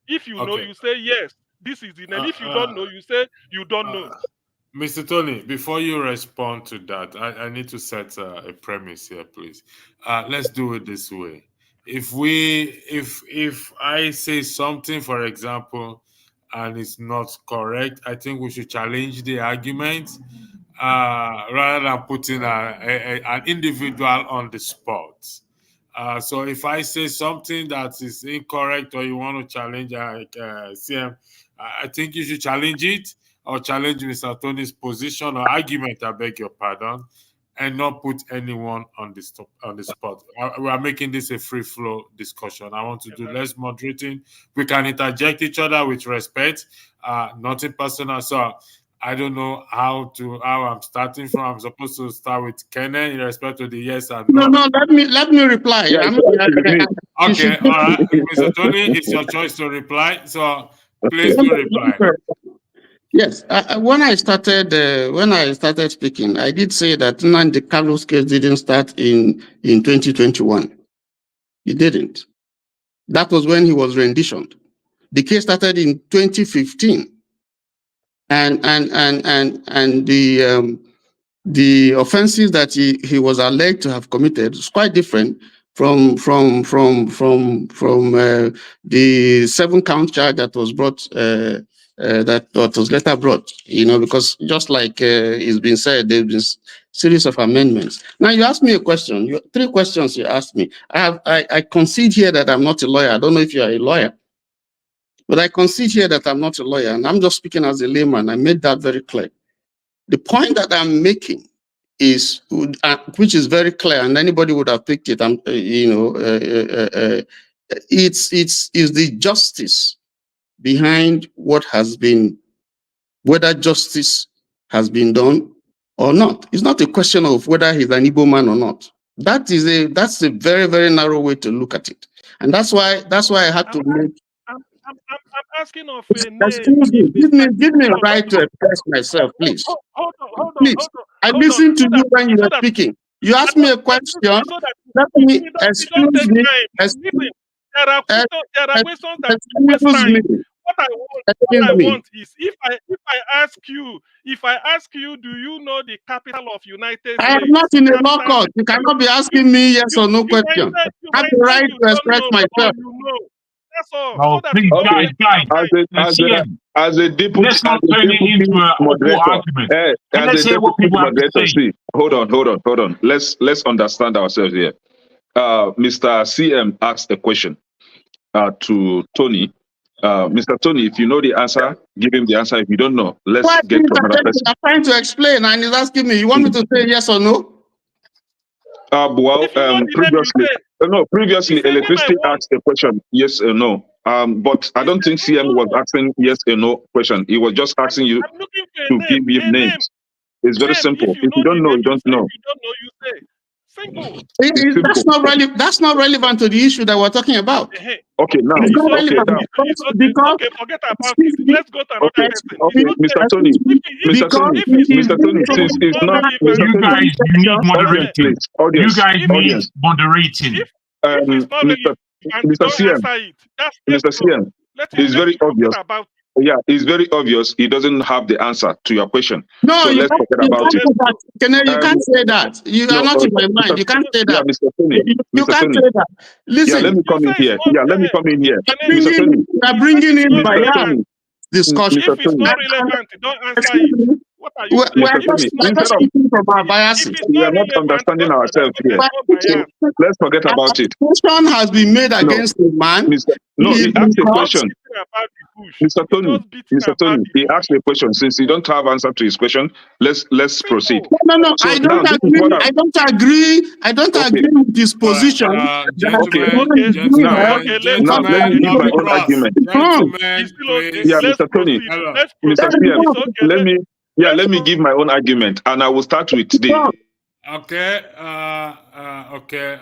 If you know, you say yes, this is the name. If you don't know, you say you don't know. Mr. Tony, before you respond to that, I need to set a premise here, please. Let's do it this way. If I say something, for example, and it's not correct, I think we should challenge the argument rather than putting an individual on the spot. So if I say something that is incorrect or you want to challenge CM, I think you should challenge it, or challenge Mr. Tony's position or argument, I beg your pardon, and not put anyone on the spot. We are making this a free flow discussion. I want to do less moderating. We can interject each other with respect, nothing personal. So I don't know how I'm starting from. I'm supposed to start with Kenneth in respect to the yes and no. No, let me reply. Okay, all right. Mr. Tony, it's your choice to reply. So please do reply. Yes, when I started speaking, I did say that Nnamdi Kanu's case didn't start in 2021. It didn't. That was when he was renditioned. The case started in 2015, and the offenses that he was alleged to have committed is quite different from the 7-count charge that was brought. That was later brought, because just like it's been said, there's been series of amendments. Now you asked me a question. 3 questions you asked me. I concede here that I'm not a lawyer. I don't know if you are a lawyer, but I concede here that I'm not a lawyer, and I'm just speaking as a layman. I made that very clear. The point that I'm making is, which is very clear, and anybody would have picked it. It's the justice behind what has been, whether justice has been done or not. It's not a question of whether he's an Igbo man or not. That's a very, very narrow way to look at it, and that's why I had to make. I'm asking of a name. Excuse me, give me a right to express myself, please. Hold on. I listened to you when you were speaking. You asked me a question. Let me, excuse me. There are questions that waste time. What I want is, if I ask you, do you know the capital of United States? I am not in a law court. You cannot be asking me yes or no question. I have the right to express myself. That's all. Oh, please, guys. As a deputy, let's not turn it into a argument. Let's hear what people have to say. Hold on. Let's understand ourselves here. Mr. CM asked a question to Tony. Mr. Tony, if you know the answer, give him the answer. If you don't know, let's get to another person. I'm trying to explain, and he's asking me, you want me to say yes or no? Previously, Electricity asked a question, yes or no. But I don't think CM was asking yes or no question. He was just asking you to give him names. It's very simple. If you don't know, you don't know. You say. Simple. That's not relevant to the issue that we're talking about. Okay, now, It's not okay, relevant now. because okay, forget about it. Let's go to another person. Okay, Mr. Tony, Mr. Tony, Mr. Tony, since it's not, Mr. You Tony, guys, you need audience, moderating. please, audience, You guys need audience. moderating. If it's not Mr. relevant, don't CM, answer it. That's Mr. CM, it's very obvious. Yeah, it's very obvious he doesn't have the answer to your question. No, so you let's forget about it. You can't say that. You are not in my mind. You can't say that. Yeah, Mr. Tony. You can't say that. Listen. Yeah, let me come in here. Yeah, let me come in here. Mr. Tony. You are bringing in bias discussion. If it's not relevant, don't answer it. What are you saying? We're just speaking from our biases. We are not understanding ourselves here. So let's forget about it. Question has been made against the man. No, he asked a question. Mr. Tony, he asked a question. Since you don't have answer to his question, let's proceed. No, so I don't agree. I don't agree with his position. Now let me give my own argument. Yeah, Mr. Tony, Mr. PM, let me give my own argument, and I will start with the. Okay,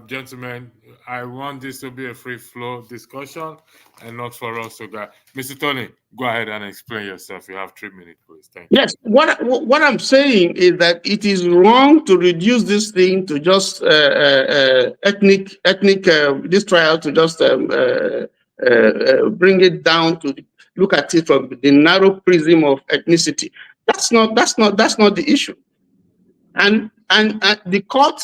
gentlemen, I want this to be a free flow discussion and not for us to go. Mr. Tony, go ahead and explain yourself. You have 3 minutes, please. Thank you. Yes, what I'm saying is that it is wrong to reduce this thing to just ethnic this trial to just bring it down to look at it from the narrow prism of ethnicity. That's not the issue. And the court,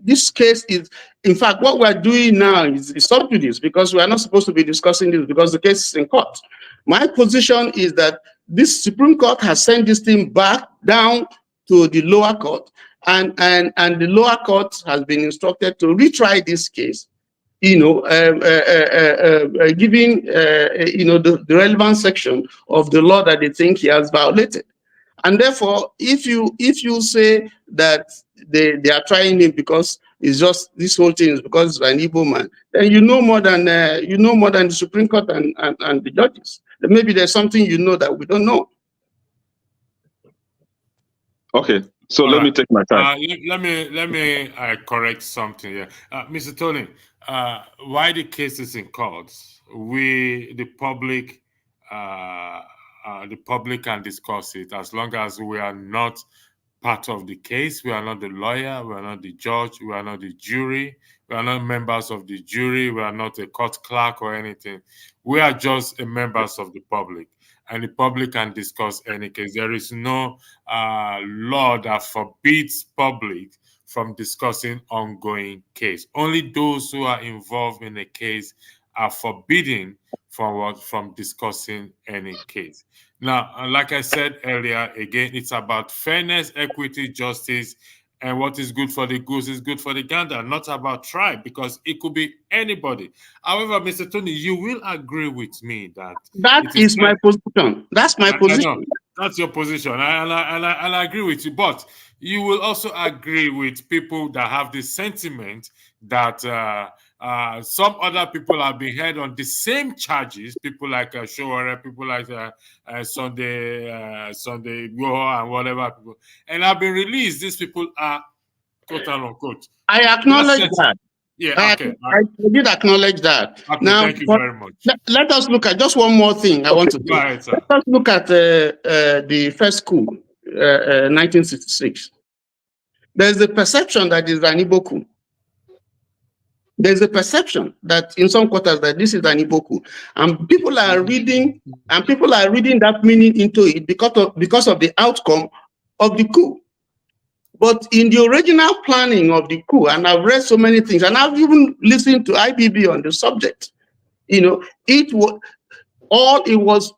this case is, in fact, what we're doing now is up to this, because we are not supposed to be discussing this because the case is in court. My position is that this Supreme Court has sent this thing back down to the lower court, and the lower court has been instructed to retry this case, giving the relevant section of the law that they think he has violated. And therefore, if you say that they are trying him because it's just this whole thing is because he's an Igbo man, then you know more than the Supreme Court and the judges. Maybe there's something you know that we don't know. Okay, so let me take my time. Let me correct something here, Mr. Tony. Why the case is in court? The public can discuss it as long as we are not part of the case. We are not the lawyer, we are not the judge, we are not the jury, we are not members of the jury, we are not a court clerk or anything. We are just members of the public, and the public can discuss any case. There is no law that forbids public from discussing ongoing case. Only those who are involved in a case are forbidden from discussing any case. Now, like I said earlier, again, it's about fairness, equity, justice, and what is good for the goose is good for the gander, not about tribe, because it could be anybody. However, Mr. Tony, you will agree with me that is my position. That's my position. I know. That's your position, and I agree with you. But you will also agree with people that have this sentiment that some other people have been held on the same charges. People like Showore, people like Sunday Igbo and whatever people, and have been released. These people are quote unquote. I acknowledge that. Yeah, okay. I did acknowledge that. Okay, now, thank you very much. Let us look at just one more thing. I want to do. Ahead, let us look at the first coup, 1966. There's a perception that is an Igbo coup. There's a perception that in some quarters that this is an Igbo coup, and people are reading that meaning into it because of the outcome of the coup. But in the original planning of the coup, and I've read so many things, and I've even listened to IBB on the subject, it was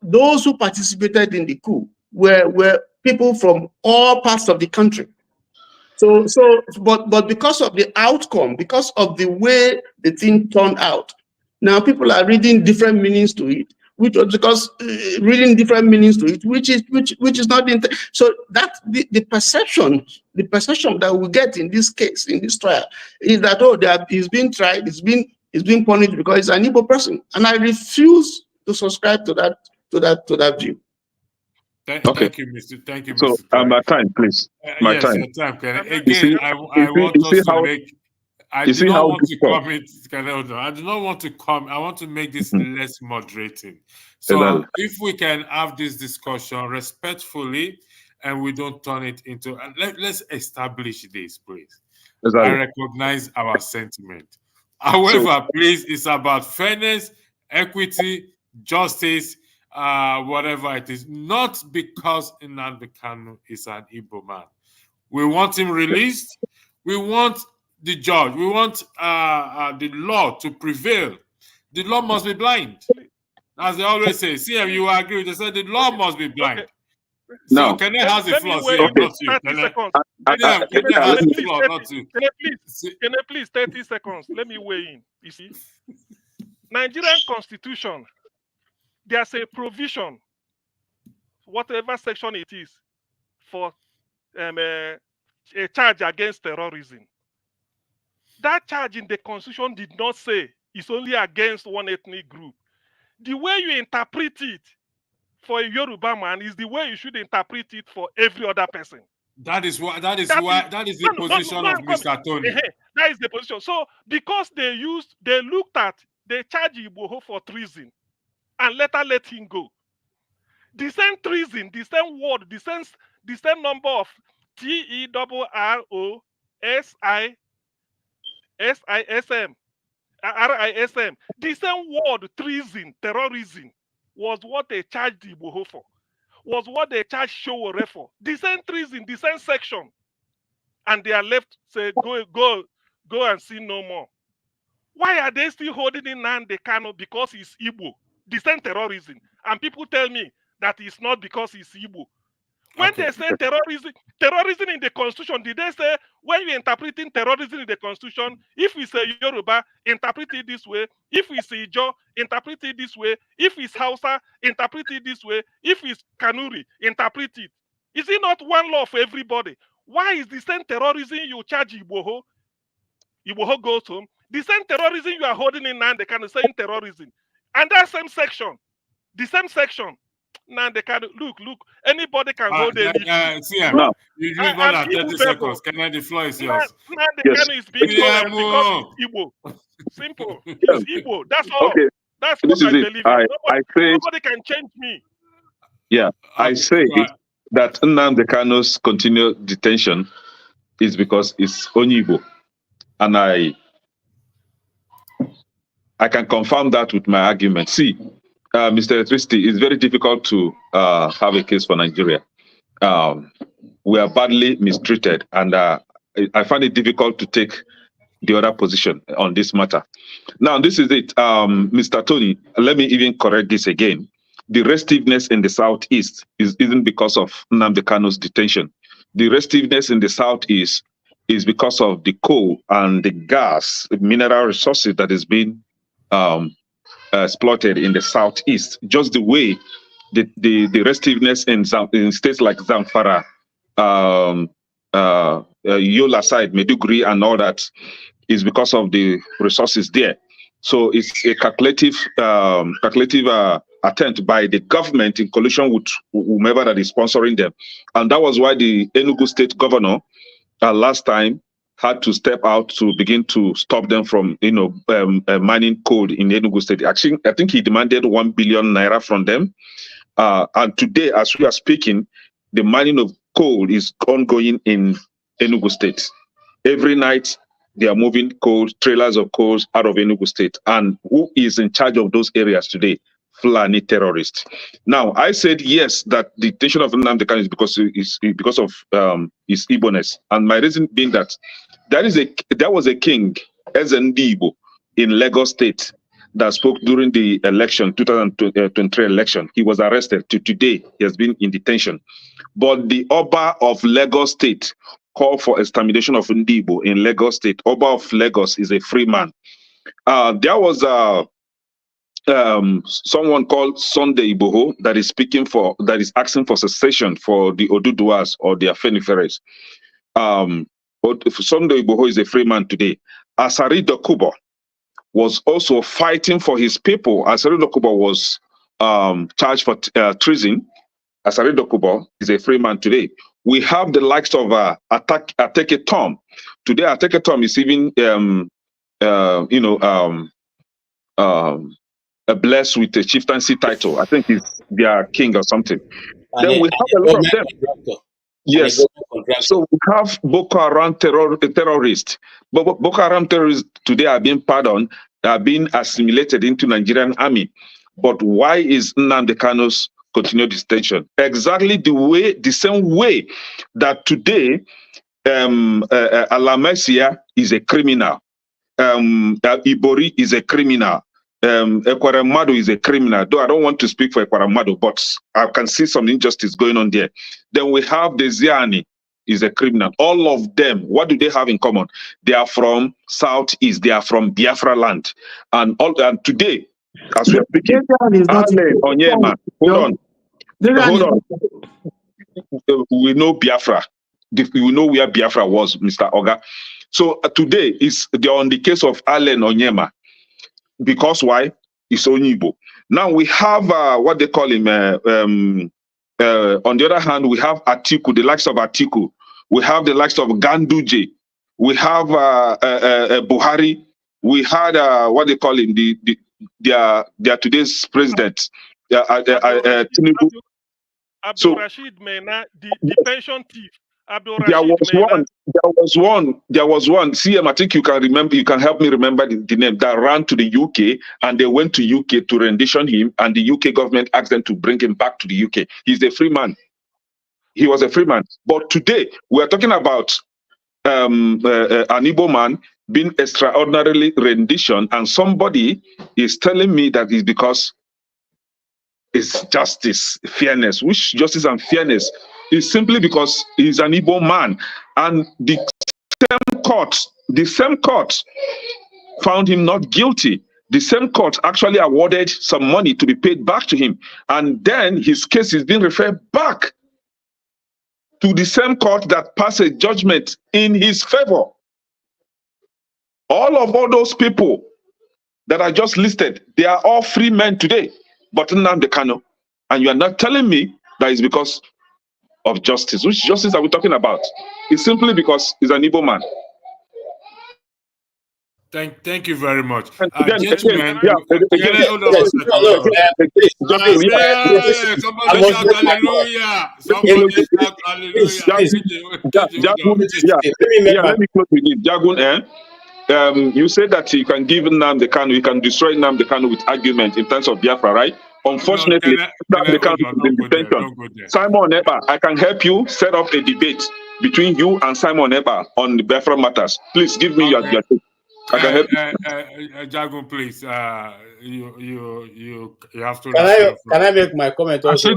those who participated in the coup were people from all parts of the country. But because of the outcome, because of the way the thing turned out, now people are reading different meanings to it, which is not so that the perception that we get in this case, in this trial, is that he's been tried, he's been punished because he's an Igbo person, and I refuse to subscribe to that view. Okay. Thank you, So, Mr. my time, please. My Yes, time. your time, Kenneth. You Again, see- I you want see us to how make. I you do see not how want to difficult. comment, Kenneth. I do not want to come. I want to make this Mhm. less moderating. So, Exactly. if we can have this discussion respectfully, and we don't turn it into, let's establish this, please. I Exactly. recognize our sentiment. However, please, it's about fairness, equity, justice, whatever it is. Not because Nnamdi Kanu is an Igbo man. We want him released. We want the judge. We want the law to prevail. The law must be blind. As they always say, CM, you agree? They said the law must be blind. Okay. So Now, Kenneth has the Let me floor, wait. CM, not you. 30 Kenneth, seconds. Kenneth Can has I the please floor, 30, not you. can I please 30 seconds? Let me weigh in. You see, Nigerian Constitution, there's a provision, whatever section it is, for a charge against terrorism. That charge in the Constitution did not say it's only against one ethnic group. The way you interpret it for a Yoruba man is the way you should interpret it for every other person. That is the No, position of Mr. Tony. That is the position. So because they looked at, they charged Igbo for treason and later let him go. The same treason, the same word, the same number of TERROSISM, the same word, treason, terrorism, was what they charged Igbo for, was what they charged Showore for. The same treason, the same section. And they are left, say, go and sin no more. Why are they still holding in Nnamdi Kanu? Because he's Igbo. The same terrorism. And people tell me that it's not because he's Igbo. When they say terrorism in the Constitution, did they say, when you're interpreting terrorism in the Constitution, if we say Yoruba, interpret it this way. If we say Ijo, interpret it this way. If it's Hausa, interpret it this way. If it's Kanuri, interpret it. Is it not one law for everybody? Why is the same terrorism you charge Igboho goes home? The same terrorism you are holding in Nnamdi Kanu, saying terrorism. And that same section, the same section, Nnamdi Kanu, look, anybody can go there. CM, you use more than 30 seconds. Kenneth, the floor is yours. Nnamdi Yes. Kanu is being tolerant because he's Igbo. Simple. He's Igbo. That's all. Okay. That's This what is I it. believe. Nobody can change me. Yeah, I say that Nnamdi Kanu's continued detention is because it's Onyibo. And I can confirm that with my argument. See, Mr. Electricity, it's very difficult to have a case for Nigeria. We are badly mistreated, and I find it difficult to take the other position on this matter. Now, this is it. Mr. Tony, let me even correct this again. The restiveness in the southeast isn't because of Nnamdi Kanu's detention. The restiveness in the southeast is because of the coal and the gas, the mineral resources that is being exploited in the southeast. Just the way the restiveness in states like Zamfara, Yola side, Meduguri, and all that is because of the resources there. So it's a calculative attempt by the government in coalition with whomever that is sponsoring them. And that was why the Enugu state governor last time had to step out to begin to stop them from, mining coal in Enugu state. Actually, I think he demanded 1 billion naira from them. And today, as we are speaking, the mining of coal is ongoing in Enugu state. Every night, they are moving coal, trailers of coal out of Enugu state. And who is in charge of those areas today? Fulani terrorists. Now, I said yes, that the detention of Nnamdi Kanu is because of his Igbo-ness. And my reason being that there was a king, Ohanaeze Ndigbo, in Lagos state that spoke during the election, 2023 election. He was arrested. To today, he has been in detention. But the Oba of Lagos state called for extermination of Ndigbo in Lagos state. Oba of Lagos is a free man. There was someone called Sunday Igboho that is asking for cessation for the Oduduwas or the Afeniferes. But Sunday Igboho is a free man today. Asari Dokubo was also fighting for his people. Asari Dokubo was charged for treason Asare Dokubo is a free man today. We have the likes of Ateke Tom. Today, Ateke Tom is even, blessed with a chieftaincy title. I think he's their king or something. And Then we have a lot of them. Yes. So we have Boko Haram terrorists. But Boko Haram terrorists today are being pardoned, are being assimilated into Nigerian army. But why is Nnamdi Kanu's continued detention? Exactly the same way that today Alamesia is a criminal. Ibori is a criminal. Ekwaremadu is a criminal. Though I don't want to speak for Ekwaremadu, but I can see some injustice going on there. Then we have the Ziani is a criminal. All of them, what do they have in common? They are from Southeast. They are from Biafra land. And today, as we're speaking, Onyema, hold on. We know Biafra. We know where Biafra was, Mr. Oga. So today they're on the case of Allen Onyema. Because why? It's Onyibo. Now we have what they call him. On the other hand, we have Atiku, the likes of Atiku. We have the likes of Ganduje. We have Buhari. We had what they call him, their today's president, Tinubu. Abdul Rashid Mena, the pension thief. There was one. CM, I think you can remember. You can help me remember the name that ran to the UK, and they went to UK to rendition him, and the UK government asked them to bring him back to the UK. He's a free man. He was a free man. But today we are talking about an Igbo man being extraordinarily rendition, and somebody is telling me that it's because it's justice, fairness. Which justice and fairness? Is simply because he's an Igbo man, and the same court found him not guilty. The same court actually awarded some money to be paid back to him, and then his case is being referred back to the same court that passed a judgment in his favor. All those people that I just listed, they are all free men today, but Nnamdi Kanu, and you are not telling me that it's because of justice. Which justice are we talking about? It's simply because he's an Igbo man. Thank you very much. Gentlemen, let me close with this. Jagun, you said that you can give Nnamdi Kanu, you can destroy Nnamdi Kanu with argument in terms of Biafra, right? Unfortunately, Nnamdi Kanu is in detention. Simon Eba, I can help you set up a debate between you and Simon Eba on the Biafra matters. Please give me your take. I can help you. Jagun, please. You have to. Can I make my comment also?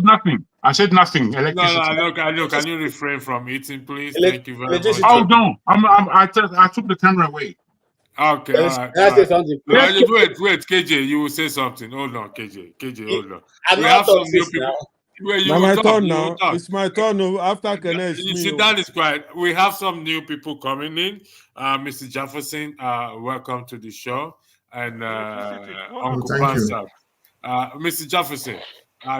I said nothing. No. Can you refrain from eating, please? Thank you very much. Oh no! I took the camera away. Okay, all right. Can I say something? Wait, KJ, you will say something. Hold on, KJ, hold on. I'm not some new people. Now my turn now. It's my turn after Kenneth. You see, that is quiet. We have some new people coming in. Mr. Jefferson, welcome to the show. And Uncle Pansa. Mr. Jefferson,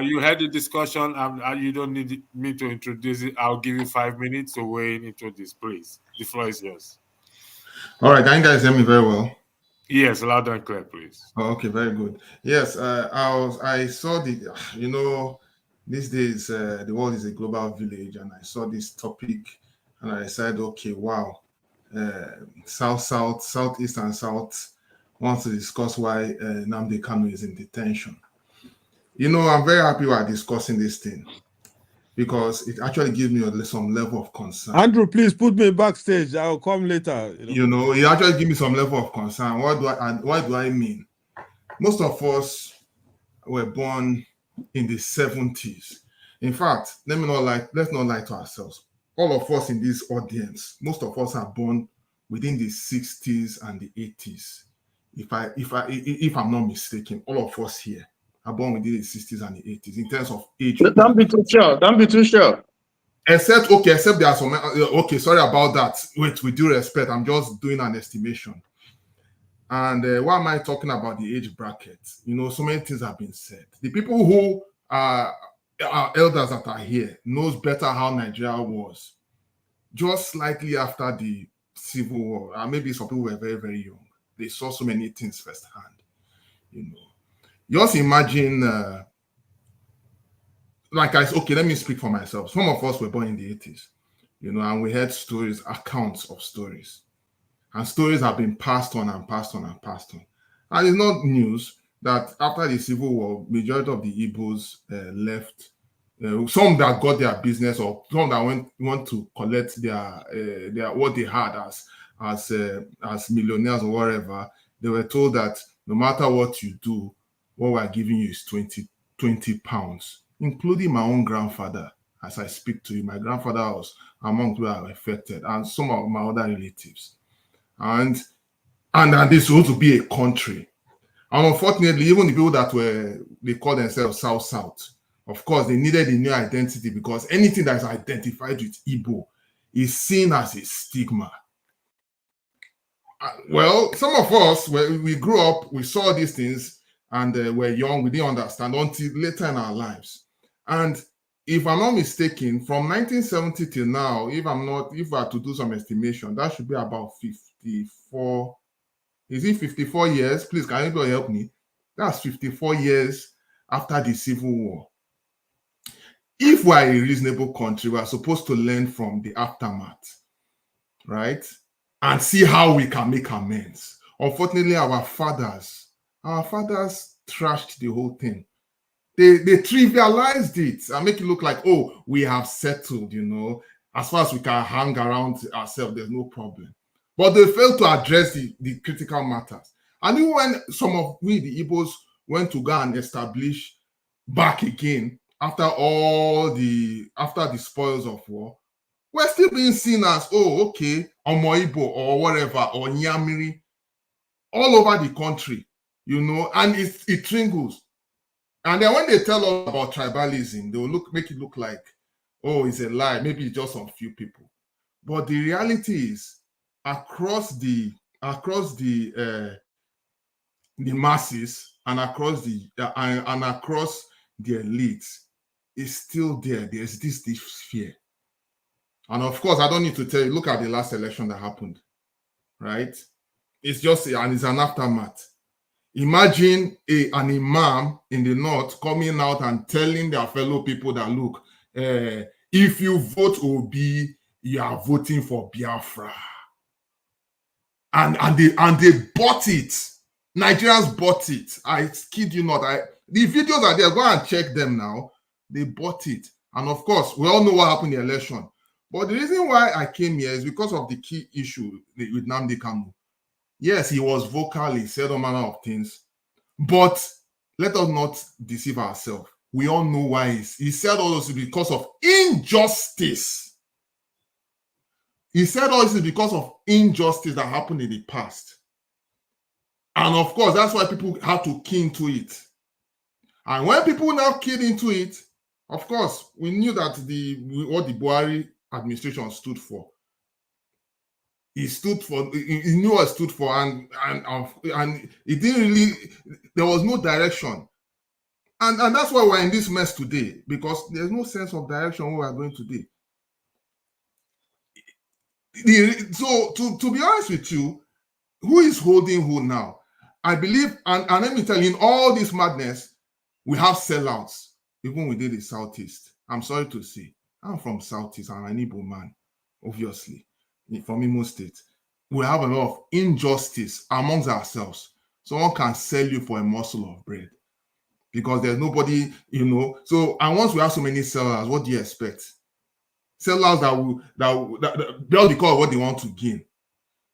you had the discussion. You don't need me to introduce it. I'll give you 5 minutes to weigh into this, please. The floor is yours. All right, can you guys hear me very well? Yes, loud and clear, please. Oh, okay, very good. Yes, I saw these days the world is a global village, and I saw this topic, and I decided, okay, wow, Southeast, and South wants to discuss why Nnamdi Kanu is in detention. I'm very happy we are discussing this thing, because it actually gives me some level of concern. Andrew, please put me backstage. I'll come later. It actually gives me some level of concern. What do I mean? Most of us were born in the 70s. In fact, let's not lie to ourselves. All of us in this audience, most of us are born within the 60s and the 80s. If I'm not mistaken, all of us here are born within the 60s and the 80s in terms of age. Don't be too sure. Except there are some. Okay, sorry about that. Wait, with due respect, I'm just doing an estimation. And why am I talking about the age bracket? So many things have been said. The people who are our elders that are here knows better how Nigeria was just slightly after the Civil War. And maybe some people were very, very young. They saw so many things firsthand. You know, just imagine, okay, let me speak for myself. Some of us were born in the 80s, you know, and we heard stories, accounts of stories. And stories have been passed on and passed on and passed on. And it's not news that after the Civil War, majority of the Igbos left. Some that got their business, or some that went to collect their what they had as millionaires or whatever. They were told that no matter what you do, what we're giving you is 20 pounds, including my own grandfather. As I speak to you, my grandfather was among those who were affected, and some of my other relatives. And this was to be a country. And unfortunately, even the people that they call themselves South, of course, they needed a new identity, because anything that is identified with Igbo is seen as a stigma. Well, some of us, we grew up, we saw these things, and we're young, we didn't understand until later in our lives. And if I'm not mistaken, from 1970 till now, if I had to do some estimation, that should be about 54. Is it 54 years? Please, can anybody help me? That's 54 years after the Civil War. If we're a reasonable country, we're supposed to learn from the aftermath, right? And see how we can make amends. Unfortunately, our fathers trashed the whole thing. They trivialized it and make it look like, oh, we have settled, you know, as far as we can hang around ourselves, there's no problem. But they failed to address the critical matters. And even when some of the Igbos went to go and establish back again after the spoils of war, we're still being seen as, oh, okay, Omo Igbo or whatever, or Nyamiri, all over the country, you know, and it tringles. And then when they tell us about tribalism, they will make it look like, oh, it's a lie, maybe it's just some few people. But the reality is, across the masses and across the elites, is still there. There's this fear. And of course, I don't need to tell you, look at the last election that happened, right? It's an aftermath. Imagine an imam in the north coming out and telling their fellow people that, look, if you vote Obi, you are voting for Biafra. And they bought it. Nigerians bought it. I kid you not. The videos are there. Go and check them now. They bought it. And of course, we all know what happened in the election. But the reason why I came here is because of the key issue with Nnamdi Kanu. Yes, he was vocal, he said all manner of things. But let us not deceive ourselves. We all know why he said all this because of injustice. He said all this because of injustice that happened in the past. And of course, that's why people had to key into it. And when people now keyed into it, of course, we knew that what the Buhari administration stood for. He knew what it stood for, and it didn't really, there was no direction. And that's why we're in this mess today, because there's no sense of direction where we're going today. So to be honest with you, who is holding who now? I believe, and let me tell you, in all this madness, we have sellouts, even within the Southeast. I'm sorry to say, I'm from Southeast, I'm an Igbo man, obviously, from Imo State. We have a lot of injustice amongst ourselves. Someone can sell you for a morsel of bread because there's nobody, you know. So, and once we have so many sellers, what do you expect? Sellers that just because of what they want to gain.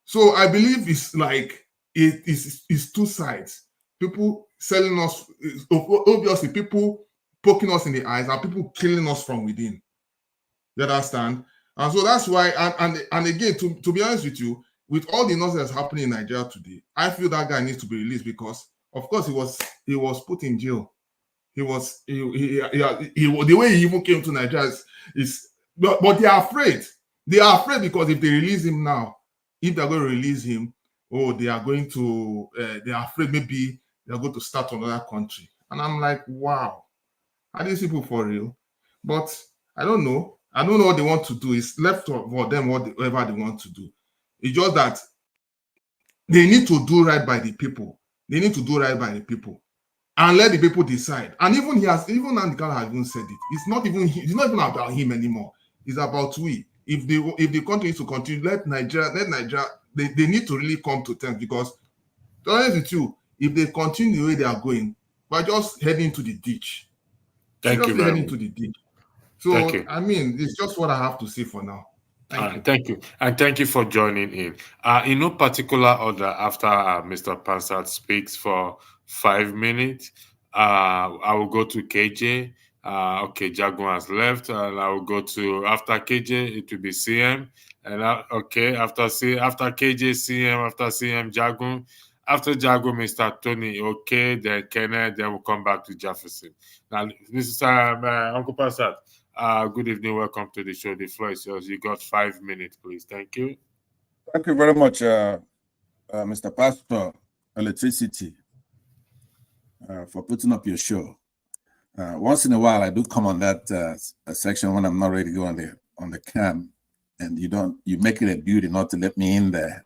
So I believe it's like it's two sides. People selling us, obviously, people poking us in the eyes, and people killing us from within. You understand? And so that's why, and again, to be honest with you, with all the nonsense happening in Nigeria today, I feel that guy needs to be released because, of course, he was put in jail. The way he even came to Nigeria is but they are afraid. They are afraid because if they release him now, if they're going to release him, they are afraid maybe they're going to start another country. And I'm like, wow. Are these people for real? But I don't know. I don't know what they want to do. It's left for them whatever they want to do. It's just that they need to do right by the people. They need to do right by the people and let the people decide. And even Nnamdi Kanu has even said it. It's not even about him anymore. It's about we. If the country needs to continue, let Nigeria, they need to really come to terms, because to be honest with you, if they continue the way they are going, we're just heading to the ditch. Thank you very much. To the ditch. So I mean, it's just what I have to say for now. Thank you. And thank you for joining in. In no particular order, after Mr. Pansat speaks for 5 minutes, I will go to KJ. Okay, Jagun has left, and I will go to, after KJ, it will be CM. And after KJ, CM, after CM, Jagun. After Jagun, Mr. Tony, okay, then Kenneth, then we'll come back to Jefferson. Now, Mr. Uncle Pansat, good evening, welcome to the show. The floor is yours. You got 5 minutes, please. Thank you. Thank you very much, Mr. Pastor Electricity, for putting up your show. Once in a while, I do come on that section when I'm not ready to go on the cam, and you make it a duty not to let me in there.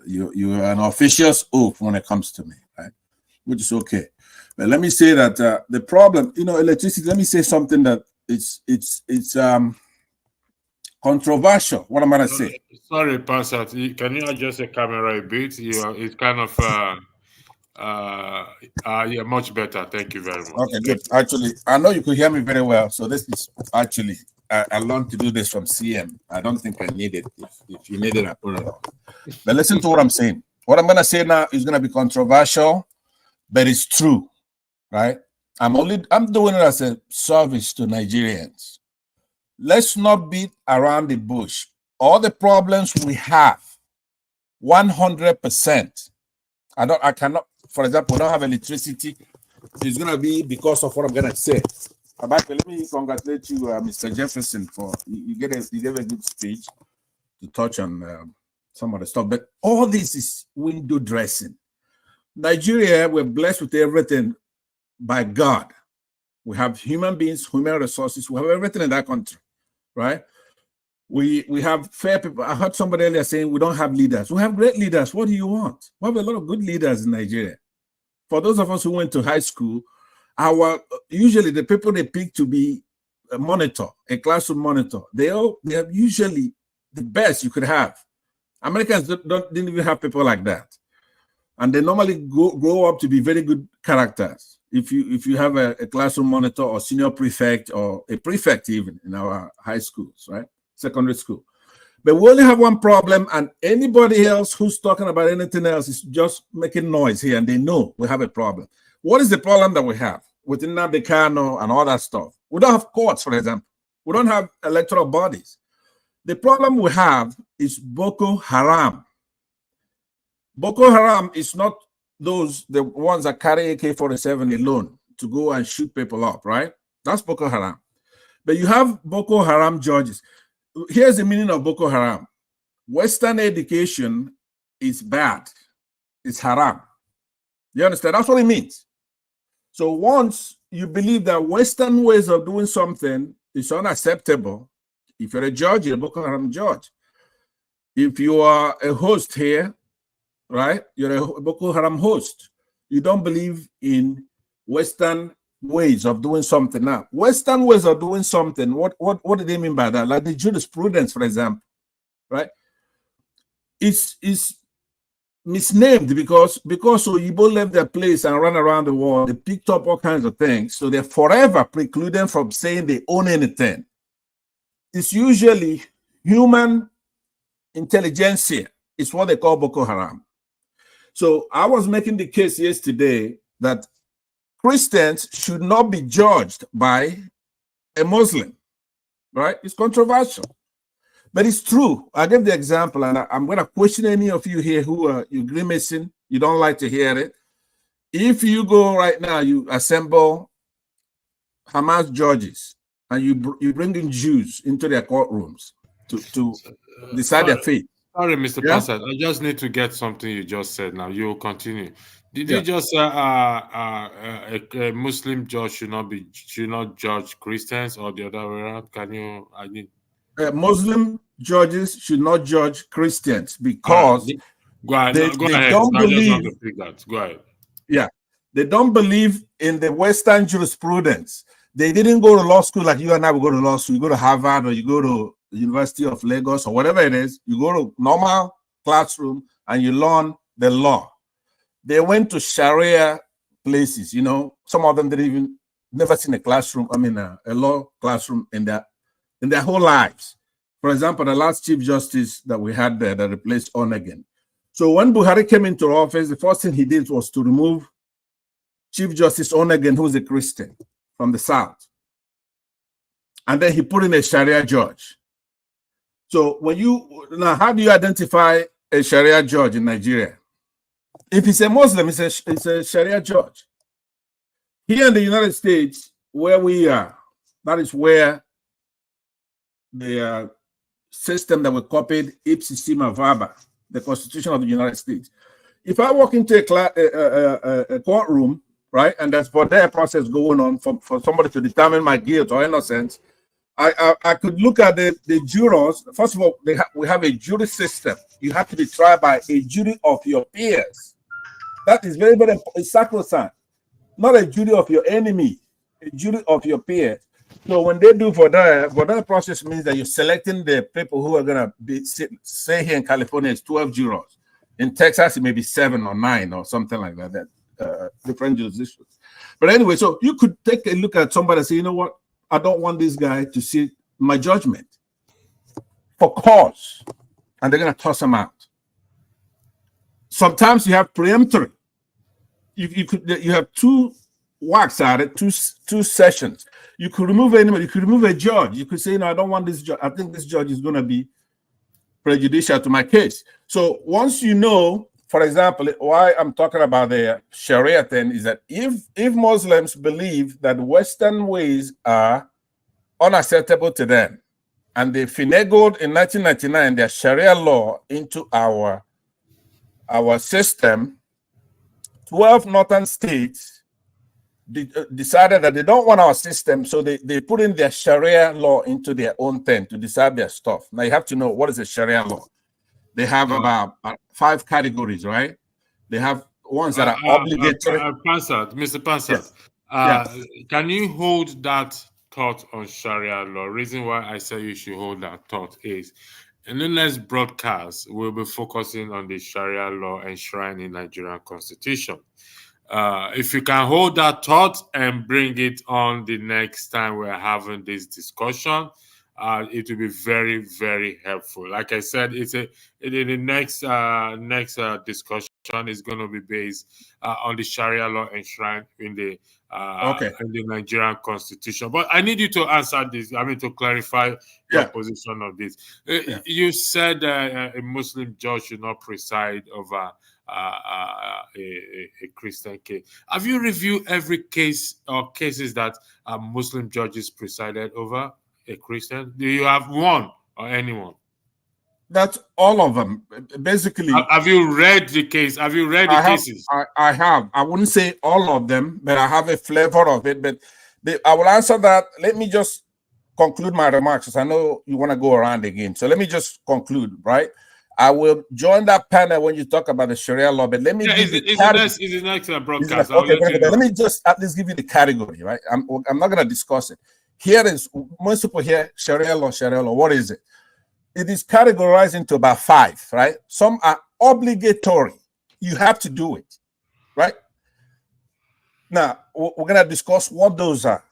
You are an officious oath when it comes to me, right? Which is okay. But let me say that the problem, electricity. Let me say something that it's controversial. What am I gonna say? Sorry, Pastor. Can you adjust the camera a bit? It's kind of yeah, much better. Thank you very much. Okay, good. Actually, I know you could hear me very well. So this is actually I learned to do this from CM. I don't think I need it. If you need it, I put it on. But listen to what I'm saying. What I'm gonna say now is gonna be controversial, but it's true, right? I'm doing it as a service to Nigerians. Let's not beat around the bush. All the problems we have, 100%. I cannot, for example, we don't have electricity. It's gonna be because of what I'm gonna say. Let me congratulate you, Mr. Jefferson, for you gave a good speech to touch on some of the stuff. But all this is window dressing. Nigeria, we're blessed with everything by God. We have human beings, human resources. We have everything in that country, right? We have fair people. I heard somebody earlier saying we don't have leaders. We have great leaders. What do you want? We have a lot of good leaders in Nigeria. For those of us who went to high school, usually the people they pick to be a monitor, a classroom monitor, they are usually the best you could have. Americans didn't even have people like that, and they normally grow up to be very good characters. If you have a classroom monitor or senior prefect or a prefect even in our high schools, right? Secondary school. But we only have one problem, and anybody else who's talking about anything else is just making noise here, and they know we have a problem. What is the problem that we have with Nnamdi Kanu and all that stuff? We don't have courts, for example. We don't have electoral bodies. The problem we have is Boko Haram. Boko Haram is not the ones that carry AK-47 alone to go and shoot people up, right? That's Boko Haram. But you have Boko Haram judges. Here's the meaning of Boko Haram. Western education is bad. It's haram. You understand? That's what it means. So once you believe that Western ways of doing something is unacceptable, if you're a judge, you're a Boko Haram judge. If you are a host here, right, you're a Boko Haram host. You don't believe in Western ways of doing something. Now, Western ways of doing something, what do they mean by that? Like the jurisprudence, for example, right? It's misnamed because Igbo left their place and ran around the world. They picked up all kinds of things. So they're forever precluded from saying they own anything. It's usually human intelligentsia. It's what they call Boko Haram. So I was making the case yesterday that Christians should not be judged by a Muslim, right? It's controversial, but it's true. I gave the example, and I'm going to question any of you here who are you grimacing, you don't like to hear it. If you go right now, you assemble Hamas judges, and you bring in Jews into their courtrooms to decide their fate. Sorry, Mr. Passad, I just need to get something you just said now. You'll continue. Did Yeah. you just say a Muslim judge should not judge Christians or the other way around? Can you? I need. Muslim judges should not judge Christians All right. because Go ahead. they, No, go they ahead. don't I just want believe, to pick that. Go ahead. yeah, they don't believe in the Western jurisprudence. They didn't go to law school like you and I will go to law school. You go to Harvard or you go to the University of Lagos or whatever it is. You go to normal classroom and you learn the law. They went to Sharia places, you know. Some of them didn't even never seen a classroom. I mean, a law classroom in their whole lives. For example, the last Chief Justice that we had there that replaced Onegan. So when Buhari came into office, the first thing he did was to remove Chief Justice Onegan, who's a Christian from the South. And then he put in a Sharia judge. So now, how do you identify a Sharia judge in Nigeria? If he's a Muslim, it's a Sharia judge. Here in the United States, where we are, that is where the system that we copied, ipsissima verba, the Constitution of the United States. If I walk into a courtroom, right, and there's for their process going on for somebody to determine my guilt or innocence, I could look at the jurors. First of all, we have a jury system. You have to be tried by a jury of your peers. That is very, very sacrosanct. Not a jury of your enemy, a jury of your peers. So when they do for that process means that you're selecting the people who are gonna be, say here in California, it's 12 jurors. In Texas, it may be 7 or 9 or something like that. Different jurisdictions. But anyway, so you could take a look at somebody and say, you know what? I don't want this guy to see my judgment for cause, and they're gonna toss him out. Sometimes you have preemptory. You have 2 whacks at it, two sessions. You could remove anybody. You could remove a judge. You could say, no, I don't want this judge. I think this judge is going to be prejudicial to my case. So once you know, for example, why I'm talking about the Sharia thing is that if Muslims believe that Western ways are unacceptable to them, and they finagled in 1999 their Sharia law into our system, 12 northern states decided that they don't want our system, so they put in their Sharia law into their own thing to decide their stuff. Now you have to know what is a Sharia law. They have about 5 categories, right? They have ones that are obligatory. Mr. Pansat, can you hold that thought on Sharia law? Reason why I say you should hold that thought is, in the next broadcast, we'll be focusing on the Sharia law enshrined in Nigerian Constitution. If you can hold that thought and bring it on the next time we're having this discussion, it will be very, very helpful. Like I said, the next discussion is going to be based on the Sharia law enshrined in the Nigerian Constitution. But I need you to answer this. I mean, to clarify your position on this. You said a Muslim judge should not preside over a Christian case. Have you reviewed every case or cases that Muslim judges presided over a Christian? Do you have one or anyone? That's all of them, basically. Have you read the case? Have you read the cases? I have. I wouldn't say all of them, but I have a flavor of it. But I will answer that. Let me just conclude my remarks, because I know you want to go around again. So let me just conclude, right? I will join that panel when you talk about the Sharia law, but let me give you the next broadcast. Okay, let me just at least give you the category, right? I'm not going to discuss it. Here is, most people hear Sharia law. What is it? It is categorized into about 5, right? Some are obligatory. You have to do it, right? Now, we're going to discuss what those are.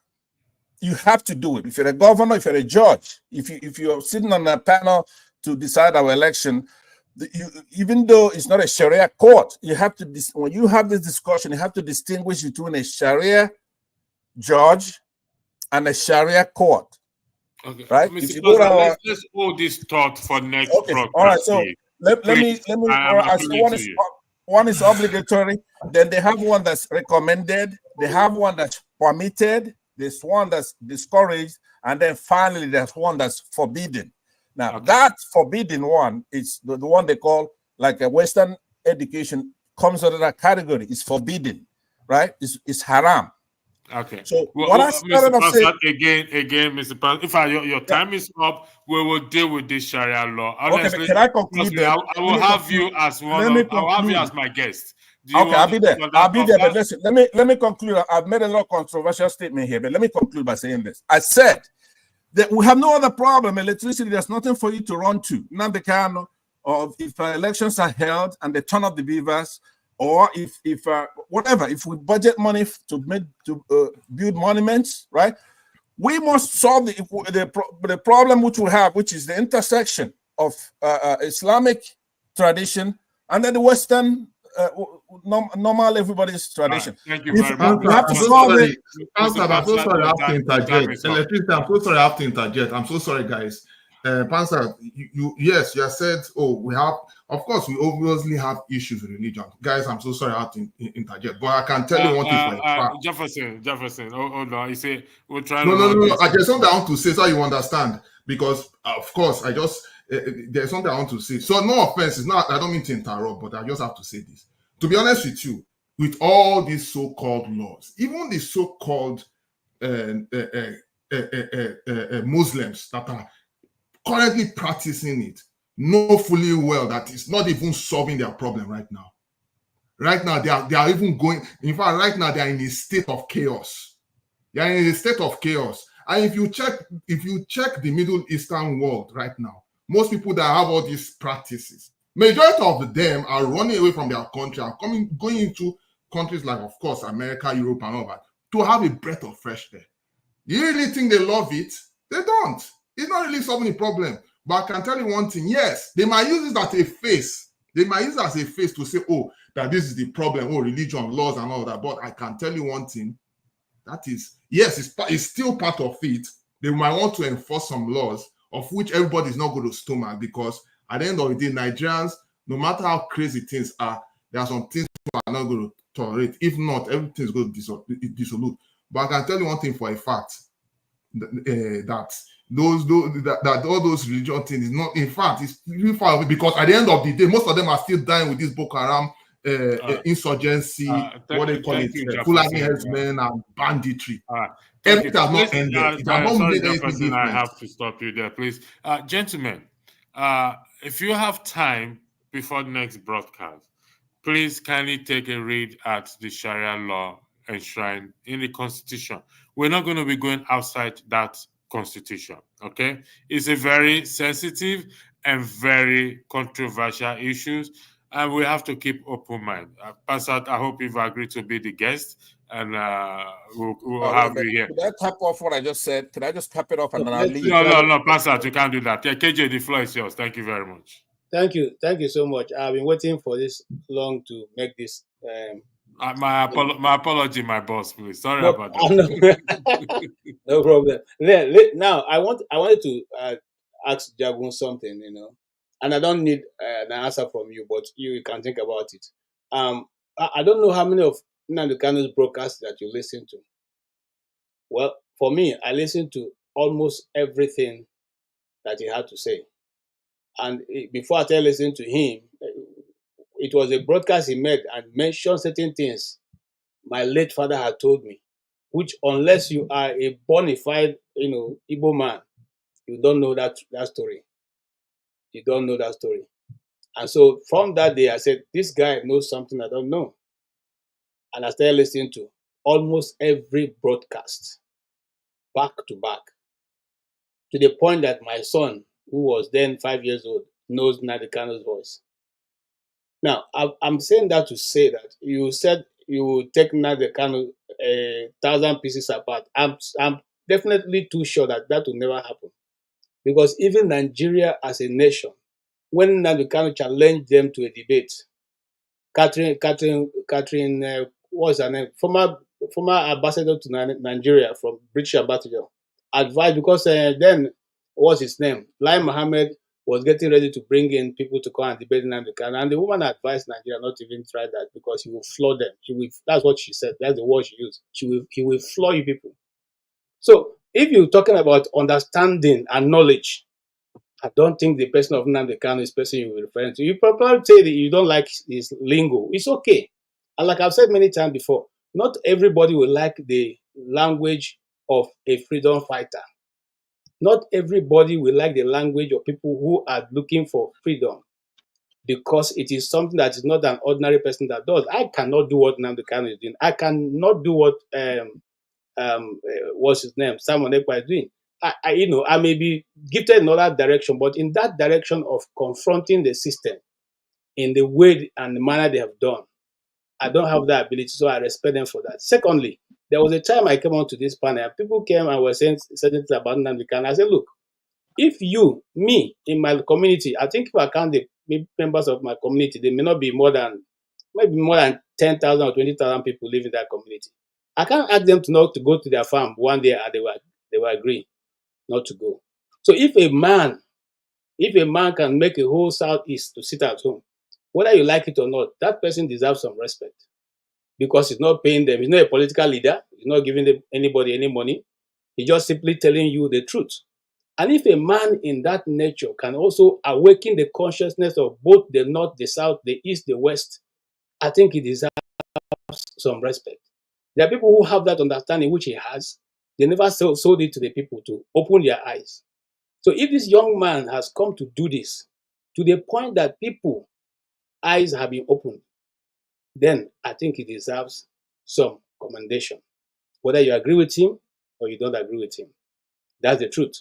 You have to do it. If you're a governor, if you're a judge, if you're sitting on a panel to decide our election, even though it's not a Sharia court, you have to, when you have this discussion, you have to distinguish between a Sharia judge and a Sharia court. Okay, right? Mr. If you go to let's hold this thought for next broadcast. All right, so let me one is obligatory, then they have one that's recommended, they have one that's permitted, there's one that's discouraged, and then finally there's one that's forbidden. Now that forbidden one is the one they call like a Western education comes under that category. It's forbidden, right? It's haram. Okay. So Well, what I started Mr. off saying, again, Mr. Pastor, if your time is up, we will deal with this Sharia law. okay, but Honestly, can I conclude I then? will have you as I will have you as my guest. Okay, I'll be there. I'll be there. But listen, listen, let me conclude. I've made a lot of controversial statement here, but let me conclude by saying this. I said that we have no other problem. Electricity, there's nothing for you to run to. Nnamdi Kanu, or if elections are held and they turn up the beavers, or if whatever, if we budget money to build monuments, right? We must solve the problem which we have, which is the intersection of Islamic tradition and then the Western normal everybody's tradition. Thank you very much. I'm so sorry. I'm so sorry I have to interject. Electricity, I'm so sorry I have to interject. I'm so sorry, guys. Pansa, yes, you have said, we have, of course, we obviously have issues with religion. Guys, I'm so sorry I have to interject. But I can tell you one thing for a fact. Jefferson, hold on. You say we're trying No. I just something I want to say so you understand. Because, of course, there's something I want to say. So, no offense, it's not, I don't mean to interrupt, but I just have to say this. To be honest with you, with all these so-called laws, even the so-called Muslims that are currently practicing it know fully well that it's not even solving their problem right now. Right now, they are even going, in fact, right now they are in a state of chaos. They are in a state of chaos. And if you check the Middle Eastern world right now, most people that have all these practices, majority of them are running away from their country, are going into countries like, of course, America, Europe, and all that, to have a breath of fresh air. You really think they love it? They don't. It's not really solving the problem. But I can tell you one thing, yes, they might use it as a face. They might use it as a face to say, that this is the problem, religion, laws, and all that. But I can tell you one thing, that is, yes, it's still part of it. They might want to enforce some laws, of which everybody is not going to stomach, because at the end of the day, Nigerians, no matter how crazy things are, there are some things we are not going to tolerate. If not, everything is going to dissolute. But I can tell you one thing for a fact, that all those religion things is not, in fact, it's really far away, because at the end of the day, most of them are still dying with this Boko Haram insurgency, what they call it, Fulani herdsmen and banditry. Everything has not ended. It has not made anything different. I have to stop you there, please. Gentlemen, if you have time before the next broadcast, please kindly take a read at the Sharia law enshrined in the Constitution. We're not going to be going outside that Constitution, okay? It's a very sensitive and very controversial issues, and we have to keep open mind. Pastor, I hope you've agreed to be the guest, and we'll have you here. Could I tap off what I just said? Could I just tap it off and then I'll leave? No, Pastor, you can't do that. Yeah, KJ, the floor is yours. Thank you very much. Thank you so much. I've been waiting for this long to make this. My apology, my boss, please. Sorry about that. No problem. Now, I wanted to ask Jagun something, and I don't need an answer from you, but you can think about it. I don't know how many of Nnamdi Kanu's broadcasts that you listen to. Well, for me, I listen to almost everything that he had to say. And before I started listening to him, it was a broadcast he made and mentioned certain things my late father had told me, which unless you are a bona fide, Igbo man, you don't know that story. You don't know that story. And so from that day, I said, this guy knows something I don't know. And I started listening to almost every broadcast, back to back, to the point that my son, who was then 5 years old, knows Nnamdi Kanu's voice. Now, I'm saying that to say that you said you would take Nnamdi Kanu 1,000 pieces apart. I'm definitely too sure that will never happen. Because even Nigeria as a nation, when Nnamdi Kanu challenged them to a debate, Catherine, what's her name? Former ambassador to Nigeria from British ambassador, advised, because then, what's his name? Lai Mohammed was getting ready to bring in people to come and debate Nnamdi Kanu, and the woman advised Nigeria not to even try that because he will floor them. That's what she said. That's the word she used. He will floor you people. So if you're talking about understanding and knowledge, I don't think the person of Nnamdi Kanu is the person you're referring to. You probably say that you don't like his lingo. It's okay. And like I've said many times before, not everybody will like the language of a freedom fighter. Not everybody will like the language of people who are looking for freedom, because it is something that is not an ordinary person that does. I cannot do what Nnamdi Kanu is doing. I cannot do what what's his name, Simon Ekpa is doing. I may be gifted in another direction, but in that direction of confronting the system in the way and the manner they have done, I don't have that ability, so I respect them for that. Secondly, there was a time I came onto this panel, people came and were saying certain things about Nnamdi Kanu. I said, look, if you, me, in my community, I think if I count the members of my community, there may not be more than, maybe more than 10,000 or 20,000 people live in that community. I can't ask them to not to go to their farm one day and they will agree not to go. So if a man can make a whole Southeast to sit at home, whether you like it or not, that person deserves some respect, because he's not paying them. He's not a political leader. He's not giving them anybody any money. He's just simply telling you the truth. And if a man in that nature can also awaken the consciousness of both the North, the South, the East, the West, I think he deserves some respect. There are people who have that understanding, which he has. They never sold it to the people to open their eyes. So if this young man has come to do this to the point that people's eyes have been opened, then I think he deserves some commendation. Whether you agree with him or you don't agree with him. That's the truth.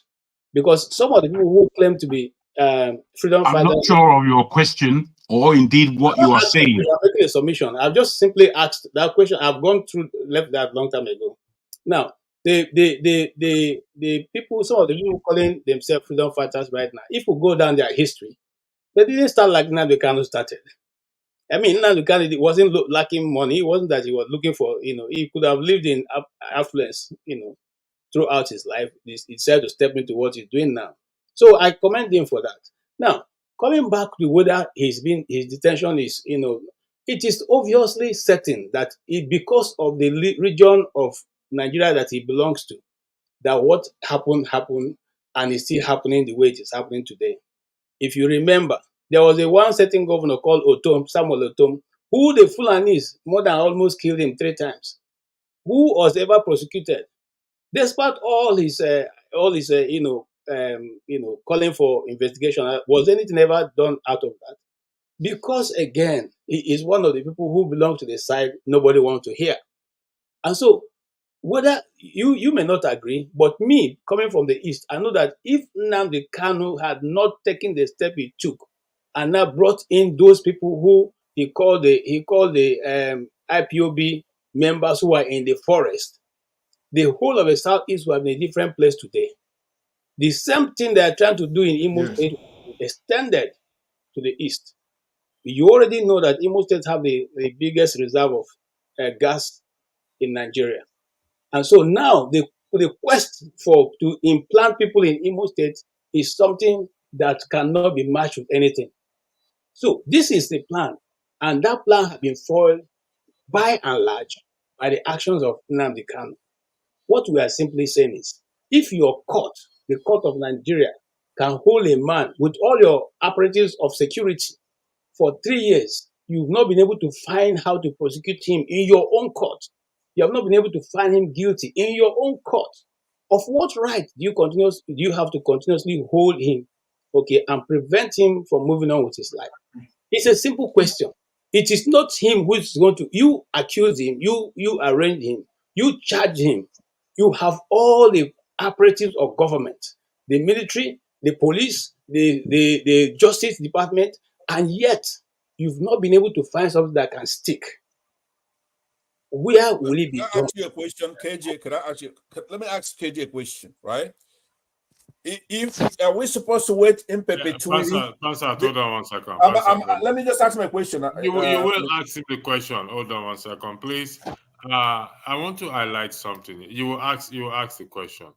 Because some of the people who claim to be freedom I'm fighters, not sure of your question or indeed what you are saying. I'm making a submission. I've just simply asked that question. I've gone through, left that long time ago. Now, the people, some of the people calling themselves freedom fighters right now, if we go down their history, they didn't start like Nnamdi Kanu started. I mean, Nnamdi Kanu wasn't lacking money. It wasn't that he was looking for, he could have lived in affluence, throughout his life. He decided to step into what he's doing now. So I commend him for that. Now, coming back to whether his detention is, it is obviously certain that because of the region of Nigeria that he belongs to, that what happened, and is still happening the way it is happening today. If you remember, there was a one certain governor called Samuel Otom, who the Fulanis more than almost killed him 3 times, who was ever prosecuted. Despite all his calling for investigation, was anything ever done out of that? Because again, he is one of the people who belong to the side nobody wants to hear. And so, whether you may not agree, but me coming from the East, I know that if Nnamdi Kanu had not taken the step he took and now brought in those people who he called the IPOB members who are in the forest, the whole of the Southeast will have been a different place today. The same thing they are trying to do in Imo Yes. State extended to the East. You already know that Imo State have the biggest reserve of gas in Nigeria. And so now the quest to implant people in Imo State is something that cannot be matched with anything. So this is the plan. And that plan has been foiled by and large by the actions of Nnamdi Kanu. What we are simply saying is, if your court, the court of Nigeria, can hold a man with all your apparatus of security for 3 years, you've not been able to find how to prosecute him in your own court. You have not been able to find him guilty in your own court. Of what right do you have to continuously hold him, okay, and prevent him from moving on with his life? It's a simple question. It is not him who is going to, you accuse him, you arrange him, you charge him. You have all the apparatus of government, the military, the police, the justice department, and yet you've not been able to find something that can stick. Where will it be Can I done? ask you a question, KJ? Let me ask KJ a question, right? If are we supposed to wait in perpetuity? Pastor, hold on 1 second. Let me just ask my question. You will ask him the question. Hold on 1 second, please. I want to highlight something. You will ask the question.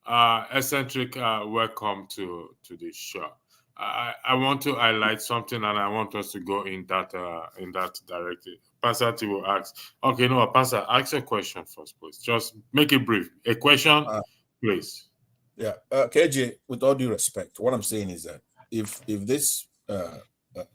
Eccentric, welcome to the show. I want to highlight something, and I want us to go in that direction. Pastor T will ask. Okay, no, Pastor, ask a question first, please. Just make it brief. A question, please. Yeah, KJ, with all due respect, what I'm saying is that if this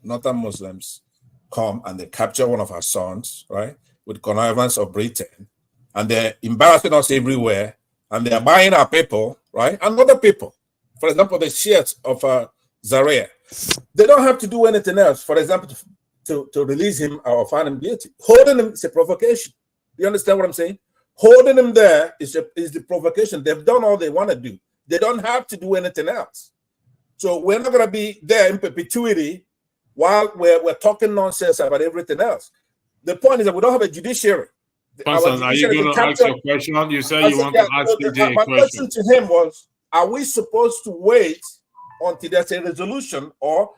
northern Muslims come and they capture one of our sons, right, with connivance of Britain, and they're embarrassing us everywhere, and they're buying our people, right, and other people, for example, the Shiites of Zaria, they don't have to do anything else, for example, to release him or find him guilty. Holding him is a provocation. You understand what I'm saying? Holding him there is the provocation. They've done all they want to do. They don't have to do anything else. So we're not going to be there in perpetuity while we're talking nonsense about everything else. The point is that we don't have a judiciary. Pastor, are you going to ask your question? You said you want to ask KJ my a question. question to him was, are we supposed to wait until there's a resolution, or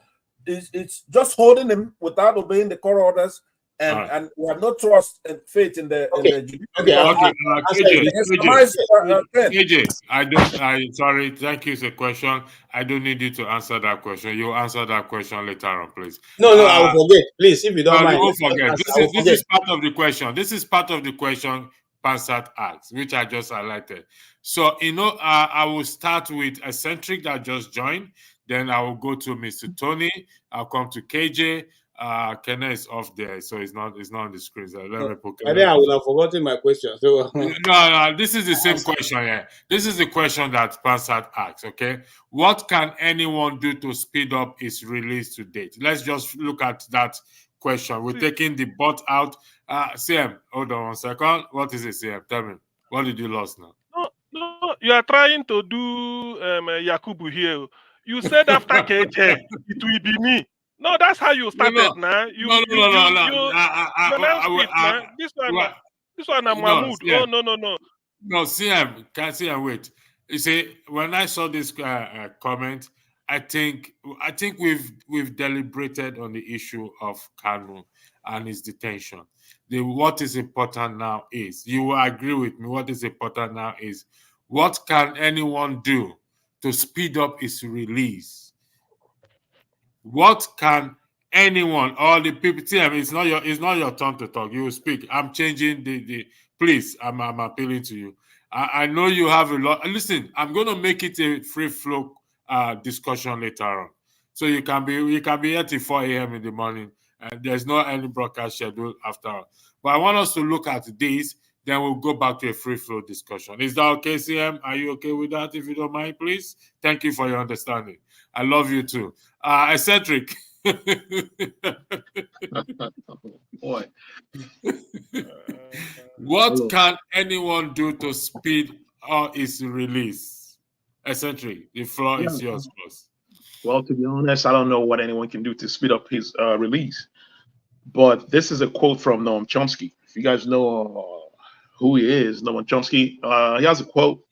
it's just holding him without obeying the court orders, and we have no trust and faith in the judiciary? KJ, sorry, thank you for the question. I don't need you to answer that question. You'll answer that question later on, please. No, I will forget. Please, if you don't mind. You won't forget. This is part of the question. This is part of the question Pansat asked, which I just highlighted. So, I will start with Eccentric that just joined. Then I will go to Mr. Tony. I'll come to KJ. Kenneth is off there, so it's not on the screen. So let me put I think I will have forgotten my question. So no, this is the same question. Yeah, this is the question that Pansat asked. Okay, what can anyone do to speed up its release to date? Let's just look at that question. We're taking the bot out. CM, hold on 1 second. What is it, CM? Tell me, what did you lose now? No, you are trying to do Yakubu here. You said after KJ, it will be me. No, that's how you started, now. No. This one, I'm Mahmoud. Oh, no. No, CM, can't CM, wait. You see, when I saw this comment, I think we've deliberated on the issue of Kanu and his detention. What is important now is, you will agree with me, what is important now is, what can anyone do to speed up its release? What can anyone, all the people, TM, it's not your turn to talk. You will speak. I'm changing the please, I'm appealing to you. I know you have a lot. Listen, I'm going to make it a free flow discussion later on. So you can be here till 4 a.m. in the morning, and there's no any broadcast schedule after. But I want us to look at this, then we'll go back to a free flow discussion. Is that okay, CM? Are you okay with that? If you don't mind, please. Thank you for your understanding. I love you too. Eccentric. Boy. What can anyone do to speed up its release? Eccentric, the floor is yours, boss. Well, to be honest, I don't know what anyone can do to speed up his release. But this is a quote from Noam Chomsky. If you guys know who he is, Noam Chomsky, he has a quote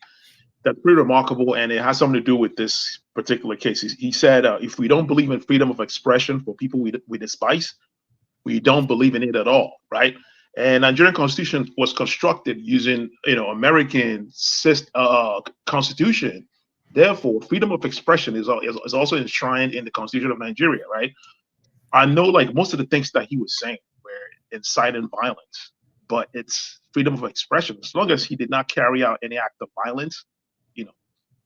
that's pretty remarkable, and it has something to do with this particular case. He said, if we don't believe in freedom of expression for people we despise, we don't believe in it at all, right? And Nigerian constitution was constructed using, American constitution. Therefore, freedom of expression is also enshrined in the Constitution of Nigeria, right? I know, like, most of the things that he was saying were inciting violence, but it's freedom of expression. As long as he did not carry out any act of violence,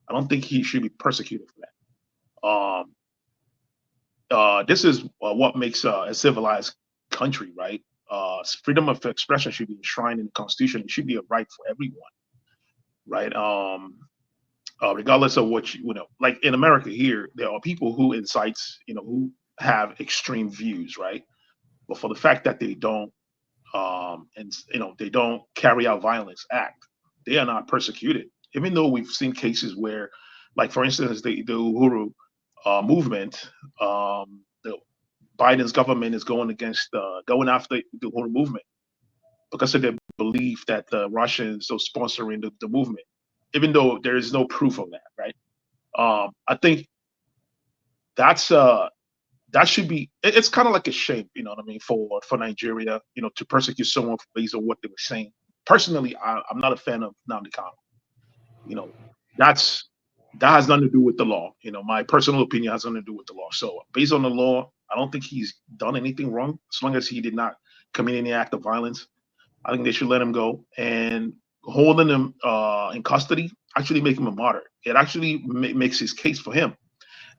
I don't think he should be persecuted for that. This is what makes a civilized country, right? Freedom of expression should be enshrined in the Constitution. It should be a right for everyone, right? Regardless of what like in America here, there are people who incite, who have extreme views, right? But for the fact that they don't, they don't carry out violence act, they are not persecuted. Even though we've seen cases where, like, for instance, the Uhuru movement, Biden's government is going after the Uhuru movement because of their belief that the Russians are sponsoring the movement, even though there is no proof of that, right? I think that should be. It's kind of like a shame, you know what I mean, for Nigeria, to persecute someone based on what they were saying. Personally, I'm not a fan of Nnamdi Kanu. That has nothing to do with the law. My personal opinion has nothing to do with the law. So based on the law, I don't think he's done anything wrong. As long as he did not commit any act of violence, I think they should let him go. And holding him in custody actually make him a martyr. It actually makes his case for him,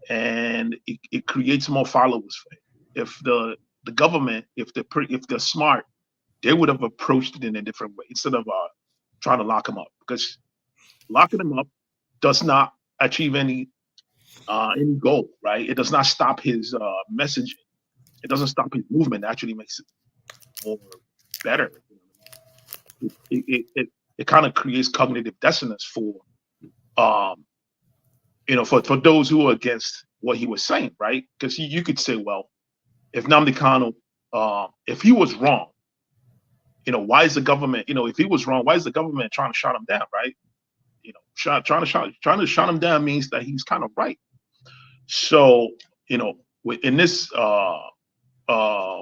and it creates more followers for him. If the government, if they're smart, they would have approached it in a different way instead of trying to lock him up, because locking him up does not achieve any goal, right? It does not stop his messaging. It doesn't stop his movement. It actually makes it more better. It kind of creates cognitive dissonance for for those who are against what he was saying, right? Because you could say, well, if Nnamdi Kanu, if he was wrong, why is the government, if he was wrong, why is the government trying to shut him down, right? Trying to shut him down means that he's kind of right. So, in this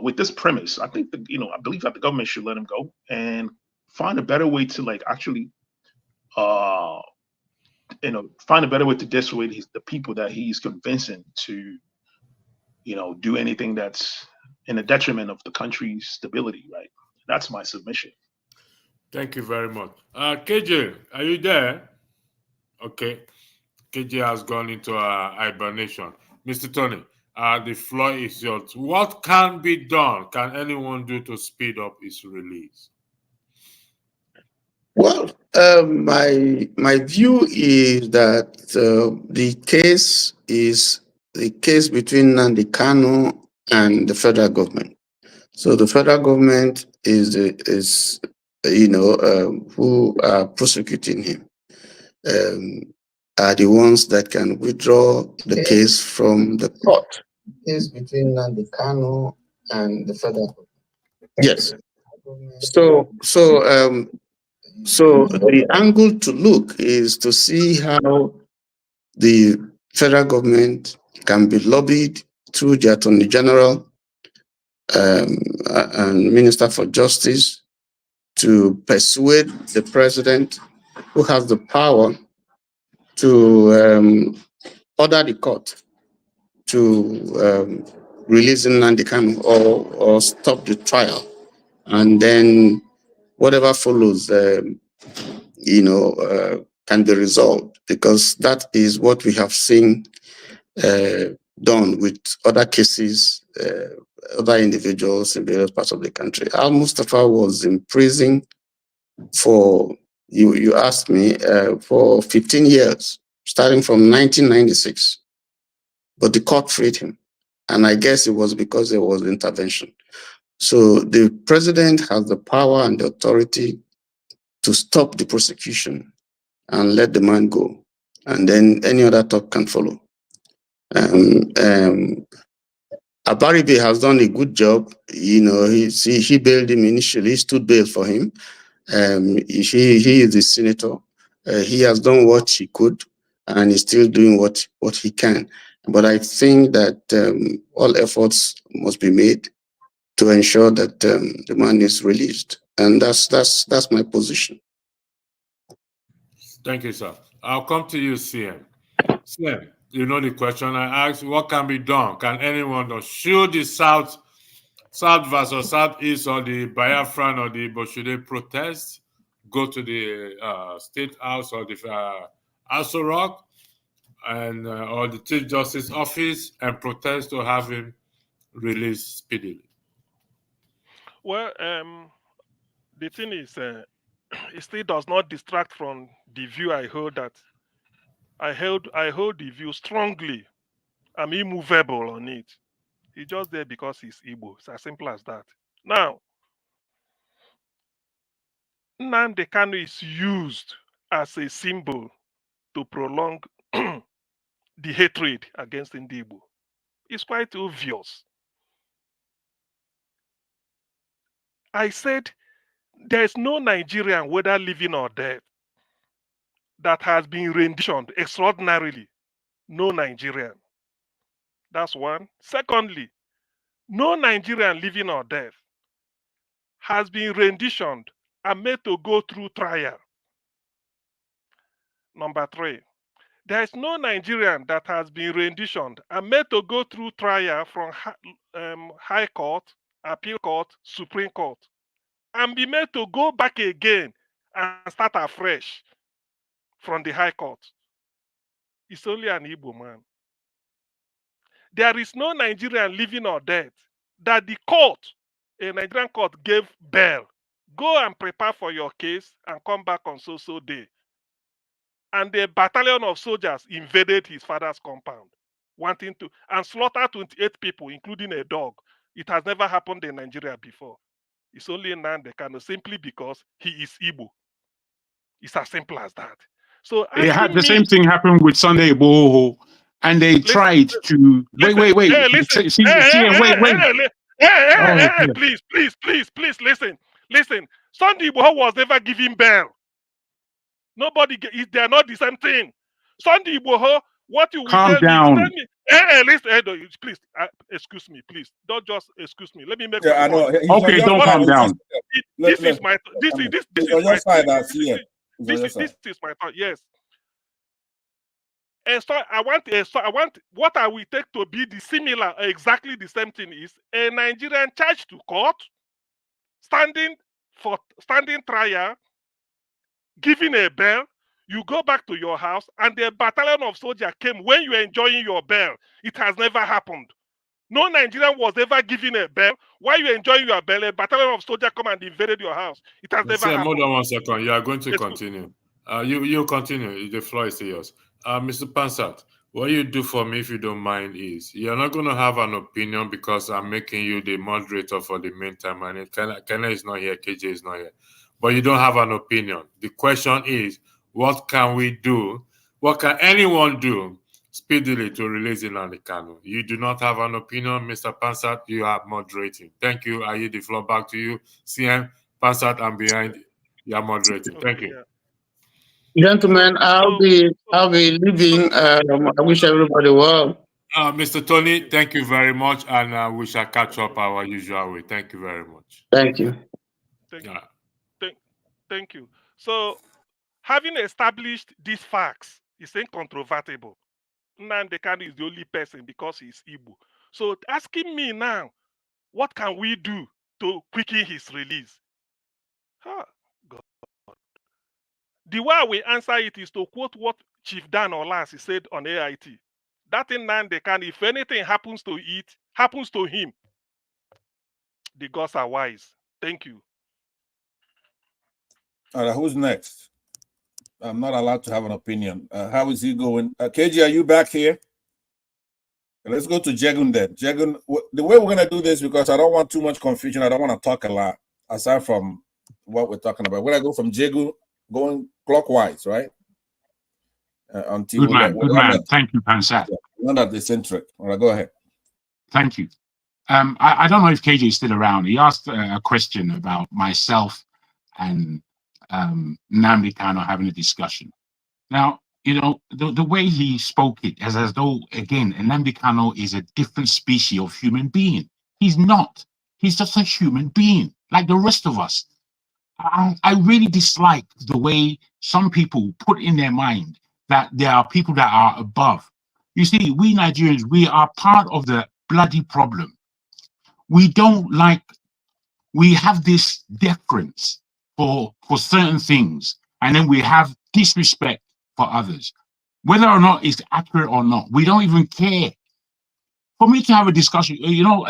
with this premise, I think I believe that the government should let him go and find a better way to actually find a better way to dissuade the people that he's convincing to do anything that's in the detriment of the country's stability, right? That's my submission. Thank you very much. KJ, are you there? Okay. KJ has gone into hibernation. Mr. Tony, the floor is yours. What can be done? Can anyone do to speed up his release? Well, my view is that the case is the case between Nnamdi Kanu and the federal government. So the federal government is who are prosecuting him are the ones that can withdraw the case from the court. Case between Nnamdi Kanu and the federal government. Yes. So the angle to look is to see how the federal government can be lobbied through the Attorney General and Minister for Justice to persuade the president, who has the power to order the court to release Nnamdi Kanu or stop the trial, and then whatever follows, can be resolved, because that is what we have seen done with other cases, other individuals in various parts of the country. Al Mustafa was in prison for, you asked me, for 15 years, starting from 1996. But the court freed him. And I guess it was because there was intervention. So the president has the power and the authority to stop the prosecution and let the man go. And then any other talk can follow. Abaribe has done a good job. He bailed him initially, stood bail for him. He is the senator. He has done what he could, and he's still doing what he can. But I think that all efforts must be made to ensure that the man is released, and that's my position. Thank you, sir. I'll come to you, CM. CM, you know the question I asked: what can be done? Can anyone do? Should the South versus Southeast, or the Biafran or the Igbo, should they protest, go to the State House or the Aso Rock, and or the Chief Justice Office, and protest to have him released speedily? Well, the thing is, it still does not distract from the view I hold that I hold the view strongly. I'm immovable on it. He's just there because he's Igbo. It's as simple as that. Now, Nnamdi Kanu is used as a symbol to prolong the hatred against Ndigbo. It's quite obvious. I said there's no Nigerian, whether living or dead, that has been renditioned extraordinarily. No Nigerian. That's one. Secondly, no Nigerian, living or dead, has been renditioned and made to go through trial. Number three, there is no Nigerian that has been renditioned and made to go through trial from High Court, Appeal Court, Supreme Court, and be made to go back again and start afresh from the High Court. It's only an Igbo man. There is no Nigerian living or dead that the court, a Nigerian court, gave bail. Go and prepare for your case and come back on so day. And a battalion of soldiers invaded his father's compound, wanting to, and slaughtered 28 people, including a dog. It has never happened in Nigeria before. It's only in Nnamdi Kanu, simply because he is Igbo. It's as simple as that. So It had the asking same me, thing happen with Sunday Igboho, and they tried to wait. Hey, listen. See, Hey, please, listen. Sunday Igboho was never given bail. Nobody, they are not the same thing. Sunday Igboho, what you will calm tell down. me, hey, listen, please, excuse me, please. Don't just excuse me. Let me make I my know. point. Okay, don't calm down. This is my thought. Yes. And so I want what I will take to be the similar, exactly the same thing is a Nigerian charged to court, standing trial, giving a bail. You go back to your house, and the battalion of soldiers came when you were enjoying your bail. It has never happened. No Nigerian was ever given a bail. While you enjoying your bail, a battalion of soldiers come and invaded your house. It has never happened. Hold on 1 second. You are going to continue. You continue. The floor is yours. Mr. Pansat, what you do for me, if you don't mind, is you're not going to have an opinion because I'm making you the moderator for the meantime. And Kenna is not here, KJ is not here. But you don't have an opinion. The question is, what can we do? What can anyone do speedily to release Nnamdi Kanu? You do not have an opinion, Mr. Pansat. You are moderating. Thank you. I yield the floor back to you. CM Pansat, I'm behind. You are moderating. Thank you. Gentlemen, I'll be leaving. I wish everybody well. Mr. Tony, thank you very much, and we shall catch up our usual way. Thank you very much. Thank you. Thank you. So, having established these facts, it's incontrovertible. Nnamdi Kanu is the only person because he's Igbo. So, asking me now, what can we do to quicken his release? God. The way we answer it is to quote what Chief Dan Olas said on AIT. That in Nnamdi Kanu, if anything happens to him, the gods are wise. Thank you. All right, who's next? I'm not allowed to have an opinion. How is he going? KG, are you back here? Let's go to Jegun then. Jegun, the way we're going to do this, because I don't want too much confusion, I don't want to talk a lot, aside from what we're talking about. We're going to go from Jegun, going clockwise, right? Good man. Thank you, Pansat. Not that eccentric. All right, go ahead. Thank you. I don't know if KJ is still around. He asked a question about myself and Nnamdi Kanu having a discussion. Now, you know, the way he spoke it as though, again, Nnamdi Kanu is a different species of human being. He's not. He's just a human being, like the rest of us. I really dislike the way some people put in their mind that there are people that are above. You see, we Nigerians, we are part of the bloody problem. We have this deference for certain things, and then we have disrespect for others. Whether or not it's accurate or not, we don't even care. For me to have a discussion, you know,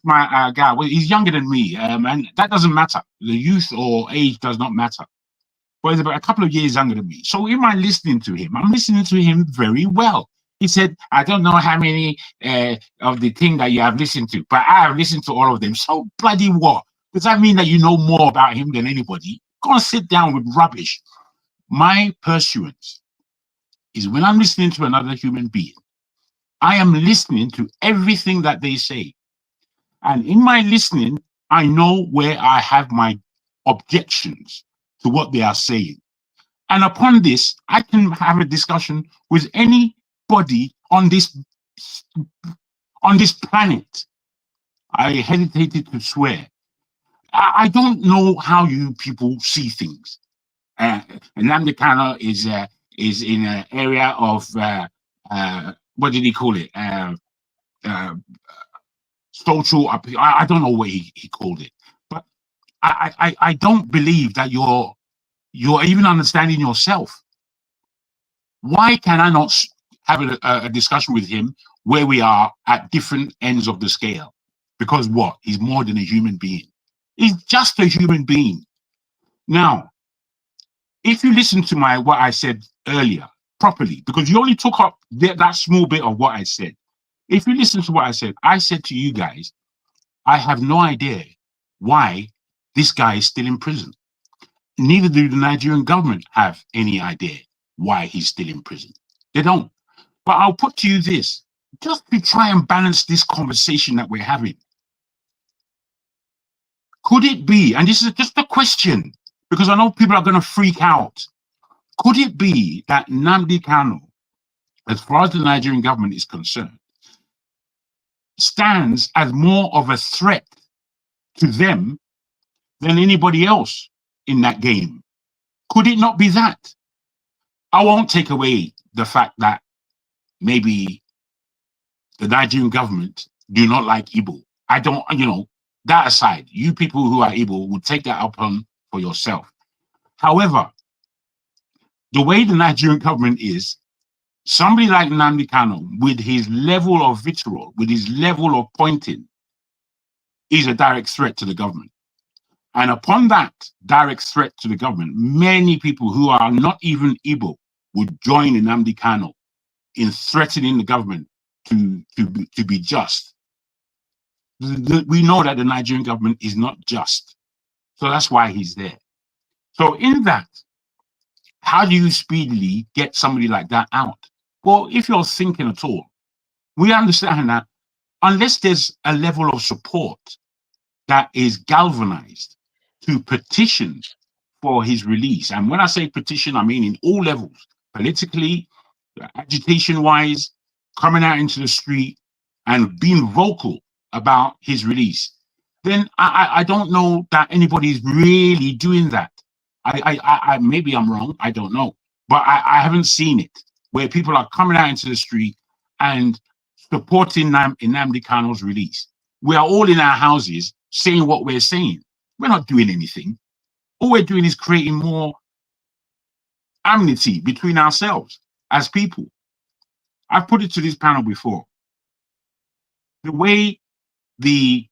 my guy, well, he's younger than me, and that doesn't matter. The youth or age does not matter. But he's about a couple of years younger than me. So am I listening to him? I'm listening to him very well. He said, I don't know how many of the thing that you have listened to, but I have listened to all of them. So bloody what? Does that mean that you know more about him than anybody? Go and sit down with rubbish. My pursuance is when I'm listening to another human being, I am listening to everything that they say. And in my listening, I know where I have my objections to what they are saying. And upon this, I can have a discussion with anybody on this planet. I hesitated to swear. I don't know how you people see things. Nnamdi Kanu is in an area of what did he call it? Social. I don't know what he called it, but I don't believe that you're you're even understanding yourself. Why can I not have a discussion with him where we are at different ends of the scale? Because what? He's more than a human being. He's just a human being. Now, if you listen to what I said earlier properly, because you only took up that small bit of what I said. If you listen to what I said to you guys, I have no idea why this guy is still in prison. Neither do the Nigerian government have any idea why he's still in prison. They don't. But I'll put to you this, just to try and balance this conversation that we're having. Could it be, and this is just a question, because I know people are going to freak out. Could it be that Nnamdi Kanu, as far as the Nigerian government is concerned, stands as more of a threat to them than anybody else in that game? Could it not be that? I won't take away the fact that maybe the Nigerian government do not like Igbo. I don't, that aside, you people who are Igbo will take that upon for yourself. However, the way the Nigerian government is, somebody like Nnamdi Kanu, with his level of vitriol, with his level of pointing, is a direct threat to the government. And upon that direct threat to the government, many people who are not even Igbo would join Nnamdi Kanu in threatening the government to be just. We know that the Nigerian government is not just. So that's why he's there. So in that, how do you speedily get somebody like that out? Well, if you're thinking at all, we understand that unless there's a level of support that is galvanized to petition for his release, and when I say petition, I mean in all levels, politically, agitation-wise, coming out into the street and being vocal about his release, then I don't know that anybody's really doing that. I maybe I'm wrong, I don't know, but I haven't seen it where people are coming out into the street and supporting Nnamdi Kanu's release. We are all in our houses saying what we're saying. We're not doing anything. All we're doing is creating more enmity between ourselves as people. I've put it to this panel before. The way the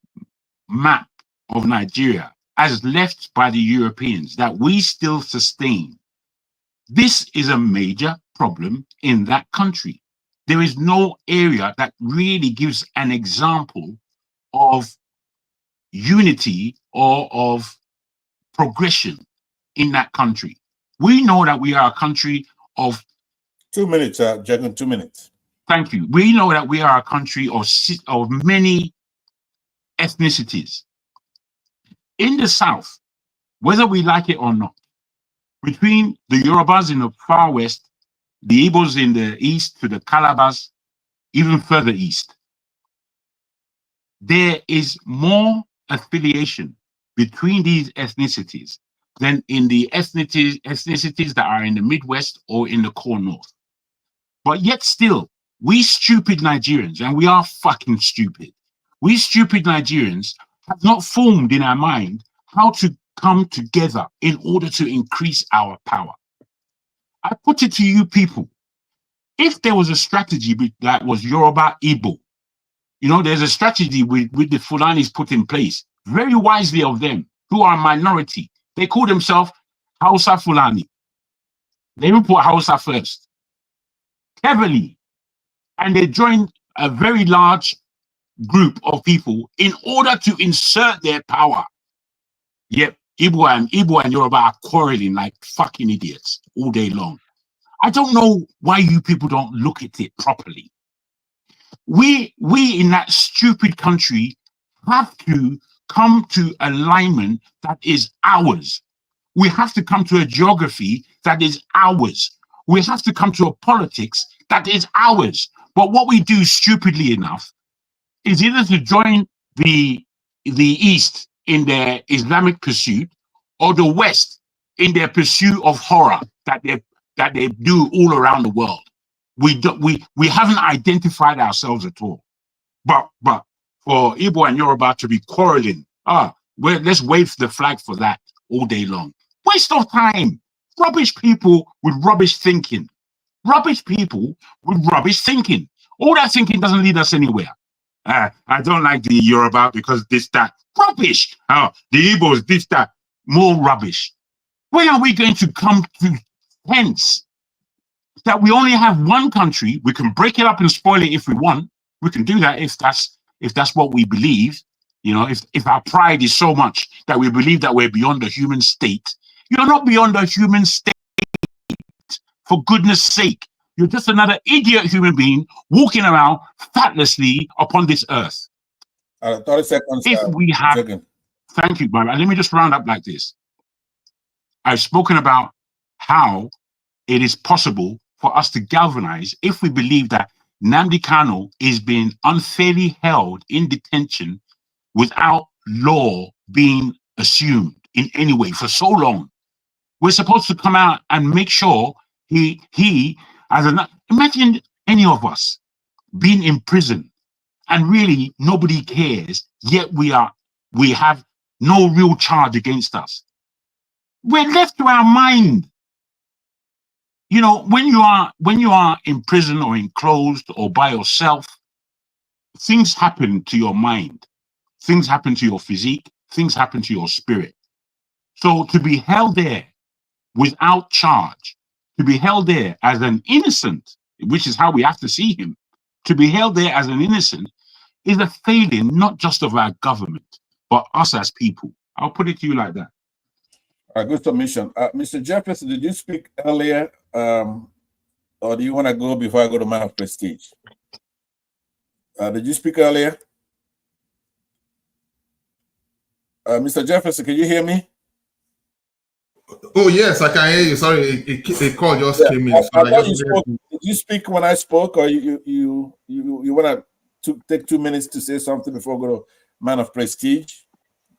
map of Nigeria, as left by the Europeans, that we still sustain, this is a major problem in that country. There is no area that really gives an example of unity or of progression in that country. We know that we are a country of 2 minutes, Jagan, 2 minutes. Thank you. We know that we are a country of many ethnicities. In the South, whether we like it or not, between the Yorubas in the far west, the Igbos in the east to the Calabas, even further east, there is more affiliation between these ethnicities than in the ethnicities that are in the Midwest or in the core North. But yet still, we stupid Nigerians, and we are fucking stupid, we stupid Nigerians have not formed in our mind how to come together in order to increase our power. I put it to you people, if there was a strategy that was Yoruba Igbo, there's a strategy with the Fulanis put in place, very wisely of them, who are a minority. They call themselves Hausa Fulani. They even put Hausa first, heavily. And they joined a very large group of people in order to insert their power. Yet Igbo and Yoruba are quarreling like fucking idiots all day long. I don't know why you people don't look at it properly. We in that stupid country have to come to alignment that is ours. We have to come to a geography that is ours. We have to come to a politics that is ours. But what we do stupidly enough is either to join the East in their Islamic pursuit or the West in their pursuit of horror that they do all around the world. We haven't identified ourselves at all. But for Igbo and Yoruba to be quarreling, let's wave the flag for that all day long. Waste of time. Rubbish people with rubbish thinking. Rubbish people with rubbish thinking. All that thinking doesn't lead us anywhere. I don't like the Yoruba because this, that. Rubbish. Oh, the Igbos, this, that. More rubbish. When are we going to come to sense that we only have one country? We can break it up and spoil it if we want. We can do that if that's what we believe. You know, if our pride is so much that we believe that we're beyond the human state. You're not beyond the human state, for goodness sake. You're just another idiot human being walking around fatlessly upon this earth. 30 seconds. If we have, thank you, brother. Let me just round up like this. I've spoken about how it is possible for us to galvanize if we believe that Nnamdi Kanu is being unfairly held in detention without law being assumed in any way for so long. We're supposed to come out and make sure he as an, imagine any of us being in prison and really nobody cares, yet we have no real charge against us. We're left to our mind. You know, when you are in prison or enclosed or by yourself, things happen to your mind, things happen to your physique, things happen to your spirit. So to be held there without charge, to be held there as an innocent, which is how we have to see him, to be held there as an innocent is a failing not just of our government, but us as people. I'll put it to you like that. Good submission. Mr. Jefferson, did you speak earlier, or do you want to go before I go to Man of Prestige? Did you speak earlier? Mr. Jefferson, can you hear me? Oh, yes, I can hear you. Sorry, a call just came in. I thought you spoke. Did you speak when I spoke, or you want to take 2 minutes to say something before we go to Man of Prestige?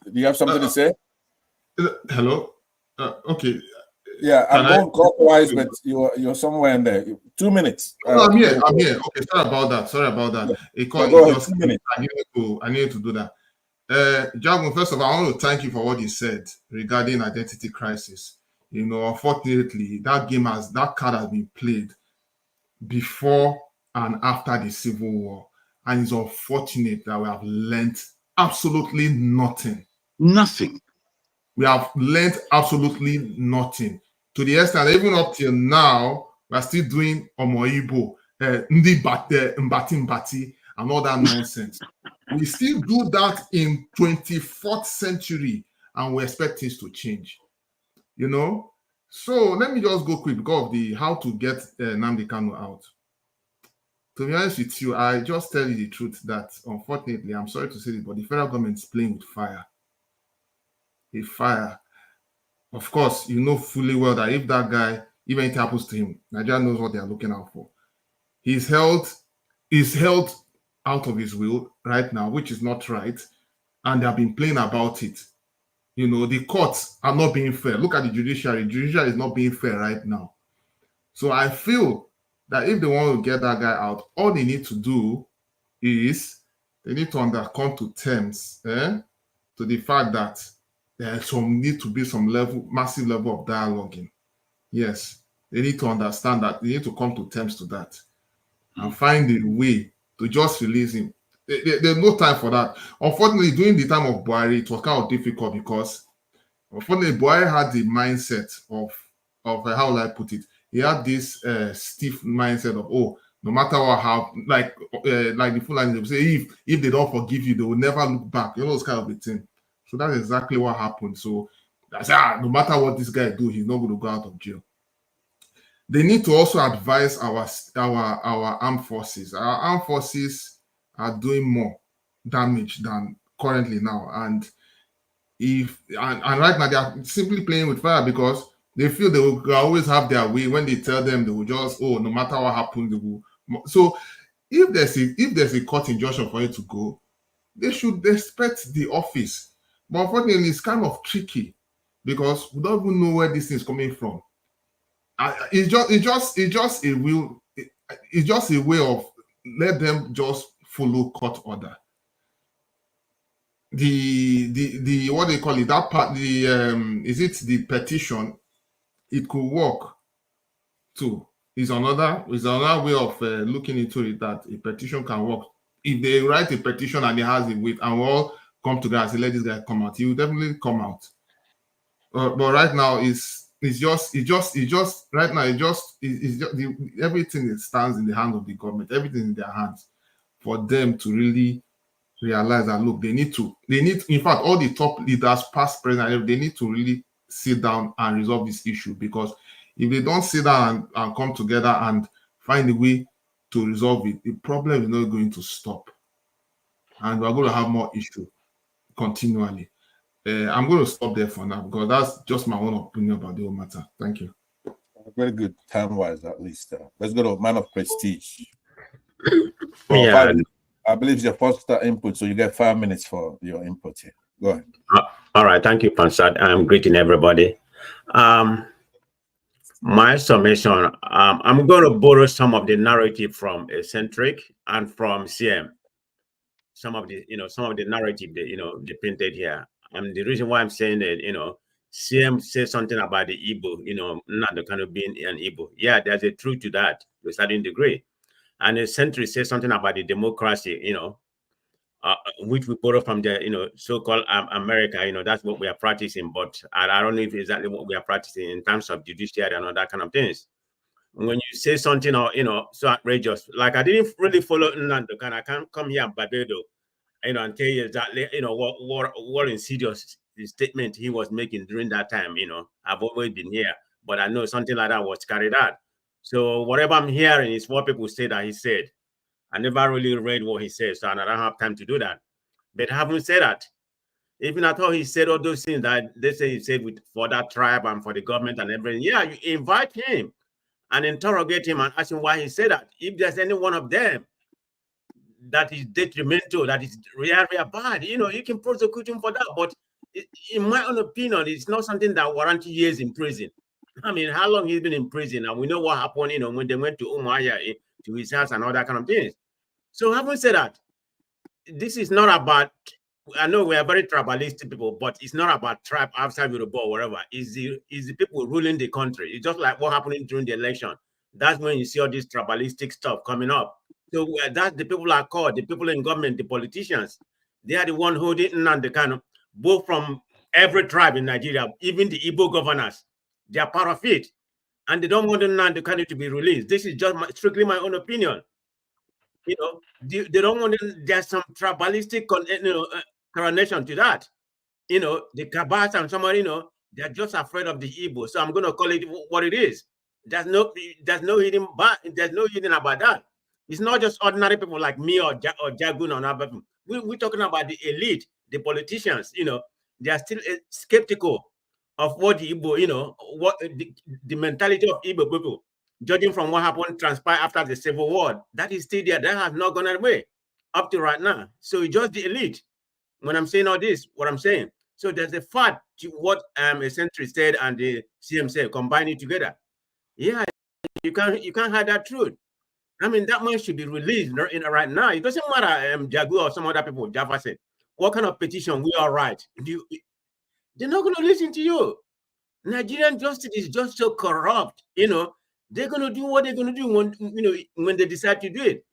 Do you have something to say? Hello? Okay. Yeah, I'm going clockwise, but you're somewhere in there. 2 minutes. I'm here. Okay, sorry about that. Yeah. A call just came in. I need to do that. Jagun, first of all, I want to thank you for what you said regarding identity crisis. You know, unfortunately, that card has been played before and after the Civil War. And it's unfortunate that we have learned absolutely nothing. Nothing. We have learned absolutely nothing. To the extent that even up till now, we're still doing Omoibo, Mbati, and all that nonsense. We still do that in 24th century, and we expect things to change. You know? So let me just go quick because of the how to get Nnamdi Kanu out. To be honest with you, I just tell you the truth that unfortunately, I'm sorry to say this, but the federal government is playing with fire. A fire. Of course, you know fully well that if that guy, if anything happens to him, Nigeria knows what they are looking out for. He's held out of his will right now, which is not right, and they have been playing about it. You know, the courts are not being fair. Look at the judiciary. The judiciary is not being fair right now. So I feel that if they want to get that guy out, all they need to do is they need to come to terms to the fact that there need to be some massive level of dialoguing. Yes, they need to understand that. They need to come to terms to that and find a way to just release him. There's no time for that. Unfortunately, during the time of Buhari, it was kind of difficult because unfortunately, Buhari had the mindset of how will I put it? He had this stiff mindset of, oh, no matter what happens, like the Fulani, they will say, if they don't forgive you, they will never look back. You know, it's kind of a thing. So that's exactly what happened. So I said, no matter what this guy do, he's not going to go out of jail. They need to also advise our armed forces. Our armed forces are doing more damage than currently now. And right now they are simply playing with fire because they feel they will always have their way. When they tell them, they will just, oh, no matter what happens, they will. So if there's a court injunction for you to go, they should respect the office. But unfortunately, it's kind of tricky because we don't even know where this thing is coming from. It's just a way of let them just follow court order. The what they call it, that part, is it the petition? it could work too. Is another way of looking into it, that a petition can work. If they write a petition and it has a weight, and we all come together and say, let this guy come out, he will definitely come out. But right now, everything stands in the hands of the government. Everything in their hands for them to really realize that, look, they need, in fact, all the top leaders, past, present, they need to really sit down and resolve this issue, because if they don't sit down and come together and find a way to resolve it, the problem is not going to stop. And we're going to have more issues continually. I'm going to stop there for now, because that's just my own opinion about the whole matter. Thank you. Very good, time-wise at least. Let's go to Man of Prestige. Yeah. I believe it's your first input, so you get 5 minutes for your input here. Go ahead. All right, thank you, Pansad. I'm greeting everybody. My summation, I'm going to borrow some of the narrative from Eccentric and from CM. Some of the narrative that, they painted here. And the reason why I'm saying that, CM says something about the Igbo, Nnamdi Kanu being an Igbo. Yeah, there's a truth to that to a certain degree. And Eccentric says something about the democracy, which we borrow from the, so-called America, that's what we are practicing. But I don't know if exactly what we are practicing in terms of judiciary and all that kind of things. When you say something, so outrageous, like I didn't really follow Nnamdi Kanu. I can't come here and Barbados, and tell you exactly, what insidious statement he was making during that time. I've always been here, but I know something like that was carried out. So whatever I'm hearing is what people say that he said. I never really read what he said, so I don't have time to do that. But having said that, even I thought he said all those things that they say he said for that tribe and for the government and everything. Yeah, you invite him and interrogate him and ask him why he said that. If there's any one of them that is detrimental, that is really bad, you can prosecute him for that. But in my own opinion, it's not something that warrants years in prison. I mean, how long he's been in prison, and we know what happened, when they went to Umuahia, to his house and all that kind of things. So having said that, this is not about, I know we are very tribalistic people, but it's not about tribe outside Yoruba or whatever. It's the people ruling the country. It's just like what happened during the election. That's when you see all this tribalistic stuff coming up. So that's the people are called, the people in government, the politicians. They are the one holding Nnamdi Kanu, both from every tribe in Nigeria, even the Igbo governors. They are part of it. And they don't want Nnamdi Kanu to be released. This is just strictly my own opinion. They don't want there's some tribalistic coronation to that. The Kabas and somebody, they're just afraid of the Igbo. So I'm going to call it what it is. There's no hidden about that. It's not just ordinary people like me or Jagun or other people. We're talking about the elite, the politicians. They are still skeptical of what the Igbo, what the mentality of Igbo people. Judging from what happened, transpired after the Civil War, that is still there. That has not gone away up to right now. So it's just the elite. When I'm saying all this, what I'm saying. So there's a fact to what Eccentric said and the CM said, combine it together. Yeah, you can't hide that truth. I mean, that man should be released right now. It doesn't matter, Jagu or some other people, Jaffa said, what kind of petition we are right. They're not going to listen to you. Nigerian justice is just so corrupt, They're going to do what they're going to do when they decide to do it.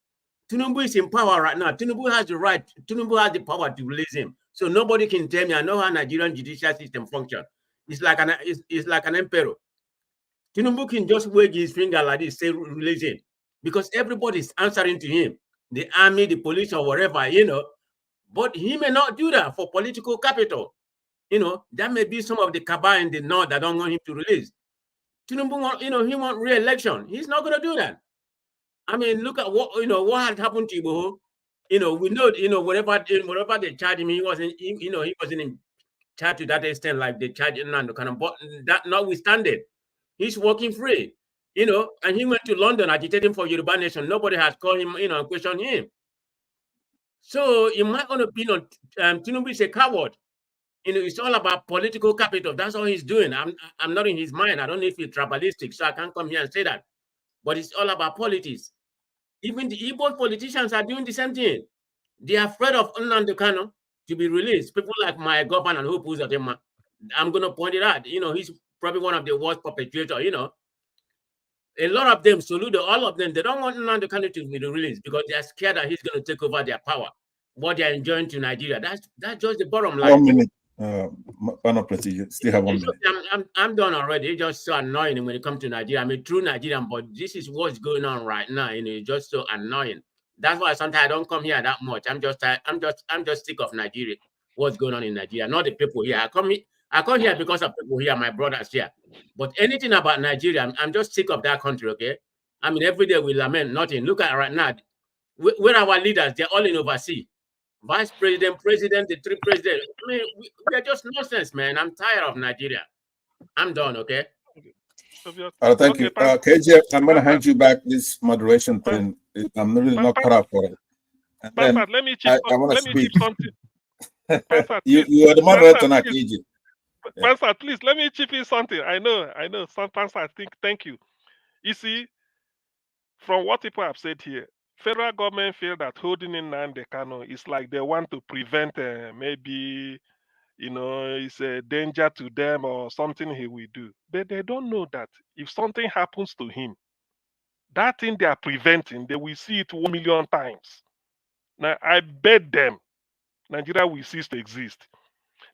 Tinubu is in power right now. Tinubu has the right. Tinubu has the power to release him. So nobody can tell me. I know how Nigerian judicial system functions. It's like an emperor. Tinubu can just wave his finger like this, say release him, because everybody's answering to him. The army, the police, or whatever, But he may not do that for political capital. That may be some of the Kaba in the north that don't want him to release. Tinubu want, he want re-election. He's not going to do that. I mean, look at what what had happened to Igbo. We know, whatever they charge him, he wasn't in charge to that extent like they charge Nnamdi Kanu. But that notwithstanding, he's working free. And he went to London agitating for Yoruba nation. Nobody has called him, and questioned him. So, in my own opinion, Tinubu is a coward. It's all about political capital. That's all he's doing. I'm not in his mind. I don't know if he's tribalistic, so I can't come here and say that. But it's all about politics. Even the Igbo politicians are doing the same thing. They are afraid of Nnamdi Kanu to be released. People like my governor who pulls at him, I'm going to point it out. He's probably one of the worst perpetrators, you know. A lot of them, Soludo, all of them, they don't want Nnamdi Kanu to be released because they're scared that he's going to take over their power. What they're enjoying to Nigeria. That's just the bottom line. 1 minute. Panel President, still have 1 minute. I'm done already. It's just so annoying when it comes to Nigeria. I'm a true Nigerian, but this is what's going on right now, and it's just so annoying. That's why sometimes I don't come here that much. I'm just sick of Nigeria. What's going on in Nigeria? Not the people here. I come here because of people here, my brothers here. But anything about Nigeria, I'm just sick of that country. Okay, I mean every day we lament nothing. Look at right now. Where our leaders? They're all in overseas. Vice president, president, the three presidents. I mean, we are just nonsense, man. I'm tired of Nigeria. I'm done, okay? Thank you. KJ, I'm going to hand you back this moderation thing. I'm really not cut out for it. And then let me chip something. You are the moderator now, KJ. Pastor, please, let me chip in something. I know. Some Pastor, thank you. You see, from what people have said here, federal government feel that holding in Nnamdi Kanu is like they want to prevent maybe, you know, it's a danger to them or something he will do. But they don't know that if something happens to him, that thing they are preventing, they will see it 1 million times. Now, I bet them Nigeria will cease to exist.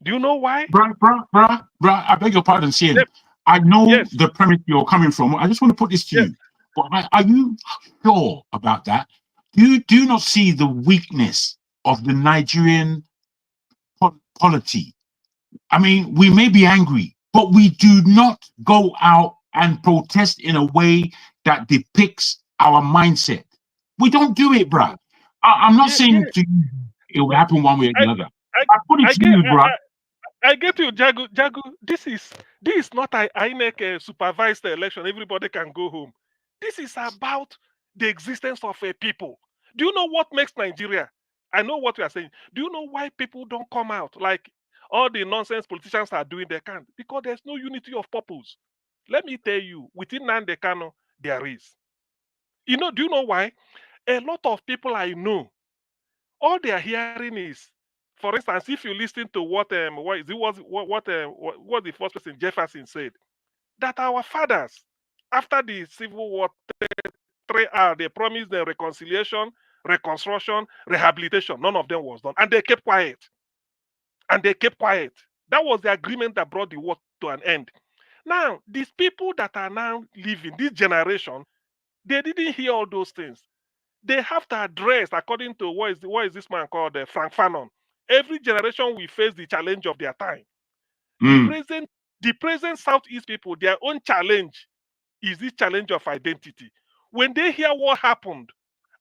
Do you know why? Bruh, I beg your pardon, Sian. Yep. I know the premise you're coming from. I just want to put this to you. But are you sure about that? Do you not see the weakness of the Nigerian polity? I mean, we may be angry, but we do not go out and protest in a way that depicts our mindset. We don't do it, bruh. I'm not saying to you it will happen one way or the other. I put it to you, bruh. I get you, Jagu. This is not an INEC supervised election. Everybody can go home. This is about the existence of a people. Do you know what makes Nigeria? I know what you are saying. Do you know why people don't come out like all the nonsense politicians are doing? They can't, because there's no unity of purpose. Let me tell you, within Nnamdi Kanu, there is. You know, do you know why? A lot of people I know, all they are hearing is, for instance, if you listen to what the first person Jefferson said, that our fathers, after the Civil War, 3R, they promised them reconciliation, reconstruction, rehabilitation. None of them was done, and they kept quiet. That was the agreement that brought the war to an end. Now, these people that are now living, this generation, they didn't hear all those things. They have to address, according to what is this man called, Frank Fanon. Every generation will face the challenge of their time. The present Southeast people, their own challenge is this challenge of identity. When they hear what happened,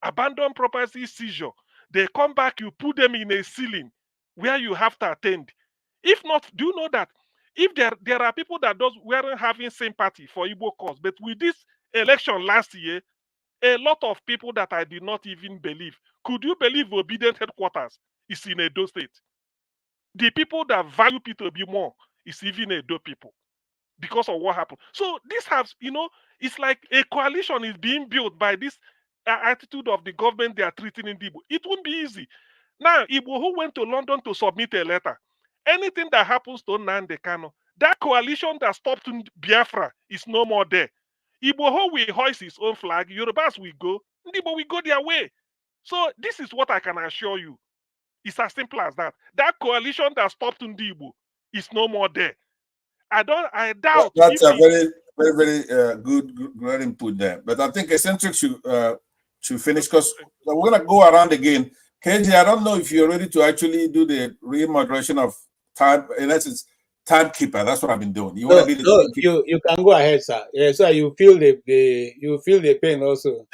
abandoned property seizure, they come back, you put them in a ceiling where you have to attend. If not, do you know that if there are people that weren't having sympathy for Igbo cause, but with this election last year, a lot of people that I did not even believe. Could you believe obedient headquarters is in Edo State? The people that value P2B more is even Edo people because of what happened. So this has, it's like a coalition is being built by this attitude of the government they are treating in Igbo. It won't be easy. Now, Igbo who went to London to submit a letter, anything that happens to Nnamdi Kanu, that coalition that stopped Biafra is no more there. Igbo who will hoist his own flag, Yorubas will go, Igbo will go their way. So this is what I can assure you. It's as simple as that. That coalition that stopped Ndigbo is no more there. I doubt. That's a very, very, very good input there. But I think Eccentric should finish because we're gonna go around again. KJ, I don't know if you're ready to actually do the remoderation of time. In essence, timekeeper. That's what I've been doing. You want to be the you can go ahead, sir. Yeah, so you feel the pain also.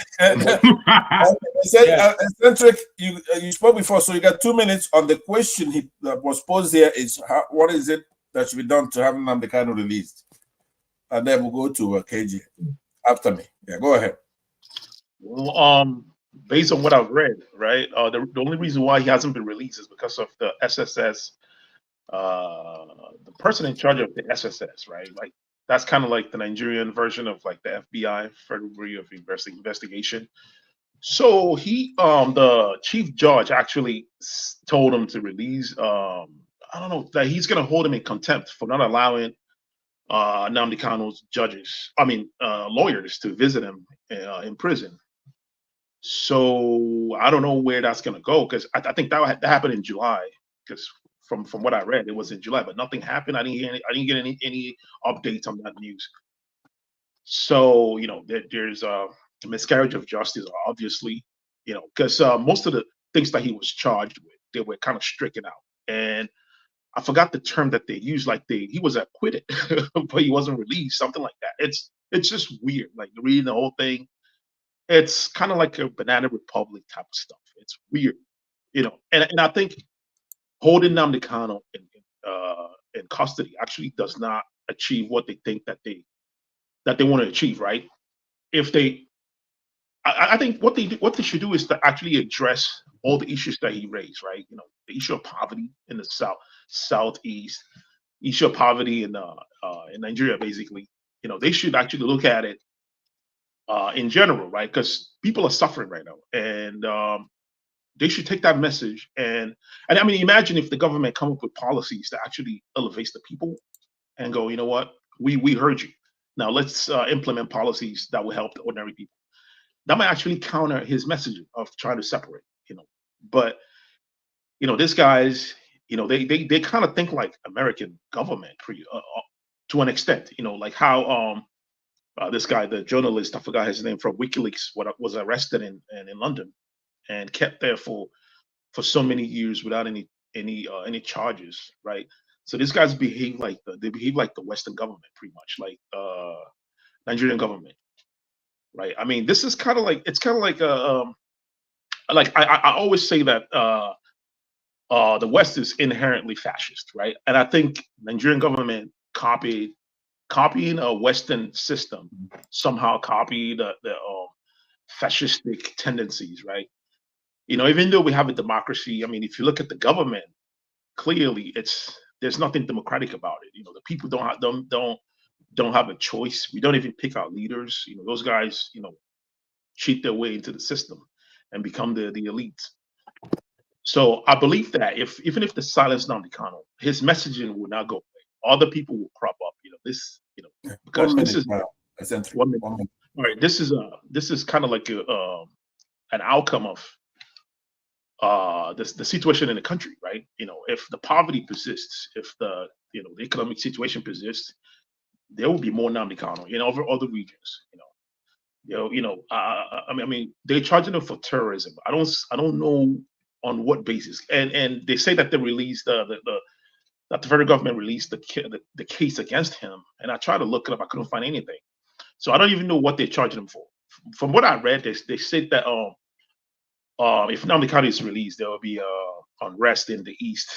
Eccentric, you spoke before, so you got 2 minutes on the question that was posed here. Is what is it that should be done to have Nnamdi Kanu released? And then we'll go to KJ after me. Yeah, go ahead. Well, based on what I've read, right, the only reason why he hasn't been released is because of the SSS. The person in charge of the SSS, right? Like that's kind of like the Nigerian version of like the FBI, Federal Bureau of Investigation. So the chief judge actually told him to release. I don't know that he's going to hold him in contempt for not allowing Nnamdi Kanu's lawyers to visit him in prison. So I don't know where that's gonna go, because I think that happened in July. Because from what I read, it was in July, but nothing happened. I didn't get any updates on that news. So there's a miscarriage of justice, obviously. Because most of the things that he was charged with, they were kind of stricken out, and I forgot the term that they used. Like he was acquitted, but he wasn't released, something like that. It's just weird. Like reading the whole thing, it's kind of like a banana republic type of stuff. It's weird, And I think holding Nnamdi Kanu in custody actually does not achieve what they think that they want to achieve, right? If they, I think what they should do is to actually address all the issues that he raised, right? The issue of poverty in the southeast, issue of poverty in Nigeria, basically. They should actually look at it in general, right? Because people are suffering right now, and they should take that message and I mean, imagine if the government come up with policies that actually elevates the people and go, you know what, we heard you. Now let's implement policies that will help the ordinary people. That might actually counter his message of trying to separate, But these guys, they kind of think like American government to an extent, like how this guy, the journalist, I forgot his name, from WikiLeaks, was arrested in London and kept there for so many years without any charges, right? So these guys behave like the Western government, pretty much, like Nigerian government, right? I mean, this is kind of like like I always say that the West is inherently fascist, right? And I think Nigerian government copying a Western system somehow copied the fascistic tendencies, right? Even though we have a democracy, I mean, if you look at the government, clearly there's nothing democratic about it. The people don't have a choice. We don't even pick our leaders. Those guys, cheat their way into the system and become the elite. So I believe that even if the silence Nnamdi Kanu, his messaging will not go away. Other people will crop up. Because this is 1 minute. All right, this is kind of like an outcome of the situation in the country, right? If the poverty persists, if the the economic situation persists, there will be more Nnamdi Kanu in other regions. I mean, they're charging them for terrorism. I don't know on what basis, and they say that they released that the federal government released the case against him, and I tried to look it up, I couldn't find anything. So I don't even know what they're charging him for. From what I read, they said that if Nnamdi Kanu is released, there will be unrest in the East.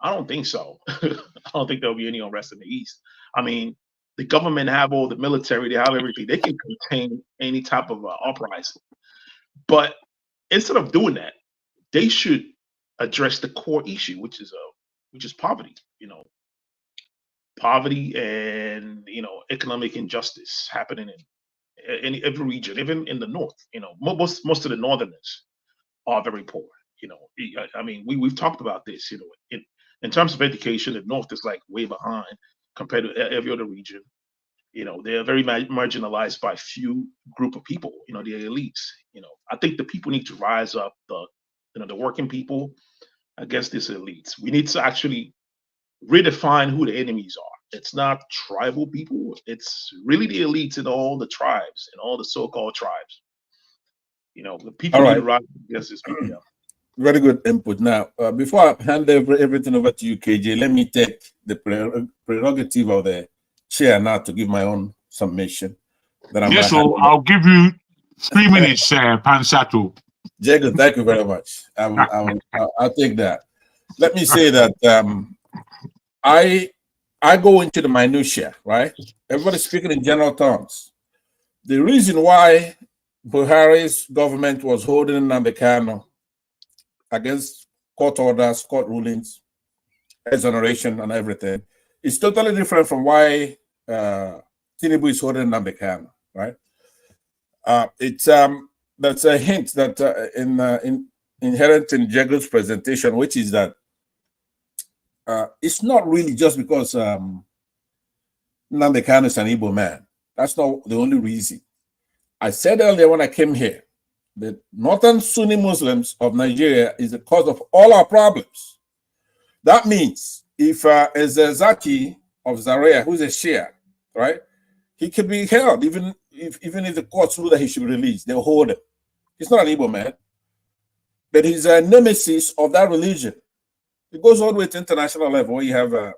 I don't think so. I don't think there will be any unrest in the East. I mean, the government have all the military, they have everything. They can contain any type of uprising. But instead of doing that, they should address the core issue, which is poverty. Poverty and economic injustice happening in every region, even in the north. Most of the northerners are very poor. I mean, we've talked about this. In terms of education, the north is like way behind compared to every other region. They are very marginalized by few group of people. The elites. I think the people need to rise up. The working people against these elites. We need to actually redefine who the enemies are. It's not tribal people. It's really the elites in all the tribes and all the so-called tribes. The people need to rise against this people. Yeah. Very good input. Now, before I hand everything over to you, KJ, let me take the prerogative of the chair now to give my own submission. Yes, so I'll give you 3 minutes, Pansato. Jacob, thank you very much. I'll take that. Let me say that I go into the minutiae, right? Everybody's speaking in general terms. The reason why Buhari's government was holding Nnamdi Kanu against court orders, court rulings, exoneration, and everything is totally different from why Tinubu is holding Nnamdi Kanu, right? That's a hint that inherent in Jacob's presentation, which is that it's not really just because Nnamdi Kanu is an Igbo man. That's not the only reason. I said earlier when I came here, the northern Sunni Muslims of Nigeria is the cause of all our problems. That means if Zaki of Zaria, who's a Shia, right, he can be held even if the courts rule that he should be released. They'll hold him. He's not an Igbo man, but he's a nemesis of that religion. It goes all the way to international level where you have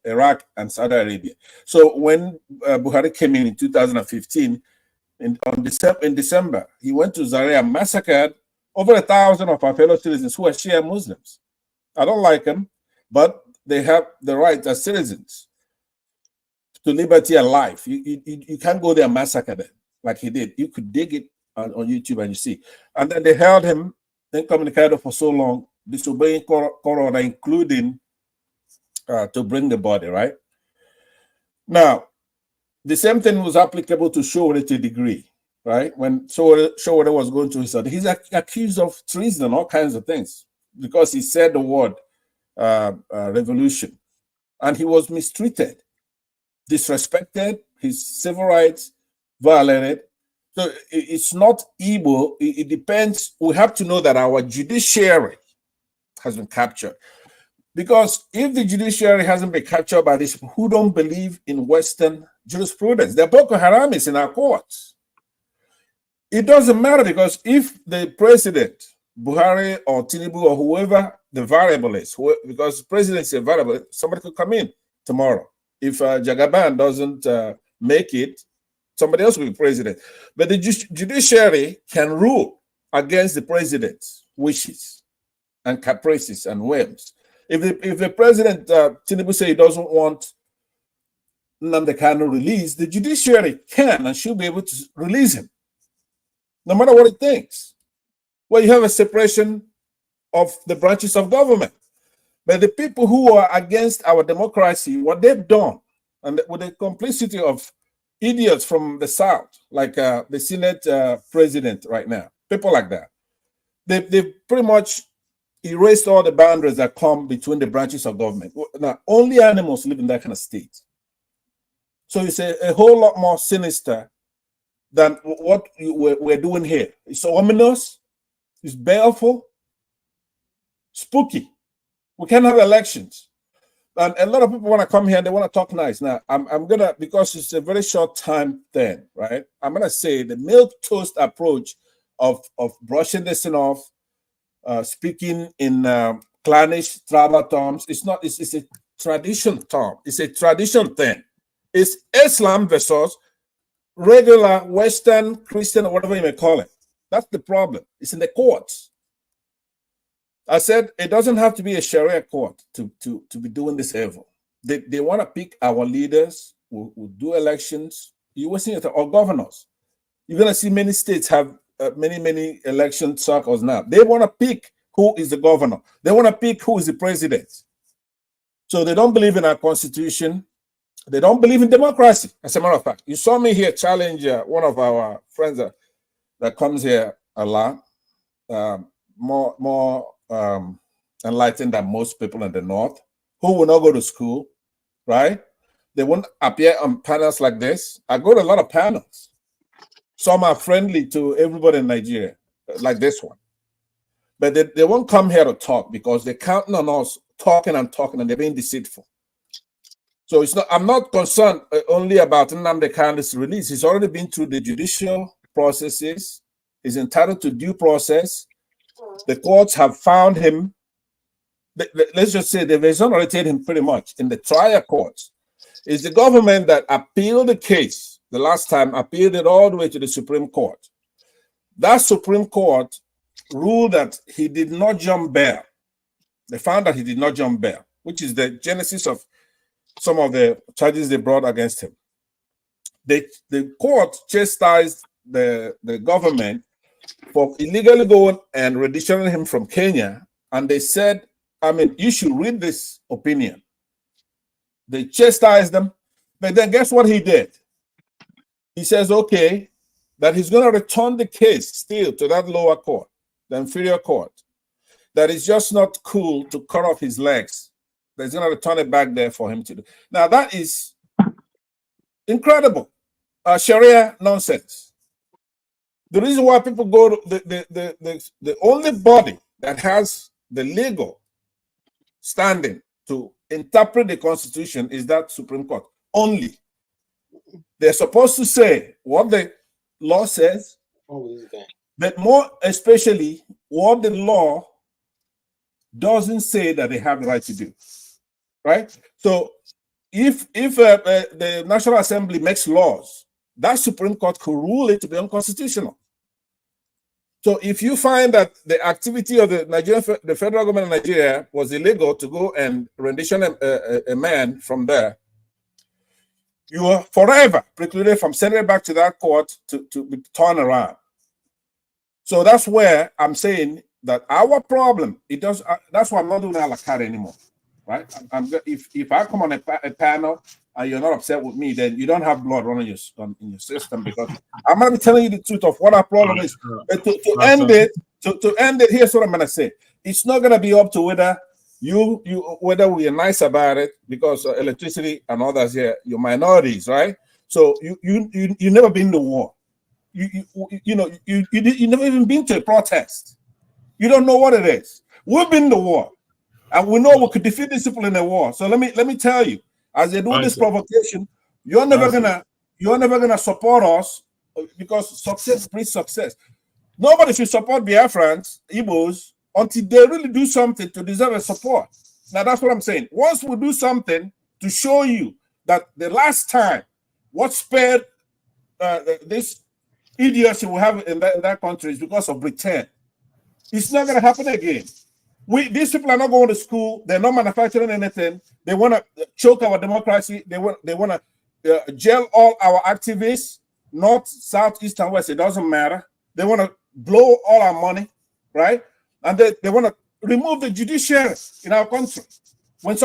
Iraq and Saudi Arabia. So when Buhari came in 2015, in December, he went to Zaria, massacred over 1,000 of our fellow citizens who are Shia Muslims. I don't like them, but they have the right as citizens to liberty and life. You can't go there and massacre them like he did. You could dig it on YouTube and you see. And then they held him incommunicado for so long, disobeying Corona, including to bring the body, right? Now, the same thing was applicable to Showore to a degree, right? When Showore was going to his side, he's accused of treason and all kinds of things because he said the word revolution. And he was mistreated, disrespected, his civil rights violated. So it's not Igbo. It depends. We have to know that our judiciary has been captured. Because if the judiciary hasn't been captured by these people who don't believe in Western jurisprudence, the Boko Haram is in our courts. It doesn't matter because if the president, Buhari or Tinubu or whoever the variable is, because the president is a variable, somebody could come in tomorrow. If Jagaban doesn't make it, somebody else will be president. But the judiciary can rule against the president's wishes and caprices and whims. If the president, Tinubu, say he doesn't want Nnamdi Kanu released, the judiciary can and should be able to release him, no matter what it thinks. Well, you have a separation of the branches of government. But the people who are against our democracy, what they've done, and with the complicity of idiots from the South, like the Senate president right now, people like that, they've pretty much erased all the boundaries that come between the branches of government. Now, only animals live in that kind of state. So it's a whole lot more sinister than what we're doing here. It's ominous, it's baleful, spooky. We can't have elections. And a lot of people want to come here and they want to talk nice. Now, I'm going to, because it's a very short time then, right? I'm going to say the milk toast approach of brushing this thing off, speaking in clannish tribal terms. It's a tradition term. It's a tradition thing. It's Islam versus regular Western Christian or whatever you may call it. That's the problem. It's in the courts. I said it doesn't have to be a Sharia court to be doing this evil. They want to pick our leaders who do elections. You will see it, or governors. You're going to see many states have many election circles now. They want to pick who is the governor. They want to pick who is the president. So they don't believe in our constitution. They don't believe in democracy. As a matter of fact, you saw me here challenge one of our friends that comes here a lot, more enlightened than most people in the North, who will not go to school, right? They won't appear on panels like this. I go to a lot of panels. Some are friendly to everybody in Nigeria, like this one. But they won't come here to talk because they're counting on us talking and they're being deceitful. So it's not. I'm not concerned only about Nnamdi Kanu's release. He's already been through the judicial processes. He's entitled to due process. The courts have found him. Let's just say they've exonerated him pretty much in the trial courts. It's the government that appealed the case the last time, appealed it all the way to the Supreme Court. That Supreme Court ruled that he did not jump bail. They found that he did not jump bail, which is the genesis of some of the charges they brought against him. The court chastised the government for illegally going and reditioning him from Kenya. And they said, you should read this opinion. They chastised them. But then guess what he did? He says, okay, that he's going to return the case still to that lower court, the inferior court. That it's just not cool to cut off his legs. That he's going to return it back there for him to do. Now, that is Incredible. Sharia nonsense. The reason why people go to the only body that has the legal standing to interpret the Constitution is that Supreme Court. Only. They're supposed to say what the law says, but more especially what the law doesn't say that they have the right to do. Right? So if the National Assembly makes laws, that Supreme Court could rule it to be unconstitutional. So if you find that the activity of the federal government of Nigeria was illegal to go and rendition a man from there, you are forever precluded from sending it back to that court to be turned around. So that's where I'm saying that our problem, that's why I'm not doing a la carte anymore, right? If I come on a panel and you're not upset with me, then you don't have blood running in your system, because I'm going to be telling you the truth of what our problem is. But to end it, here's what I'm going to say. It's not going to be up to whether whether we are nice about it, because electricity and others here, you're minorities, right? So you never been to war. You never even been to a protest. You don't know what it is. We've been to war, and we know we could defeat these people in a war. So let me tell you, as they do this provocation, you're never gonna support us, because success breeds success. Nobody should support Biafrans, Igbos, until they really do something to deserve a support. Now that's what I'm saying. Once we do something to show you that the last time what spared this idiocy we have in that country is because of Britain, it's not going to happen again. These people are not going to school. They're not manufacturing anything. They want to choke our democracy. They want to jail all our activists, north, south, east, and west. It doesn't matter. They want to blow all our money, right? And they want to remove the judiciary in our country. When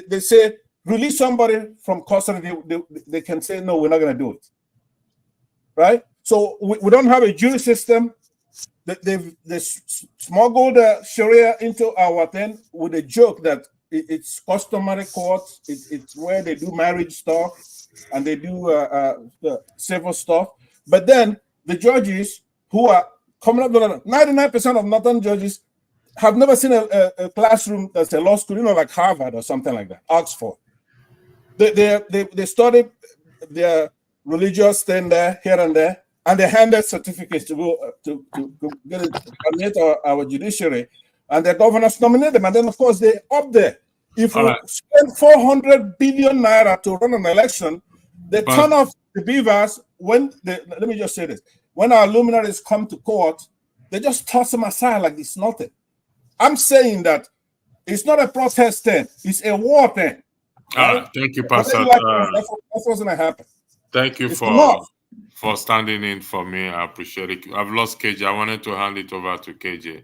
they say release somebody from custody, they can say no, we're not going to do it, right? So we don't have a jury system. They smuggled Sharia into our thing with a joke that it's customary court. It's where they do marriage stuff and they do civil stuff. But then the judges who are coming up, 99% of northern judges have never seen a classroom that's a law school, like Harvard or something like that, Oxford. They study their religious thing there, here and there, and they handed certificates to go to get it, coordinate our judiciary, and the governors nominate them, and then of course they're up there. If we spend 400 billion naira to run an election, they turn off the beavers let me just say this: when our luminaries come to court, they just toss them aside like it's nothing. I'm saying that it's not a protest thing; it's a war thing. Right? Thank you, Pastor. That's what's going to happen. Thank you for standing in for me. I appreciate it. I've lost KJ. I wanted to hand it over to KJ.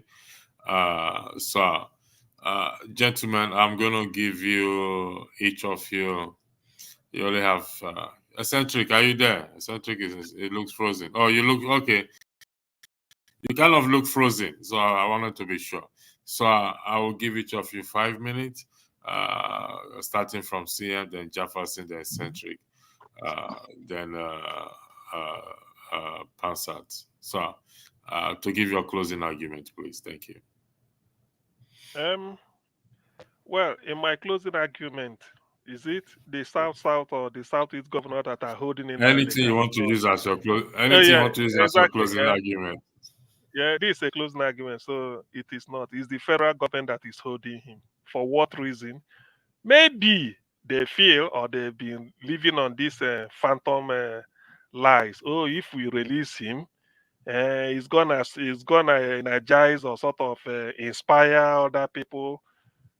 Gentlemen, I'm going to give you, each of you only have, Eccentric, are you there? Eccentric, it looks frozen. Oh, you look, okay. You kind of look frozen, so I wanted to be sure. So I will give each of you 5 minutes, starting from CM, then Jefferson, then Eccentric, then Pansat. So to give your closing argument, please. Thank you. Well, in my closing argument, is it the South or the Southeast governor that are holding in? Anything you want to use as your closing argument. Yeah, this is a closing argument, so it is not. It's the federal government that is holding him. For what reason? Maybe they feel, or they've been living on these phantom lies. Oh, if we release him, he's gonna energize or sort of inspire other people.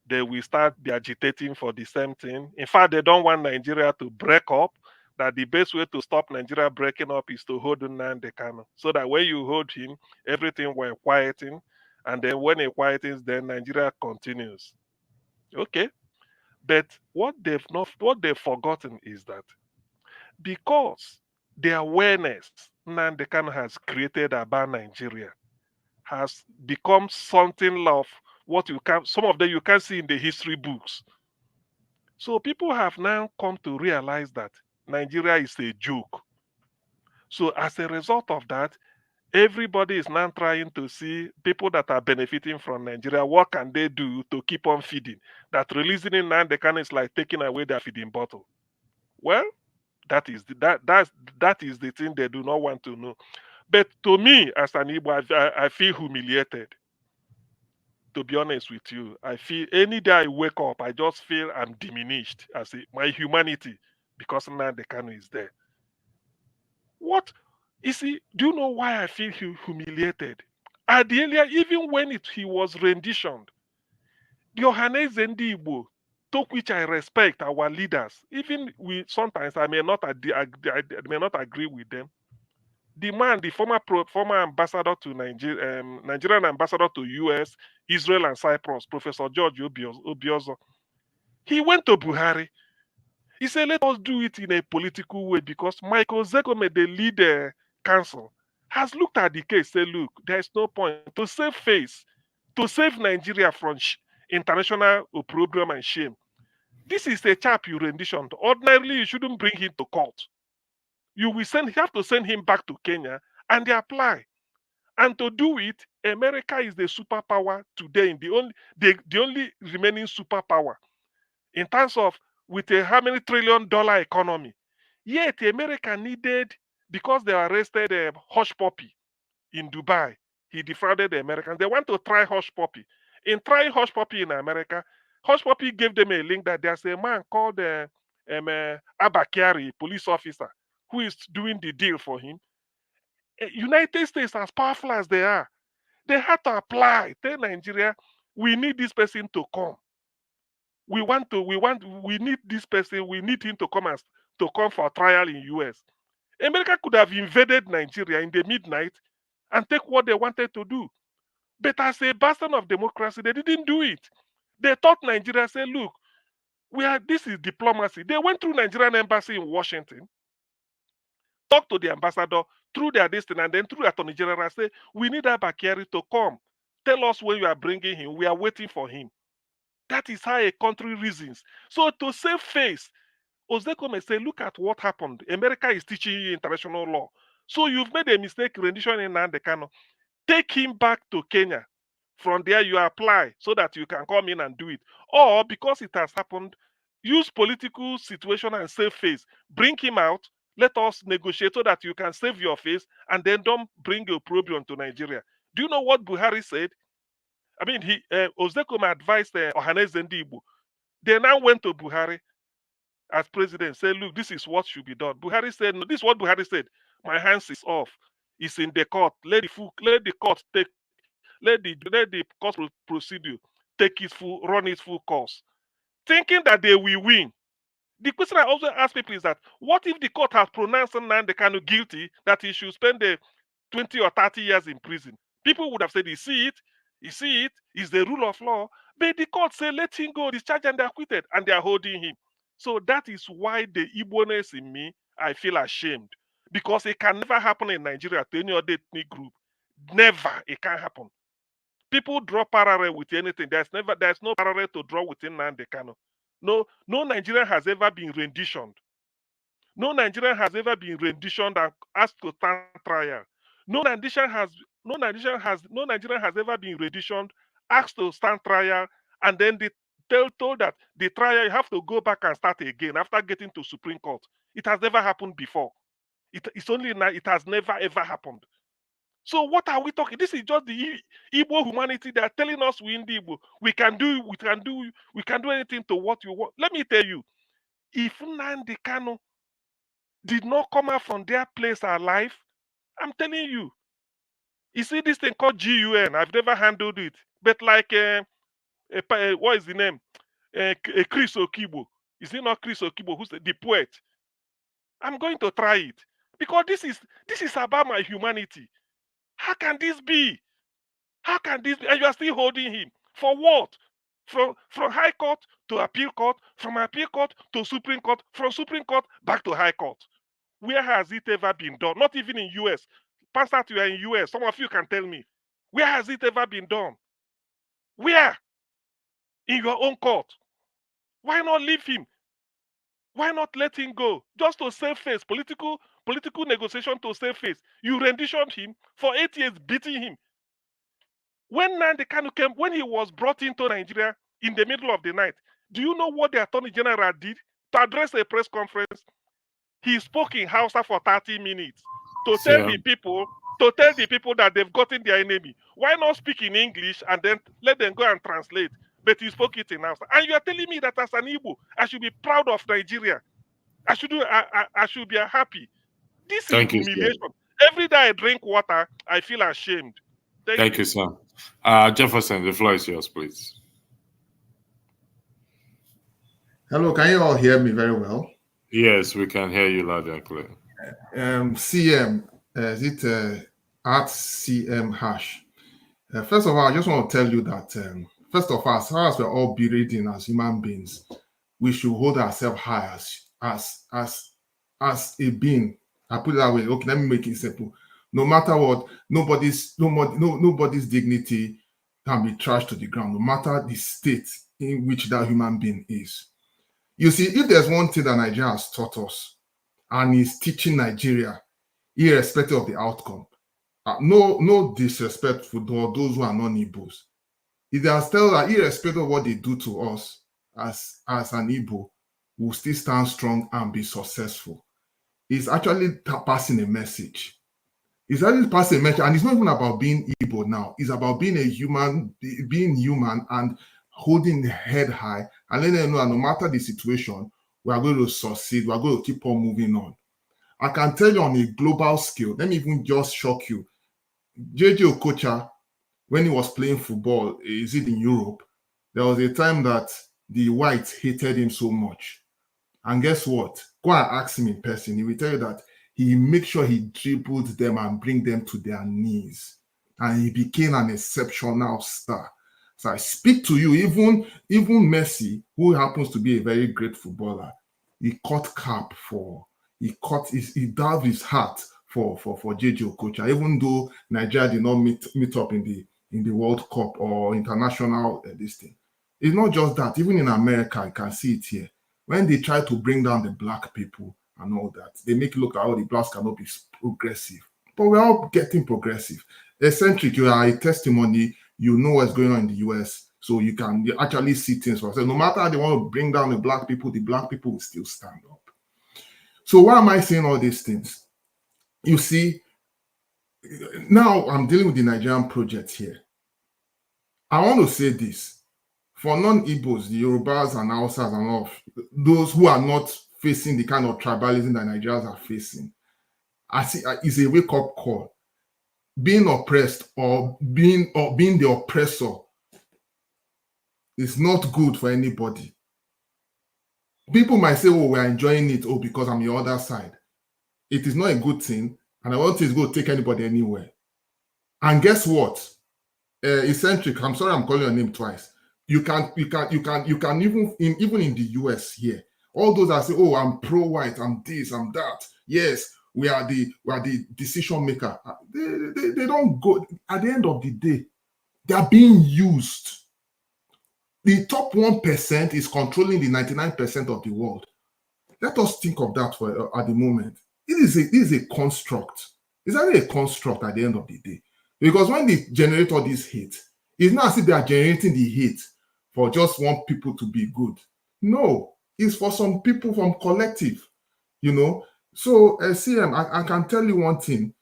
They will start be agitating for the same thing. In fact, they don't want Nigeria to break up. That the best way to stop Nigeria breaking up is to hold Nnamdi Kanu. So that when you hold him, everything will quieting. And then when it quietens, then Nigeria continues. Okay. But what they've forgotten is that because the awareness Nnamdi Kanu has created about Nigeria has become something of what some of them you can see in the history books. So people have now come to realize that Nigeria is a joke. So as a result of that, everybody is now trying to see people that are benefiting from Nigeria. What can they do to keep on feeding? That releasing in Nnamdi Kanu is like taking away their feeding bottle. Well, that is that is the thing they do not want to know. But to me, as an Igbo, I feel humiliated. To be honest with you, I feel any day I wake up, I just feel I'm diminished as my humanity because Nnamdi Kanu is there. What? You see, do you know why I feel humiliated? At the earlier, even when he was renditioned, the Ohanaeze Ndigbo, to which I respect our leaders, even we sometimes I may not may not agree with them. The man, the former ambassador to Nigerian ambassador to US, Israel, and Cyprus, Professor George Obiozo, he went to Buhari. He said, let us do it in a political way because Michael Zekome, the lead counsel, has looked at the case, say, look, there is no point to save face, to save Nigeria from international opprobrium and shame. This is a chap you renditioned. Ordinarily, you shouldn't bring him to court. You have to send him back to Kenya and they apply. And to do it, America is the superpower today, the only remaining superpower in terms of with a how many $1 trillion economy. Yet America needed, because they arrested Hush Puppy in Dubai, he defrauded the Americans. They want to try Hush Puppy. In trying Hush Puppy in America, Hush Puppy gave them a link that there's a man called Abakari, police officer, who is doing the deal for him. United States, as powerful as they are, they had to apply. Tell Nigeria, we need this person to come. We need this person. We need him to come for trial in US. America could have invaded Nigeria in the midnight and take what they wanted to do. But as a bastion of democracy, they didn't do it. They thought Nigeria said, look, this is diplomacy. They went through Nigerian embassy in Washington, talked to the ambassador through their destiny, and then through the Attorney General, say, we need Abakari to come. Tell us when you are bringing him. We are waiting for him. That is how a country reasons. So to save face, Ozekome say, look at what happened. America is teaching you international law. So you've made a mistake rendition in Nnamdi Kanu. Take him back to Kenya. From there, you apply so that you can come in and do it. Or because it has happened, use political situation and save face. Bring him out. Let us negotiate so that you can save your face and then don't bring your problem to Nigeria. Do you know what Buhari said? I mean, Ozekome advised Ohanaeze Ndigbo. They now went to Buhari as president, said, look, this is what should be done. Buhari said, no, this is what Buhari said. My hands is off. It's in the court. Let the court procedure take its run its full course. Thinking that they will win. The question I also ask people is that, what if the court has pronounced Nnamdi Kanu guilty, that he should spend 20 or 30 years in prison? People would have said, you see it, it's the rule of law. But the court say, let him go, discharged and acquitted, and they are holding him. So that is why the Igbo-ness in me, I feel ashamed. Because it can never happen in Nigeria to any other ethnic group. Never, it can't happen. People draw parallel with anything. There's no parallel to draw within Nnamdi Kanu. No Nigerian has ever been renditioned. No Nigerian has ever been renditioned and asked to stand trial. No Nigerian has ever been renditioned, asked to stand trial, and then they told that the trial you have to go back and start again after getting to Supreme Court. It has never happened before. It has never ever happened. So what are we talking? This is just the Igbo humanity. They are telling us we in the Igbo. We can do anything to what you want. Let me tell you, if Nnamdi Kanu did not come out from their place alive, I'm telling you. You see this thing called GUN. I've never handled it, but like what is the name? Chris Okibo. Is it not Chris Okibo who's the poet? I'm going to try it because this is about my humanity. How can this be? How can this be? And you are still holding him for what? From High Court to Appeal Court, from Appeal Court to Supreme Court, from Supreme Court back to High Court. Where has it ever been done? Not even in US. Pastor, you are in US. Some of you can tell me. Where has it ever been done? Where? In your own court. Why not leave him? Why not let him go? Just to save face, political negotiation to save face. You renditioned him for 8 years, beating him. When Nnamdi Kanu came, when he was brought into Nigeria in the middle of the night, do you know what the Attorney General did? To address a press conference, he spoke in Hausa for 30 minutes to tell the people that they've gotten their enemy. Why not speak in English and then let them go and translate? But he spoke it in Hausa. And you are telling me that as an Igbo, I should be proud of Nigeria. I should be happy. This is humiliation. Every day I drink water, I feel ashamed. Thank you, sir. Jefferson, the floor is yours, please. Hello, can you all hear me very well? Yes, we can hear you loud and clear. CM, is it at CM hash? First of all, I just want to tell you that, first of all, as far as we're all breathing as human beings, we should hold ourselves high as a being. I put it that way. Okay, let me make it simple. No matter what, nobody's dignity can be trashed to the ground, no matter the state in which that human being is. You see, if there's one thing that Nigeria has taught us, and is teaching Nigeria, irrespective of the outcome, no disrespect for those who are non-Igbos. It has told that irrespective of what they do to us as an Igbo, we'll still stand strong and be successful. It's actually passing a message. It's actually passing a message, and it's not even about being Igbo now. It's about being being human and holding the head high and letting them know that no matter the situation, we are going to succeed. We are going to keep on moving on. I can tell you on a global scale, let me even just shock you. JJ Okocha, when he was playing football, is it in Europe? There was a time that the whites hated him so much. And guess what? Go and ask him in person. He will tell you that he makes sure he dribbled them and bring them to their knees. And he became an exceptional star. So I speak to you, even Messi, who happens to be a very great footballer, he dived his heart for JJ Okocha, even though Nigeria did not meet up in the World Cup or international this thing. It's not just that. Even in America, I can see it here. When they try to bring down the black people and all that, they make it look like the blacks cannot be progressive. But we're all getting progressive. Eccentric, you are a testimony. You know what's going on in the US, so you actually see things for yourself. No matter how they want to bring down the black people will still stand up. So why am I saying all these things? You see, now I'm dealing with the Nigerian project here. I want to say this. For non-Igbos, the Yorubas and Hausas and all, those who are not facing the kind of tribalism that Nigerians are facing, I see it's a wake-up call. Being oppressed or being the oppressor is not good for anybody. People might say, oh, we're enjoying it, because I'm the other side. It is not a good thing, and I don't think it's going to take anybody anywhere. And guess what? Eccentric, I'm sorry I'm calling your name twice. You can even in the US here, all those that say, oh, I'm pro-white, I'm this, I'm that. Yes, we are the decision maker. They don't go. At the end of the day, they are being used. The top 1% is controlling the 99% of the world. Let us think of that at the moment. It is a construct. It's only a construct at the end of the day. Because when they generate all this hate, it's not as if they are generating the hate for just one people to be good. No, it's for some people from collective, So, CM, I can tell you one thing.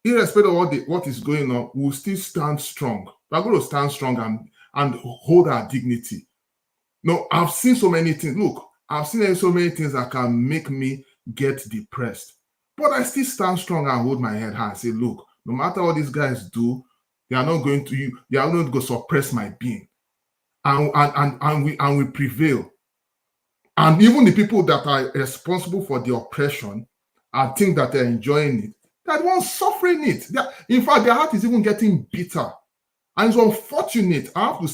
Irrespective of what is going on, we'll still stand strong. We're going to stand strong and hold our dignity. No, I've seen so many things. Look, I've seen so many things that can make me get depressed. But I still stand strong and hold my head high and say, look, no matter what these guys do, they are not going to suppress my being. And we prevail. And even the people that are responsible for the oppression and think that they're enjoying it, they're the ones suffering it. In fact, their heart is even getting bitter. And it's unfortunate. I have to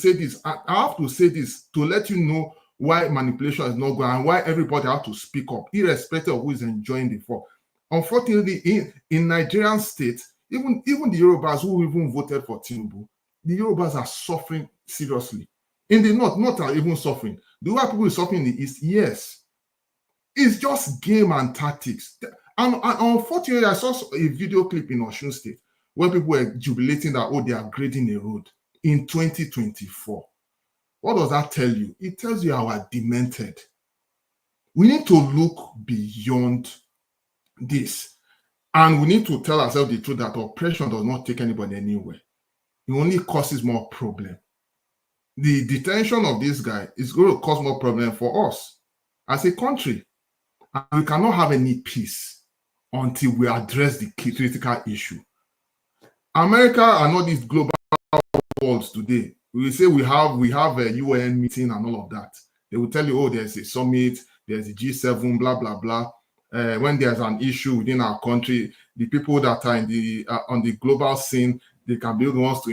say this to let you know why manipulation is not going and why everybody has to speak up, irrespective of who is enjoying the fall. Unfortunately, in Nigerian state, even the Yorubas who even voted for Tinubu, the Yorubas are suffering seriously. In the north, not even suffering. The white people are suffering in the east, yes. It's just game and tactics. And unfortunately, I saw a video clip in Osun State where people were jubilating that, oh, they are grading a road in 2024. What does that tell you? It tells you how we're demented. We need to look beyond this. And we need to tell ourselves the truth that oppression does not take anybody anywhere. It only causes more problem. The detention of this guy is going to cause more problem for us as a country. And we cannot have any peace until we address the critical issue. America are not these global worlds today. We will say we have a UN meeting and all of that. They will tell you, oh, there's a summit, there's a G7, blah, blah, blah. When there's an issue within our country, the people that are in the on the global scene, they can be the ones to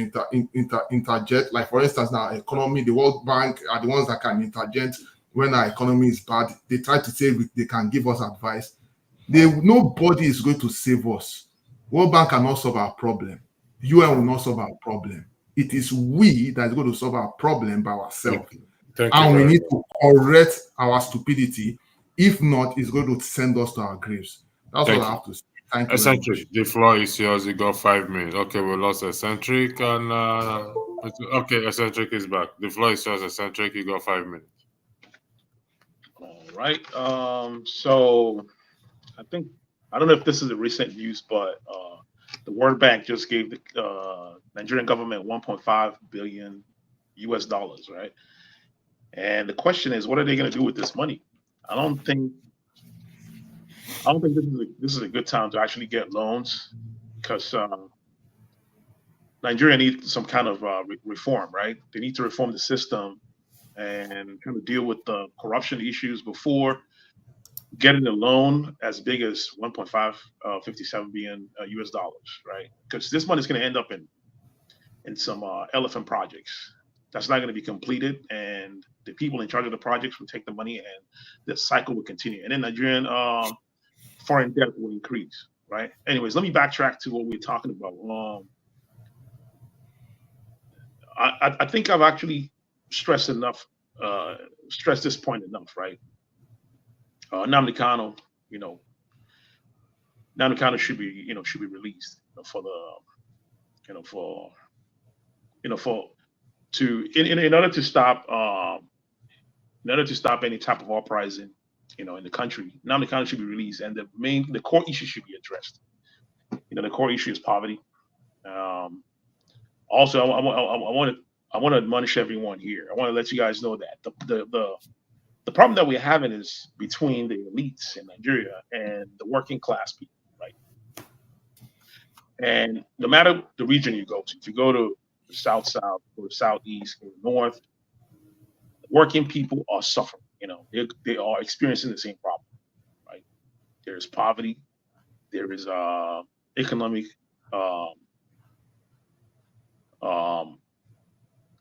interject. Like, for instance, now economy, the World Bank are the ones that can interject when our economy is bad. They try to say they can give us advice. Nobody is going to save us. World Bank cannot solve our problem. UN will not solve our problem. It is we that is going to solve our problem by ourselves. And we need to correct our stupidity. If not, it's going to send us to our graves. That's all I have to say. Thank you. Eccentric, the floor is yours. You got 5 minutes. Okay, we lost Eccentric, and okay, Eccentric is back. The floor is yours, Eccentric. You got 5 minutes. All right. So I don't know if this is a recent news, but the World Bank just gave the Nigerian government 1.5 billion US dollars, right? And the question is, what are they going to do with this money? I don't think this is a good time to actually get loans, because Nigeria needs some kind of reform, right? They need to reform the system and kind of deal with the corruption issues before getting a loan as big as 1.557 billion US dollars, right? Because this money is going to end up in some elephant projects that's not going to be completed, and the people in charge of the projects will take the money, and the cycle will continue. And then Nigerian foreign debt will increase, right? Anyways, let me backtrack to what we're talking about. I think I've actually stressed this point enough, right? Nnamdi Kanu, Nnamdi Kanu should be released in order to stop any type of uprising, in the country. Nnamdi Kanu should be released, and the core issue should be addressed. The core issue is poverty. Also, I want to admonish everyone here. I want to let you guys know that the problem that we're having is between the elites in Nigeria and the working class people, right? And no matter the region you go to, if you go to the south or the southeast or the north, working people are suffering. They are experiencing the same problem, right? There is poverty, there is economic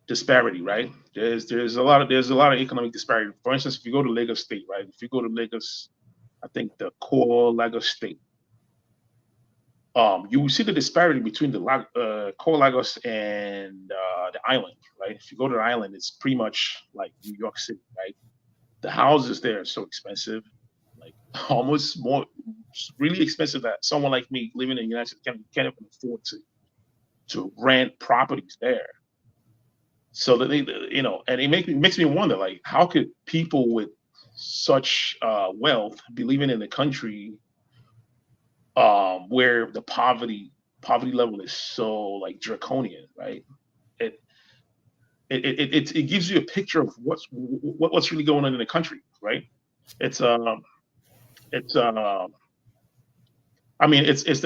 disparity, right? There's a lot of economic disparity. For instance, if you go to Lagos State, right? If you go to Lagos, I think the core Lagos State, you will see the disparity between the core Lagos and the island, right? If you go to the island, it's pretty much like New York City, right? The houses there are so expensive, like almost really expensive that someone like me living in the United States can't even afford to rent properties there. So that and it makes me wonder, like, how could people with such wealth be living in a country where the poverty level is so like draconian, right? It gives you a picture of what's really going on in the country, right? It's the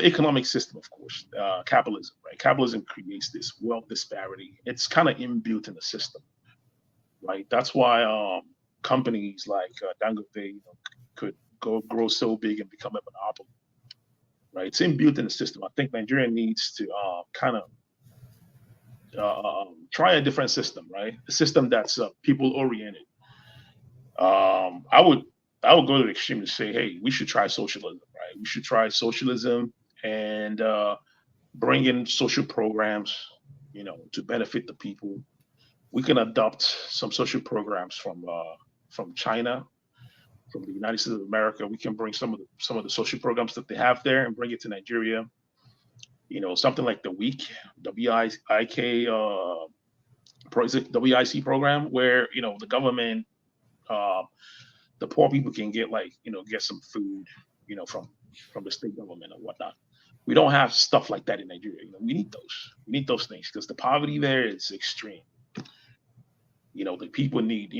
economic system, of course, capitalism, right? Capitalism creates this wealth disparity. It's kind of inbuilt in the system, right? That's why companies like Dangote could grow so big and become a monopoly, right? It's inbuilt in the system. I think Nigeria needs to kind of try a different system, right? A system that's people oriented. I would go to the extreme to say, hey, we should try socialism, right? We should try socialism and bring in social programs, to benefit the people. We can adopt some social programs from China, from the United States of America. We can bring some of the social programs that they have there and bring it to Nigeria. You know, something like the WIC, WIC program, where you know the government, the poor people can get get some food, you know, from the state government or whatnot. We don't have stuff like that in Nigeria. You know, we need those. We need those things because the poverty there is extreme. You know, the people need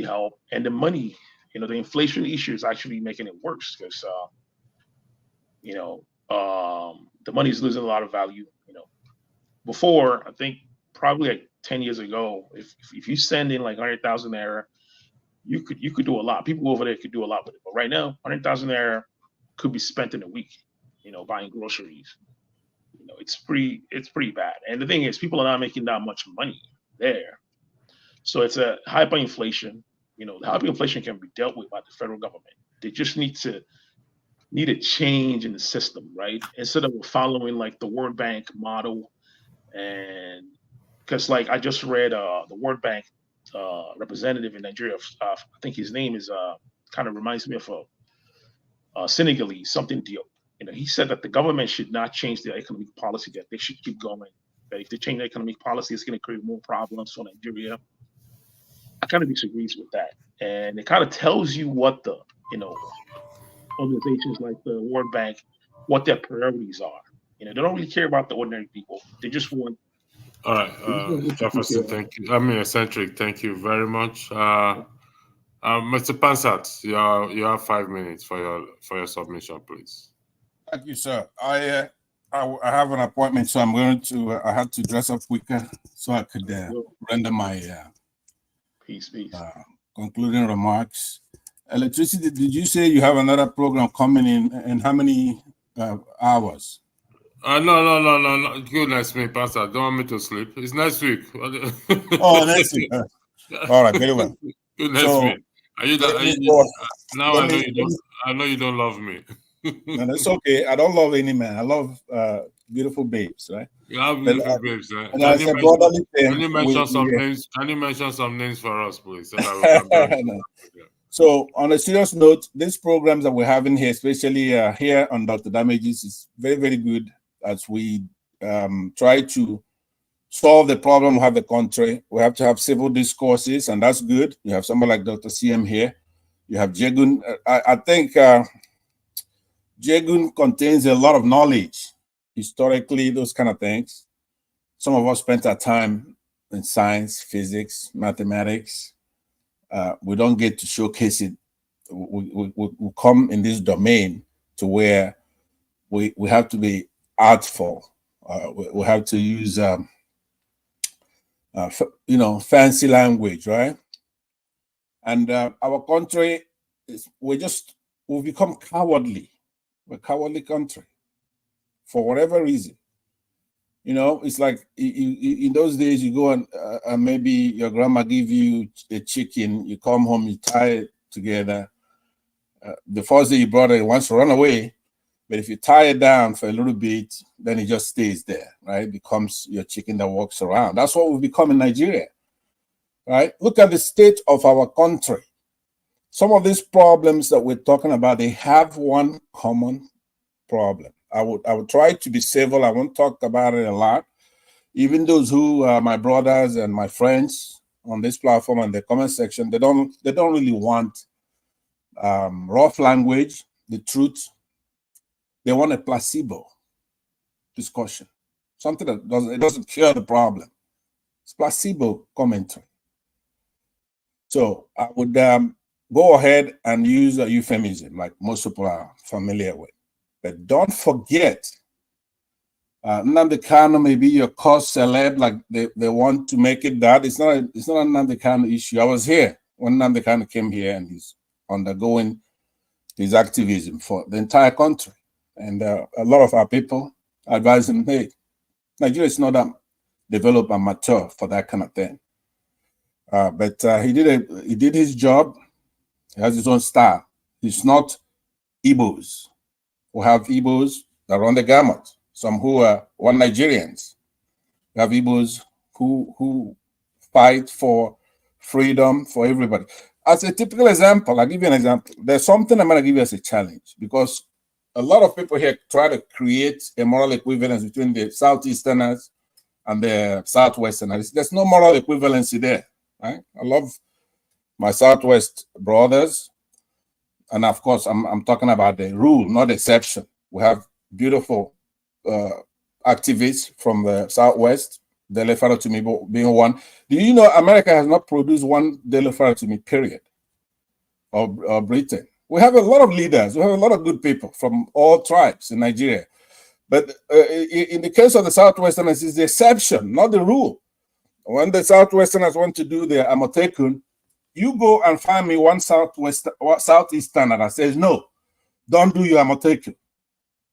help, and the money. You know, the inflation issue is actually making it worse because the money is losing a lot of value. You know, before I think probably like 10 years ago, if you send in like 100,000 naira, you could do a lot. People over there could do a lot with it. But right now, 100,000 naira could be spent in a week. You know, buying groceries. You know, it's pretty bad. And the thing is, people are not making that much money there, so it's a hyperinflation. You know, the hyperinflation can be dealt with by the federal government. They just need a change in the system, right? Instead of following like the World Bank model, and because like I just read the World Bank representative in Nigeria, I think his name is kind of reminds me of a Senegalese, something deal. You know, he said that the government should not change their economic policy; that they should keep going. That if they change their economic policy, it's going to create more problems for Nigeria. I kind of disagrees with that, and it kind of tells you what the organizations like the World Bank, what their priorities are. You know, they don't really care about the ordinary people. They just want. All right, Jefferson, thank you. I mean, Eccentric, thank you very much. Mr. Pansat, you have 5 minutes for your submission, please. Thank you, sir. I have an appointment, so I'm going to. I had to dress up quicker so I could render my peace. Concluding remarks. Electricity. Did you say you have another program coming in how many hours? No. Goodness me, Pastor. Don't want me to sleep. It's next week. Oh, next week. All right, very well. Goodness me. Now I know you don't love me. No, that's okay. I don't love any man. I love beautiful babes, right? You have beautiful babes, right? Can you mention some names? Can you mention some names for us, please? So, that no. So on a serious note, these programs that we're having here, especially here on Dr. Damages, is very, very good as we try to solve the problem we have the country. We have to have civil discourses, and that's good. You have somebody like Dr. CM here. You have Jegun. I think Jegun contains a lot of knowledge, historically, those kind of things. Some of us spent our time in science, physics, mathematics. We don't get to showcase it. We come in this domain to where we have to be artful. We have to use fancy language, right? And our country we've become cowardly. We're a cowardly country for whatever reason. You know, it's like in those days you go and maybe your grandma give you a chicken, you come home, you tie it together. The first day you brought it wants to run away, but if you tie it down for a little bit, then it just stays there, right? It becomes your chicken that walks around. That's what we've become in Nigeria, right? Look at the state of our country. Some of these problems that we're talking about, they have one common problem. I would try to be civil. I won't talk about it a lot. Even those who are my brothers and my friends on this platform and the comment section, they don't really want rough language, the truth. They want a placebo discussion, something that doesn't cure the problem. It's placebo commentary. So I would go ahead and use a euphemism like most people are familiar with. But don't forget, Nnamdi Kanu may be your cause celeb, like they want to make it that. It's not a Nnamdi Kanu issue. I was here when Nnamdi Kanu came here and he's undergoing his activism for the entire country. And a lot of our people advise him, hey, Nigeria is not that developed and mature for that kind of thing. But he did his job. He has his own style. He's not Igbos. We have Igbos that run the gamut. Some who are one Nigerians. We have Igbos who fight for freedom for everybody. as a typical example, I'll give you an example. There's something I'm going to give you as a challenge, because a lot of people here try to create a moral equivalence between the Southeasterners and the Southwesterners. There's no moral equivalency there, right? I love my Southwest brothers. And of course, I'm talking about the rule, not the exception. We have beautiful activists from the Southwest, Dele Faratumi being one. Do you know America has not produced one Dele Faratumi, period, or Britain? We have a lot of leaders. We have a lot of good people from all tribes in Nigeria. But in the case of the Southwesterners, it's the exception, not the rule. When the Southwesterners want to do their Amotekun, you go and find me one Southeasterner that says, no, don't do your Amotekun.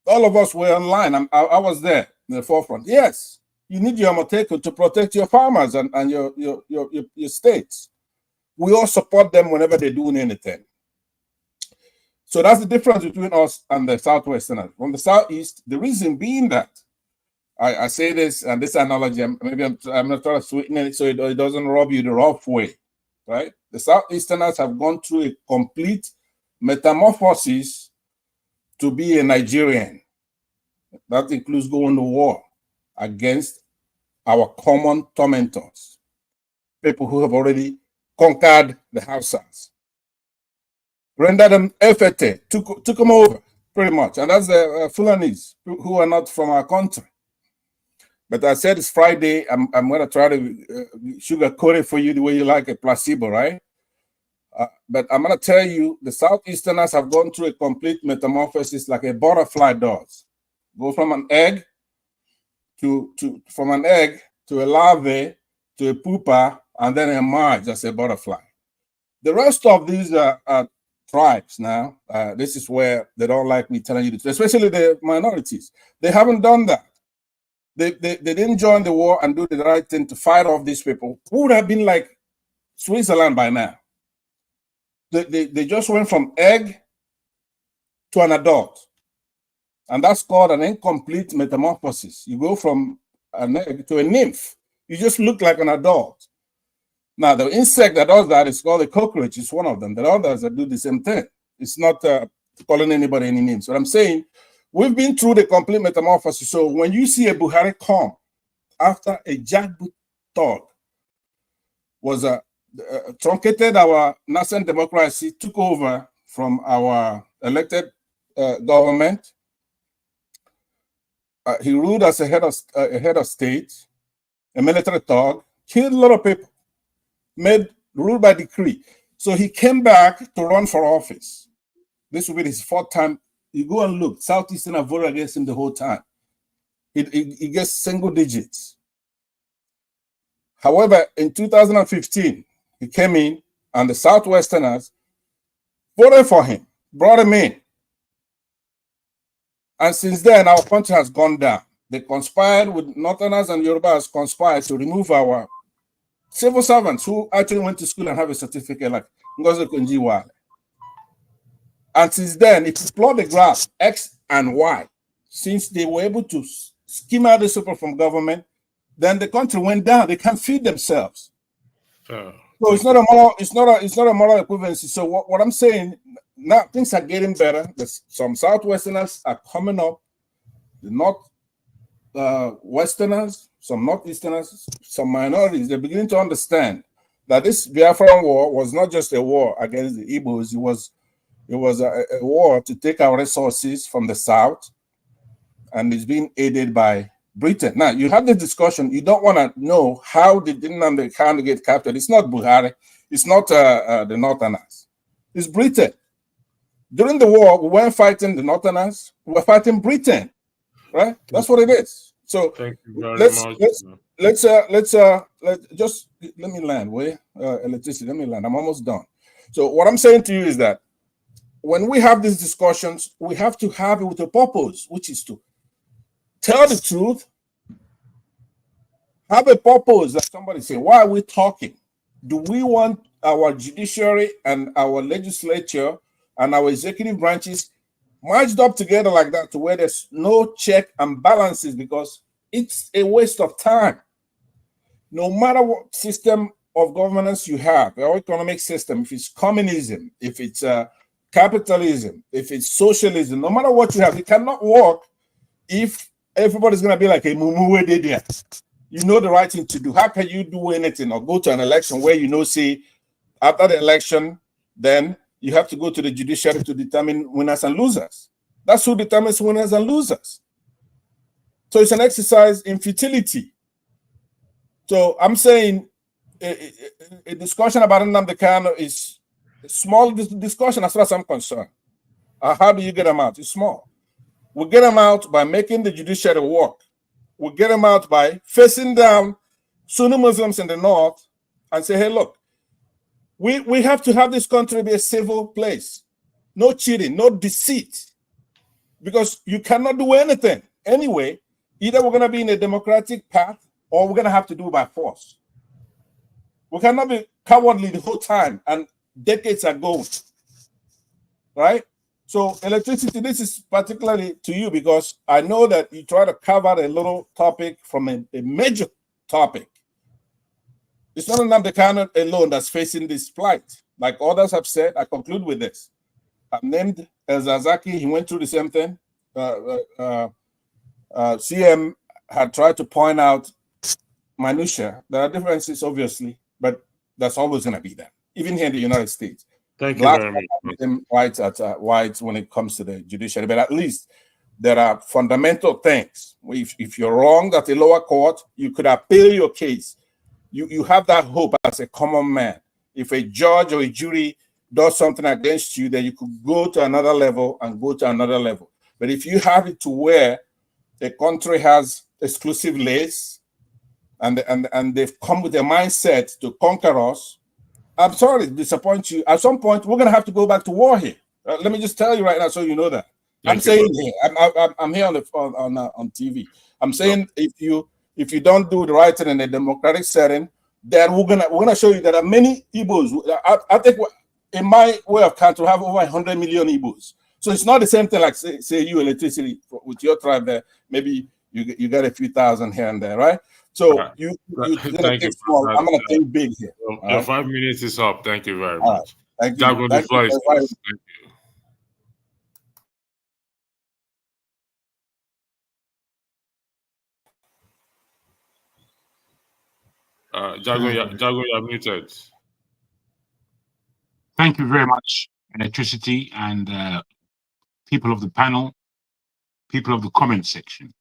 All of us were online. I was there in the forefront. Yes, you need your Amotekun to protect your farmers and your states. We all support them whenever they're doing anything. So that's the difference between us and the Southwesterners. From the Southeast, the reason being that, I say this, and this analogy, maybe I'm not trying to sweeten it so it doesn't rub you the rough way, right? The Southeasterners have gone through a complete metamorphosis to be a Nigerian. That includes going to war against our common tormentors, people who have already conquered the Hausas, rendered them effete, took them over, pretty much. And that's the Fulanis, who are not from our country. But I said it's Friday. I'm going to try to sugarcoat it for you the way you like a placebo, right? But I'm going to tell you, the Southeasterners have gone through a complete metamorphosis like a butterfly does. Go from an egg to a larvae to a pupa, and then emerge as a butterfly. The rest of these tribes now, this is where they don't like me telling you the truth, especially the minorities. They haven't done that. They didn't join the war and do the right thing to fight off these people who would have been like Switzerland by now. They just went from egg to an adult. And that's called an incomplete metamorphosis. You go from an egg to a nymph. You just look like an adult. Now, the insect that does that is called a cockroach. It's one of them. There are others that do the same thing. It's not calling anybody any names. What I'm saying, we've been through the complete metamorphosis. So when you see a Buhari come after a jackboot thug was truncated our nascent democracy, took over from our elected government, he ruled as a head of state, a military thug, killed a lot of people, ruled by decree. So he came back to run for office. This will be his fourth time. You go and look, Southeastern have voted against him the whole time. He gets single digits. However, in 2015, he came in and the Southwesterners voted for him, brought him in. And since then, our country has gone down. They conspired with Northerners and Yorubas conspired to remove our civil servants who actually went to school and have a certificate like Ngozi Konji-Iweala. And since then, if you plot the graph, X and Y, since they were able to skim out the support from government, then the country went down. They can't feed themselves. So it's not a moral equivalency. So what I'm saying, now things are getting better. Some Southwesterners are coming up. The Westerners, some Northeasterners, some minorities, they're beginning to understand that this Biafran war was not just a war against the Igbos. It was a war to take our resources from the South, and it's being aided by Britain. Now, you have this discussion. You don't want to know how did Nnamdi Kanu get captured. It's not Buhari. It's not the Northerners. It's Britain. During the war, we weren't fighting the Northerners. We were fighting Britain, right? That's what it is. So let's just let me land. Electricity. Let me land. I'm almost done. So what I'm saying to you is that when we have these discussions, we have to have it with a purpose, which is to tell the truth, have a purpose. That somebody say, why are we talking? Do we want our judiciary and our legislature and our executive branches merged up together like that to where there's no check and balances? Because it's a waste of time. No matter what system of governance you have, our economic system, if it's communism, if it's capitalism, if it's socialism, no matter what you have, it cannot work if everybody's going to be like a mumu there. You know the right thing to do. How can you do anything or go to an election where you know, say, after the election, then you have to go to the judiciary to determine winners and losers? That's who determines winners and losers. So it's an exercise in futility. So I'm saying a discussion about Nnamdi Kanu is a small discussion as far as I'm concerned. How do you get them out? It's small. We get them out by making the judiciary work. We get them out by facing down Sunni Muslims in the north and say, hey, look, we have to have this country be a civil place. No cheating, no deceit. Because you cannot do anything. Anyway, either we're going to be in a democratic path or we're going to have to do it by force. We cannot be cowardly the whole time and decades are going. Right? So electricity, this is particularly to you because I know that you try to cover a little topic from a major topic. It's not Nnamdi Kanu alone that's facing this plight. Like others have said, I conclude with this. I've named El Zazaki, he went through the same thing. CM had tried to point out minutia. There are differences, obviously, but that's always going to be there, even here in the United States. Thank you Black very much. whites at whites when it comes to the judiciary, but at least there are fundamental things. If you're wrong at the lower court, you could appeal your case. You have that hope as a common man. If a judge or a jury does something against you, then you could go to another level and go to another level. But if you have it to where a country has exclusive laws and they've come with a mindset to conquer us, I'm sorry to disappoint you. At some point, we're going to have to go back to war here. Let me just tell you right now, so you know that. I'm saying here, I'm here on TV. I'm saying if you don't do the right thing in a democratic setting, then we're gonna show you that there are many Igbos. I think in my way of count, we have over 100 million Igbos. So it's not the same thing like say you electricity with your tribe there. Maybe you get a few thousand here and there, right? So you Thank you. small. I'm gonna think big here. Your 5 minutes is up. Thank you very much. Thank you. Jago, the floor is yours. Thank you. Jago, you're muted. Thank you very much, Electricity, and people of the panel, people of the comment section.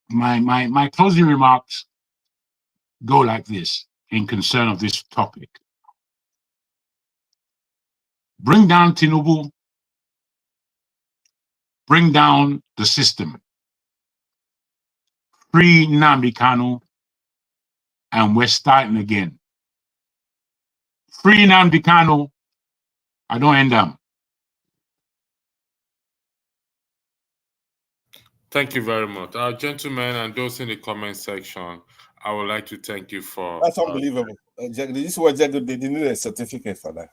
My closing remarks go like this in concern of this topic. Bring down Tinubu, bring down the system, free Nnamdi Kanu, and we're starting again. Free Nnamdi Kanu, I don't end up. Thank you very much. Gentlemen and those in the comment section, I would like to thank you for... That's unbelievable. This is what Jago did. They need a certificate for that.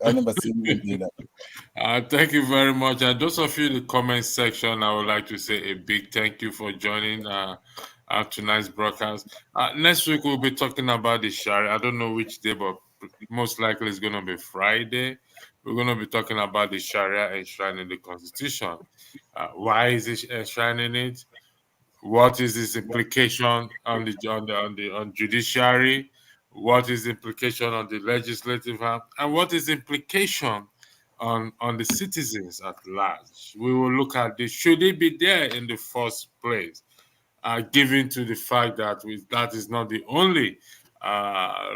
I never seen him do that. Thank you very much. And those of you in the comment section, I would like to say a big thank you for joining tonight's broadcast. Next week, we'll be talking about the Sharia. I don't know which day, but most likely it's going to be Friday. We're going to be talking about the Sharia enshrining the Constitution. Why is it enshrining it? What is its implication on judiciary? What is the implication on the legislative arm? And what is the implication on the citizens at large? We will look at this. Should it be there in the first place? Given to the fact that that is not the only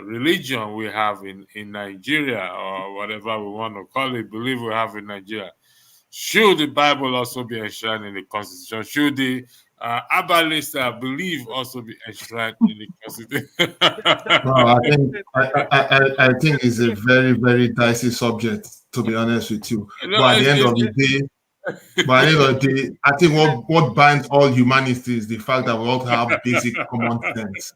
religion we have in Nigeria, or whatever we want to call it, believe we have in Nigeria. Should the Bible also be enshrined in the Constitution? Should the Abbalist belief also be enshrined in the Constitution? No, I think it's a very, very dicey subject, to be honest with you. No, but at the end of the day, I think what binds all humanity is the fact that we all have basic common sense.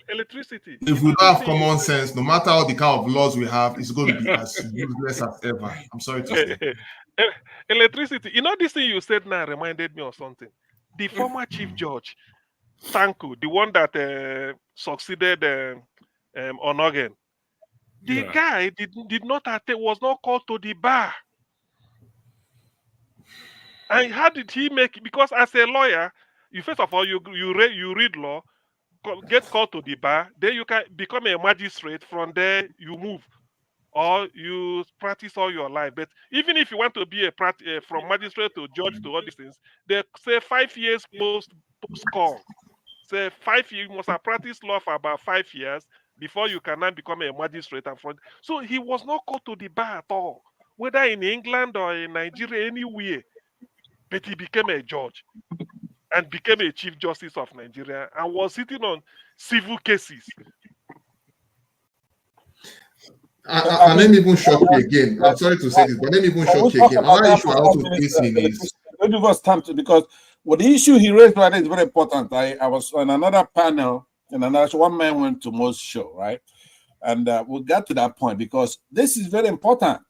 Electricity. If we don't have common sense, no matter how the kind of laws we have, it's going to be as useless as ever. I'm sorry to say. Electricity. You know, this thing you said now reminded me of something. The former Chief Judge, Tanku, the one that succeeded Onogen. The guy did not attend, was not called to the bar. And how did he make it? Because as a lawyer, you first of all you read law, get called to the bar, then you can become a magistrate. From there, you move, or you practice all your life. But even if you want to be from magistrate to judge to all these things, they say 5 years post call. Say 5 years, you must have practiced law for about 5 years before you can now become a magistrate. So he was not called to the bar at all, whether in England or in Nigeria, anywhere. But he became a judge and became a chief justice of Nigeria and was sitting on civil cases. And let me even shock you again. I'm sorry to say this, but let me even shock you again. Another issue I also facing is because the issue he raised right is very important. I was on another panel, and one man went to most show, right? And we got to that point because this is very important,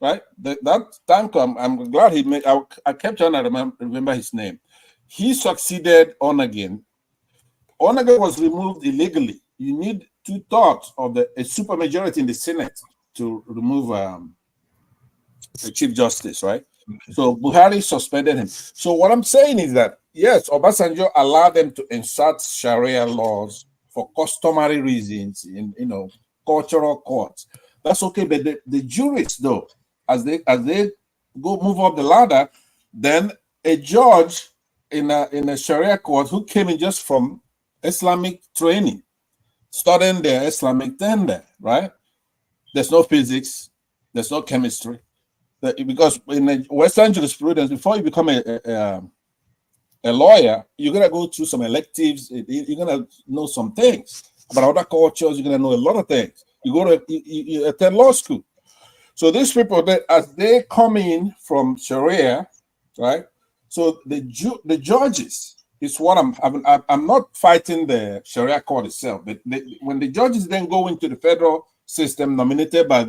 right? That time come, I'm glad he made. I kept trying to remember his name. He succeeded on again. On again was removed illegally. You need 2/3 of a supermajority in the Senate to remove the Chief Justice, right? So Buhari suspended him. So what I'm saying is that, yes, Obasanjo allowed them to insert Sharia laws for customary reasons in, cultural courts. That's okay, but the jurists, though, as they go move up the ladder, then a judge in a Sharia court who came in just from Islamic training, studying their Islamic thing there, right? There's no physics, there's no chemistry. Because in the Western jurisprudence, before you become a lawyer, you're gonna go through some electives. You're gonna know some things about other cultures. You're gonna know a lot of things. You attend law school. So these people, as they come in from Sharia, right? So the judges is what I'm not fighting the Sharia court itself, but when the judges then go into the federal system nominated by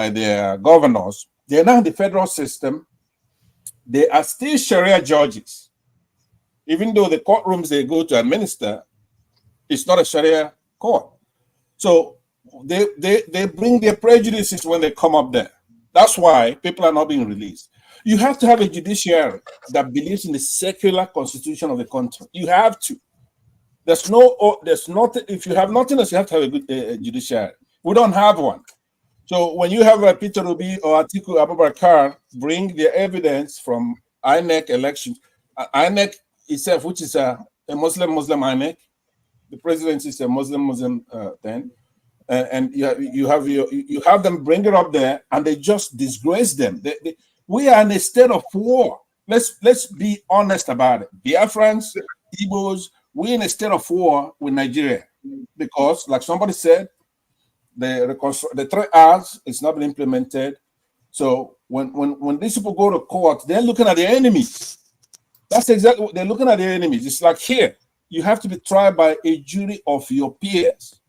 their governors, they're now in the federal system. They are still Sharia judges, even though the courtrooms they go to administer, it's not a Sharia court. So they bring their prejudices when they come up there. That's why people are not being released. You have to have a judiciary that believes in the secular constitution of the country. You have to. There's nothing. If you have nothing else, you have to have a good judiciary. We don't have one. So when you have Peter Obi or Atiku Abubakar bring their evidence from INEC elections, INEC itself, which is a Muslim INEC, the presidency is a Muslim thing, and you have them bring it up there, and they just disgrace them. We are in a state of war. Let's be honest about it. Biafrans, Igbos, we're in a state of war with Nigeria because, like somebody said, the 3 R's is not been implemented. So when these people go to court, they're looking at the enemies. That's exactly what they're looking at, the enemies. It's like here, you have to be tried by a jury of your peers,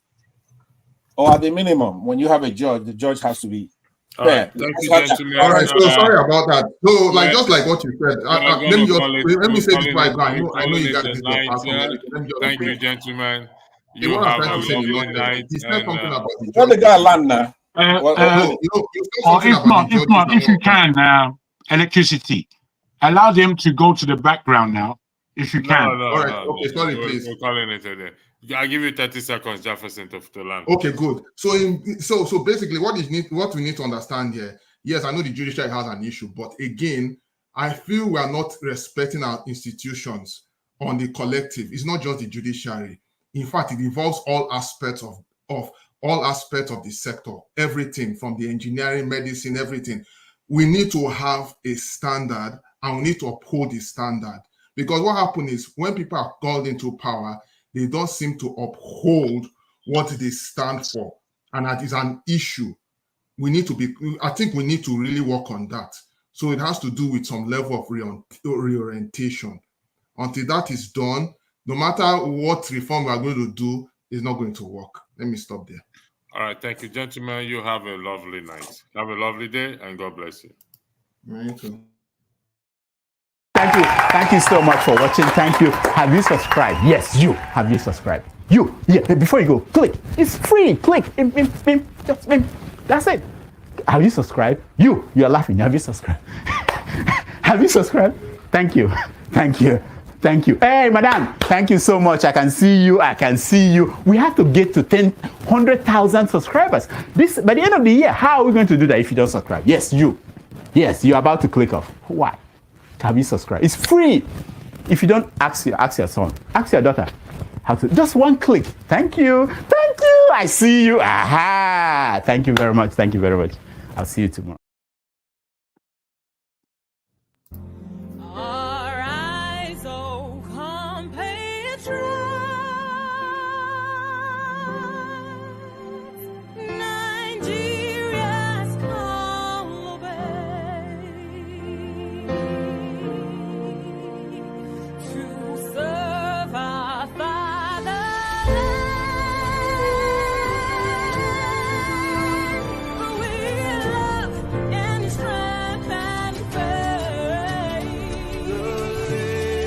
or at the minimum, when you have a judge, the judge has to be fair. Thank you, gentlemen. All right, so sorry about that. So, just like what you said, let me say this right now. I know you guys did your past. Thank you, gentlemen. You have a lovely night. He said something about the judge. What the guy land now? If you can, electricity, allow them to go to the background now, if you can. All right, okay, sorry, please. We're calling it a day. I'll give you 30 seconds, Jefferson, to land. Okay, good. So basically, what we need to understand here, yes, I know the judiciary has an issue, but again, I feel we are not respecting our institutions on the collective. It's not just the judiciary. In fact, it involves all aspects of the sector, everything from the engineering, medicine, everything. We need to have a standard, and we need to uphold the standard. Because what happens is when people are called into power, they don't seem to uphold what they stand for. And that is an issue. I think we need to really work on that. So it has to do with some level of reorientation. Until that is done, no matter what reform we are going to do, it's not going to work. Let me stop there. All right. Thank you, gentlemen. You have a lovely night. Have a lovely day, and God bless you. Thank you. Thank you so much for watching. Thank you. Have you subscribed? Yes, you. Have you subscribed? Yeah, before you go, click. It's free. Click. Just that's it. Have you subscribed? You're laughing. Have you subscribed? Have you subscribed? Thank you. Hey, madam, thank you so much. I can see you. We have to get to 100,000 subscribers. By the end of the year, how are we going to do that if you don't subscribe? Yes, you're about to click off. Why? Have you subscribed? It's free. If you don't, ask your son, ask your daughter how to. Just one click. Thank you. I see you. Aha. Thank you very much. I'll see you tomorrow. Arise, O compatriots, Nigeria's call obey, to serve our fatherland. We love and strength and faith. The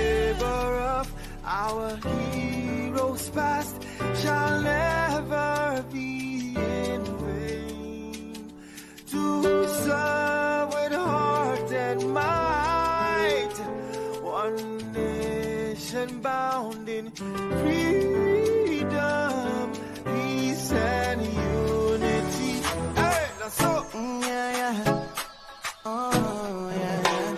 labor of our heroes past shall never be in vain. To serve with heart and might, one nation bound in freedom, peace and unity. Hey, now so, yeah. Oh, yeah.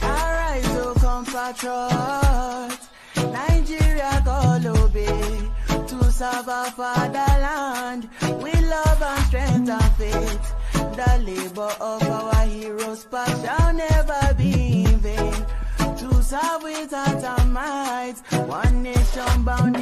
Arise, O compatriots, Nigeria call obey, to serve our fatherland, with love and strength and faith. The labor of our heroes past shall never be in vain. To serve with heart and might, one nation bound